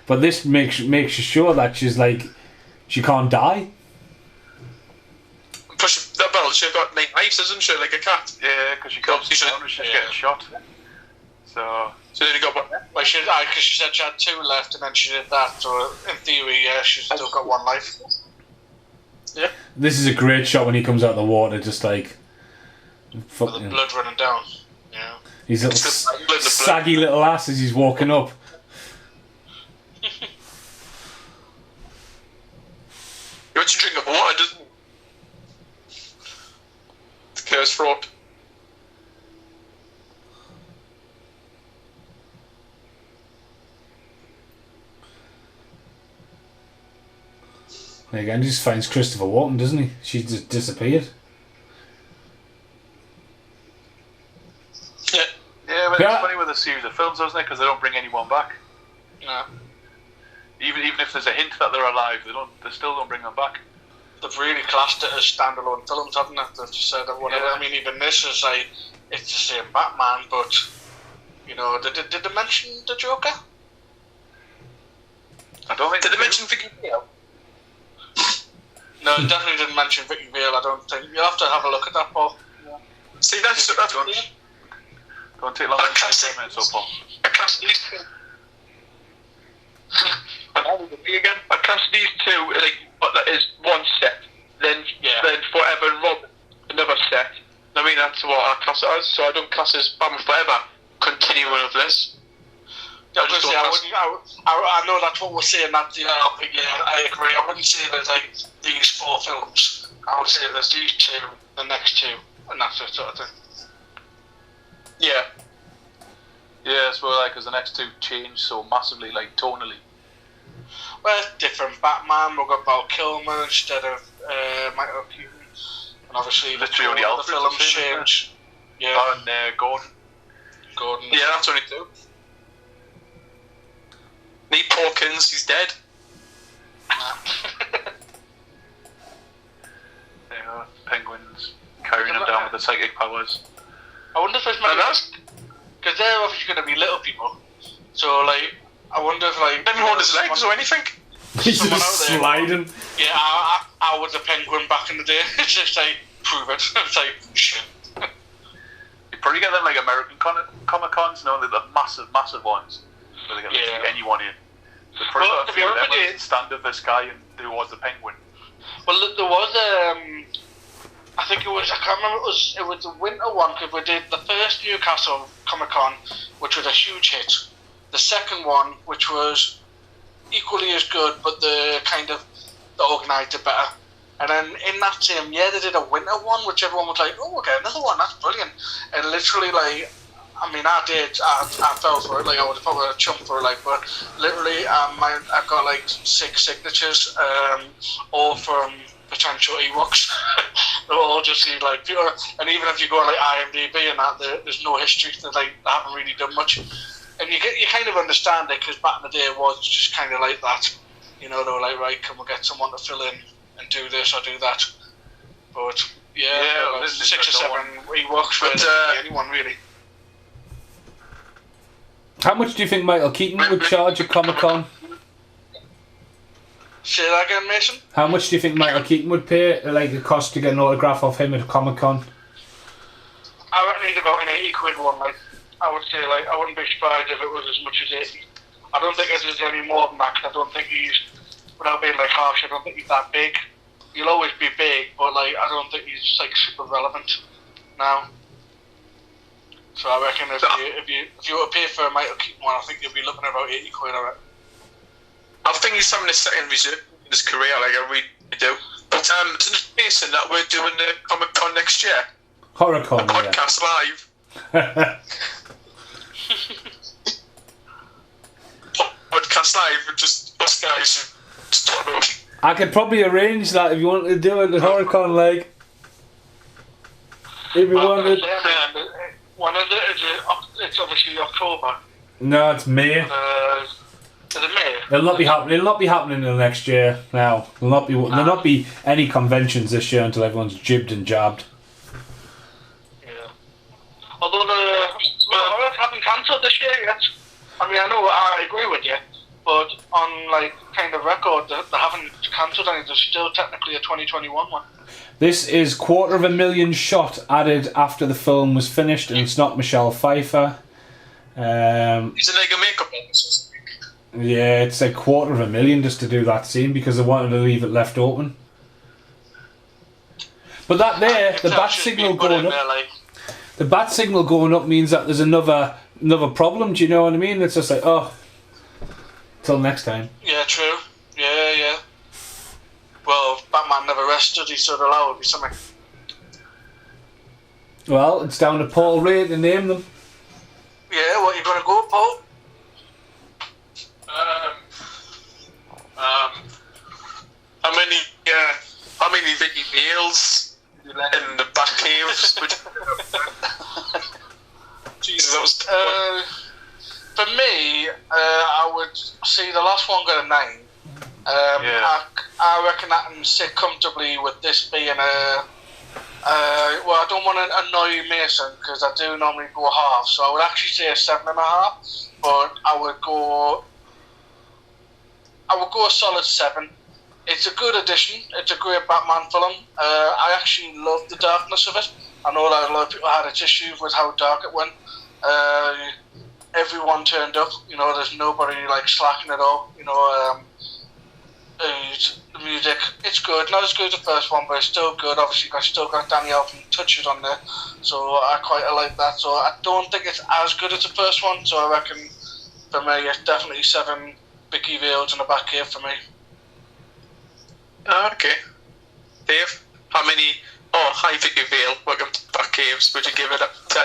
But this makes you sure that she's like... She can't die. Plus, that battle, she's got 9 lives, isn't she? Like a cat. Yeah, because she comes down and she's getting shot. So then you got one. Well, because she said she had 2 left and then she did that, so in theory, yeah, she's still got 1 life. Yeah. This is a great shot when he comes out of the water, just like... With the blood running down. Yeah. His little saggy little ass as he's walking up. He wants to drink of water, doesn't he? To clear his throat. There again, he just finds Christopher Walken, doesn't he? She just disappeared. Yeah. Yeah, but it's funny with a series of films, isn't it? Because they don't bring anyone back. Yeah. Even if there's a hint that they're alive, they still don't bring them back. They've really classed it as standalone films, haven't they? They've just said that whatever. Yeah. I mean, even this is like, it's the same Batman, but, you know, did they mention the Joker? I don't think. Did they mention Vicky Vale? No, they definitely didn't mention Vicky Vale, I don't think. You'll have to have a look at that, Paul. Yeah. See, that's one. Don't take long. 10 minutes, Paul. I cast these two. Again, I cast these 2 like what that is one set, then Forever and Robin another set. I mean that's what I class it as. So I don't class it as Batman Forever continuing of this. Yeah, I know that's what we're saying. That but yeah, I agree. I wouldn't say there's like these 4 films. I would say there's these 2, the next 2, and that's it sort of thing. Yeah. Yeah, so like, because the next 2 change so massively, like tonally. Well, it's different. Batman, we've got Val Kilmer instead of Michael Keaton, and obviously Literally only the Alfred's films the same, change. Yeah, And Gordon. Gordon. Yeah, that's only 2. Nate Hawkins, he's dead. Yeah, Penguins carrying him down with the psychic powers. I wonder if there's maybe because they're obviously going to be little people. So like, I wonder if like Didn't hold his legs or anything. He's Someone just out there. sliding. Yeah, I was a penguin back in the day. It's just like prove it. It's like shit. You probably get them like American Comic Cons, no, they're the massive ones. Where they get literally anyone in. They probably got a few of them where they stand of this guy and there was the Penguin. Well, there was I think it was. I can't remember. It was the winter one because we did the first Newcastle Comic Con, which was a huge hit. The second one, which was equally as good, but they organised it better. And then in that same year, they did a winter one, which everyone was like, "Oh, okay, another one. That's brilliant." And literally, like, I mean, I fell for it. Like, I would probably jump for it. Like, but literally, I got like 6 signatures, all from potential Ewoks. They're all just like pure. And even if you go on like IMDb and that, there's no history. They haven't really done much. And you kind of understand it because back in the day it was just kind of like that. You know, they were like, right, can we get someone to fill in and do this or do that? But yeah, 6 or 7 Ewoks for anyone really. How much do you think Michael Keaton would charge at Comic Con? Say that again, Mason. How much do you think Michael Keaton would pay, like, the cost to get an autograph off him at Comic-Con? I reckon he's about an 80 quid one, like. I would say, like, I wouldn't be surprised if it was as much as 80. I don't think there's any more than that, 'cause I don't think he's, without being, like, harsh, I don't think he's that big. He'll always be big, but, like, I don't think he's, like, super relevant now. So I reckon if you were to pay for a Michael Keaton one, I think you'll be looking at about 80 quid, I reckon. I think he's having a second reserve in his career, like I really do. But isn't it Mason that we're doing the Comic Con next year? HorrorCon, yeah. Podcast live. Podcast live, just us guys. Just talk about. I could probably arrange that if you wanted to do it at HorrorCon, like. If you wanted. When is it? It's obviously October. No, it's May. Is it May? It'll not be happening. It'll not be happening until next year. Now, there'll not be any conventions this year until everyone's jibbed and jabbed. Yeah. Although the horrors haven't cancelled this year yet. I mean, I agree with you, but on like kind of record, they haven't cancelled any. There's still technically a 2021 one. This is $250,000 shot added after the film was finished, and it's not Michelle Pfeiffer. He's like a makeup artist. Yeah, it's like $250,000 just to do that scene because they wanted to leave it left open. But that there, the bat signal going up. The bat signal going up means that there's another problem. Do you know what I mean? It's just like, oh, till next time. Yeah, true. Yeah. Well, Batman never rested. He said allowed would be something. Well, it's down to Paul Ray to name them. Yeah, what you gonna go, Paul? How many Vicky Vales in the back caves? Jesus, that was. For me, I would see the last one got a 9. I reckon I can sit comfortably with this being a. Well, I don't want to annoy Mason because I do normally go half, so I would actually say a 7.5. But I would go a solid 7. It's a good addition. It's a great Batman film. I actually love the darkness of it. I know that a lot of people had its issues with how dark it went. Everyone turned up. There's nobody like slacking at all. The music, it's good. Not as good as the first one, but it's still good. Obviously, I still got Danny Elfman touches on there, so I quite like that. So I don't think it's as good as the first one. So I reckon for me, it's definitely 7 Vicky Vales in the back here for me. Okay. Dave, how many? Oh, hi Vicky Vale. Welcome to Back Caves. Would you give it a 10?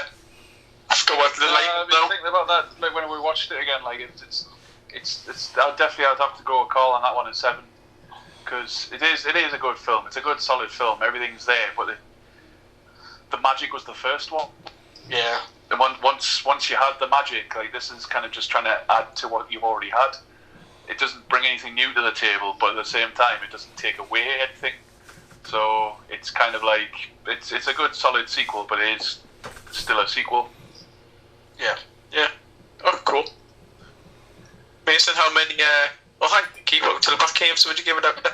I forgot what the I've been thinking about that. Like when we watched it again, like it's. I'd have to go a call on that one at 7 because it is a good film. It's a good solid film. Everything's there, but the magic was the first one. Yeah. And once you had the magic, like this is kind of just trying to add to what you've already had. It doesn't bring anything new to the table, but at the same time, it doesn't take away anything. So it's kind of like it's a good solid sequel, but it is still a sequel. Yeah. Oh, cool. Mason, how many? Keep up to the Back Caves. Would you give it up?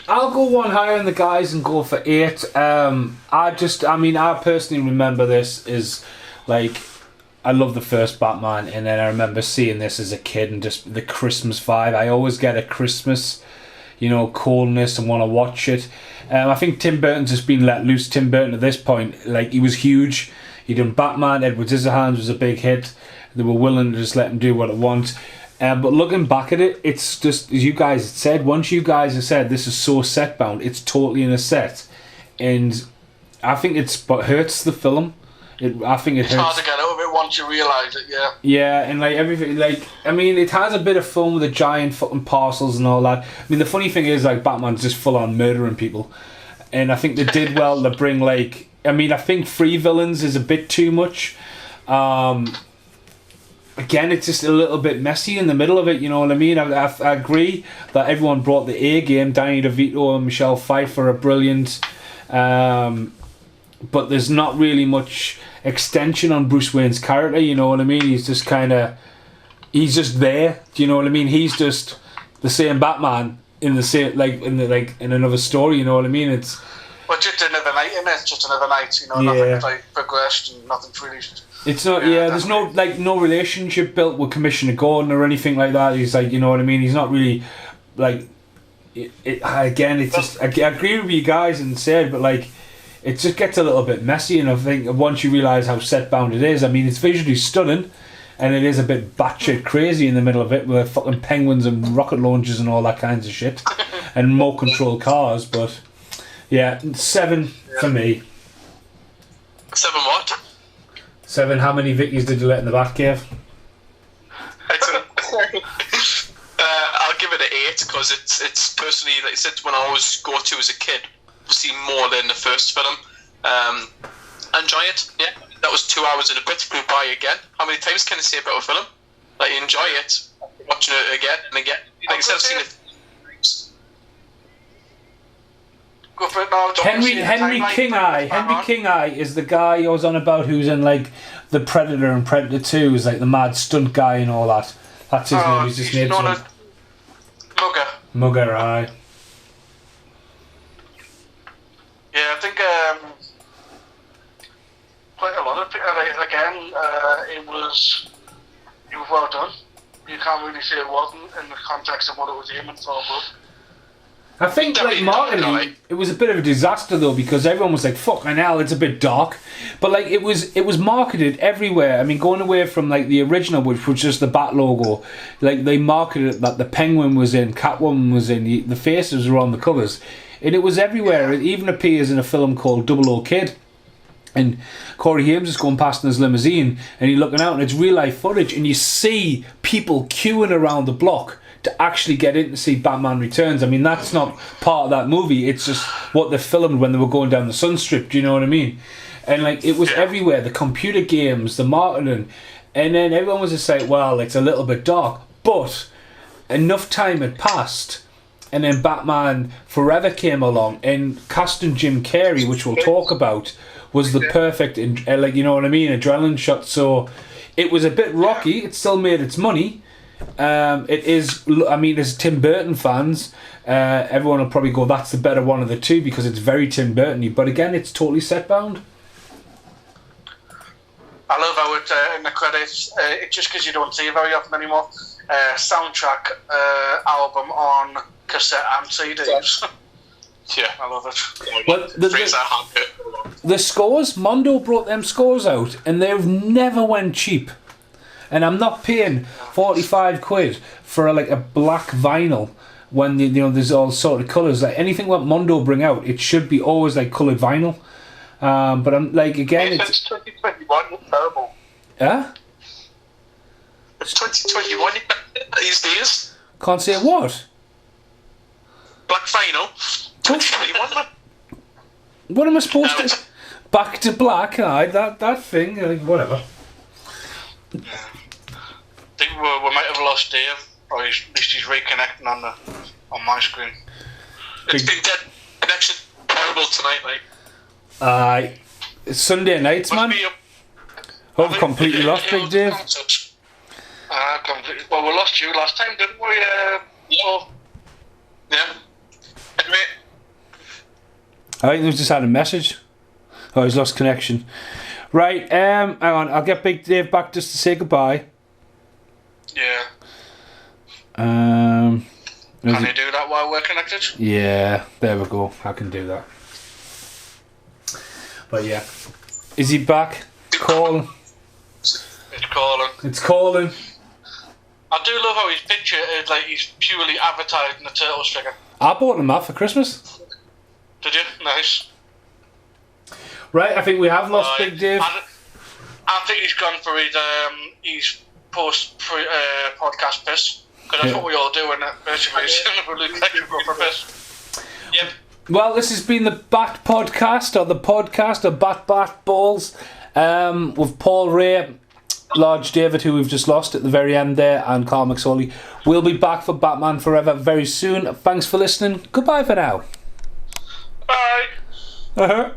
I'll go one higher than the guys and go for 8. I personally remember this as like. I love the first Batman, and then I remember seeing this as a kid and just the Christmas vibe. I always get a Christmas, coldness and want to watch it. I think Tim Burton's just been let loose. Tim Burton at this point, like, he was huge. He done Batman. Edward Scissorhands was a big hit. They were willing to just let him do what it wants. But looking back at it, it's just, as you guys had said, once you guys have said this is so set bound, it's totally in a set. And I think it hurts the film. I think it hurts. It's hard to get out of it once you realise it, yeah. Yeah, and like everything, it has a bit of fun with the giant fucking parcels and all that. I mean, the funny thing is, like, Batman's just full on murdering people. And I think they did well to bring, like, I think 3 villains is a bit too much. Again, it's just a little bit messy in the middle of it, you know what I mean? I agree that everyone brought the A game. Danny DeVito and Michelle Pfeiffer are brilliant. But there's not really much extension on Bruce Wayne's character, you know what I mean? He's just there, do you know what I mean? He's just the same Batman in the same in another story. You know what I mean? It's just another night, innit? It's just another night. You know, nothing's like progressed and nothing's really. It's not. Yeah, there's no relationship built with Commissioner Gordon or anything like that. He's like, you know what I mean? He's not really like. Again, it's just. I agree with you guys and said, but like, it just gets a little bit messy. And I think once you realise how set bound it is, I mean, it's visually stunning, and it is a bit batshit crazy in the middle of it with fucking penguins and rocket launchers and all that kinds of shit, and more controlled cars. But yeah, 7 for me. 7 what? 7. How many Vickies did you let in the Batcave? I'll give it an 8 because it's personally, like I said, when I always go to as a kid, see more than the first film. Enjoy it. Yeah, that was 2 hours and a bit. Flew by again. How many times can I say about a film? Like, you enjoy it, watching it again and again. Like I said, I've seen it. Go for it now. Henry King-Eye is the guy I was on about who's in like The Predator and Predator 2, who's like the mad stunt guy and all that. That's his name. He's just named Mugger, aye. Yeah, I think quite a lot of people. Again, it was well done. You can't really say it wasn't in the context of what it was aiming for, but. I think, like, marketing, it was a bit of a disaster though, because everyone was like, "Fucking hell, it's a bit dark," but like it was marketed everywhere. I mean, going away from like the original, which was just the Bat logo, like they marketed it that the Penguin was in, Catwoman was in, the faces were on the covers, and it was everywhere. It even appears in a film called Double O Kid. And Corey Haim is going past in his limousine, and you're looking out, and it's real life footage, and you see people queuing around the block to actually get in to see Batman Returns. I mean, that's not part of that movie. It's just what they filmed when they were going down the Sun Strip. Do you know what I mean? And like, it was everywhere. The computer games, the marketing, and then everyone was just like, "Well, it's a little bit dark," but enough time had passed, and then Batman Forever came along, and casting Jim Carrey, which we'll talk about, was the perfect, like, you know what I mean, adrenaline shot. So it was a bit rocky. It still made its money. It is. I mean, as Tim Burton fans, everyone will probably go, "That's the better one of the two," because it's very Tim Burton-y. But again, it's totally set bound. I love how it in the credits. It's just because you don't see it very often anymore. Soundtrack album on cassette and CDs. Yeah, I love it. Well, the scores, Mondo brought them scores out, and they've never went cheap. And I'm not paying 45 quid for like a black vinyl when you know there's all sort of colours. Like anything what Mondo bring out, it should be always like coloured vinyl. But I'm like, again, it's 2021. It's terrible. Yeah. It's 2021 these days. Can't say what. Black vinyl. 2021. What am I supposed to? Back to black, aye, that thing, like, whatever. I think we might have lost Dave, or at least he's reconnecting on my screen. It's been dead connection terrible tonight, like. Aye, it's Sunday nights, man. I've completely lost Big Dave. Completely. Well, we lost you last time, didn't we? Yeah. Anyway. I think we've just had a message. Oh, he's lost connection. Right, hang on, I'll get Big Dave back just to say goodbye. Yeah. Can you do that while we're connected? Yeah, there we go. I can do that. But yeah. Is he back? Calling. It's calling. It's calling. I do love how his picture is like he's purely advertising the Turtles figure. I bought him that for Christmas. Did you? Nice. Right, I think we have lost Big Dave. I think he's gone for his podcast piss. Because that's what we all do, isn't it? Basically, we go for piss. Yep. Well, this has been the Bat Podcast, or the podcast of Bat Balls, with Paul Ray, Large David, who we've just lost at the very end there, and Carl McSorley. We'll be back for Batman Forever very soon. Thanks for listening. Goodbye for now. Bye. Uh-huh.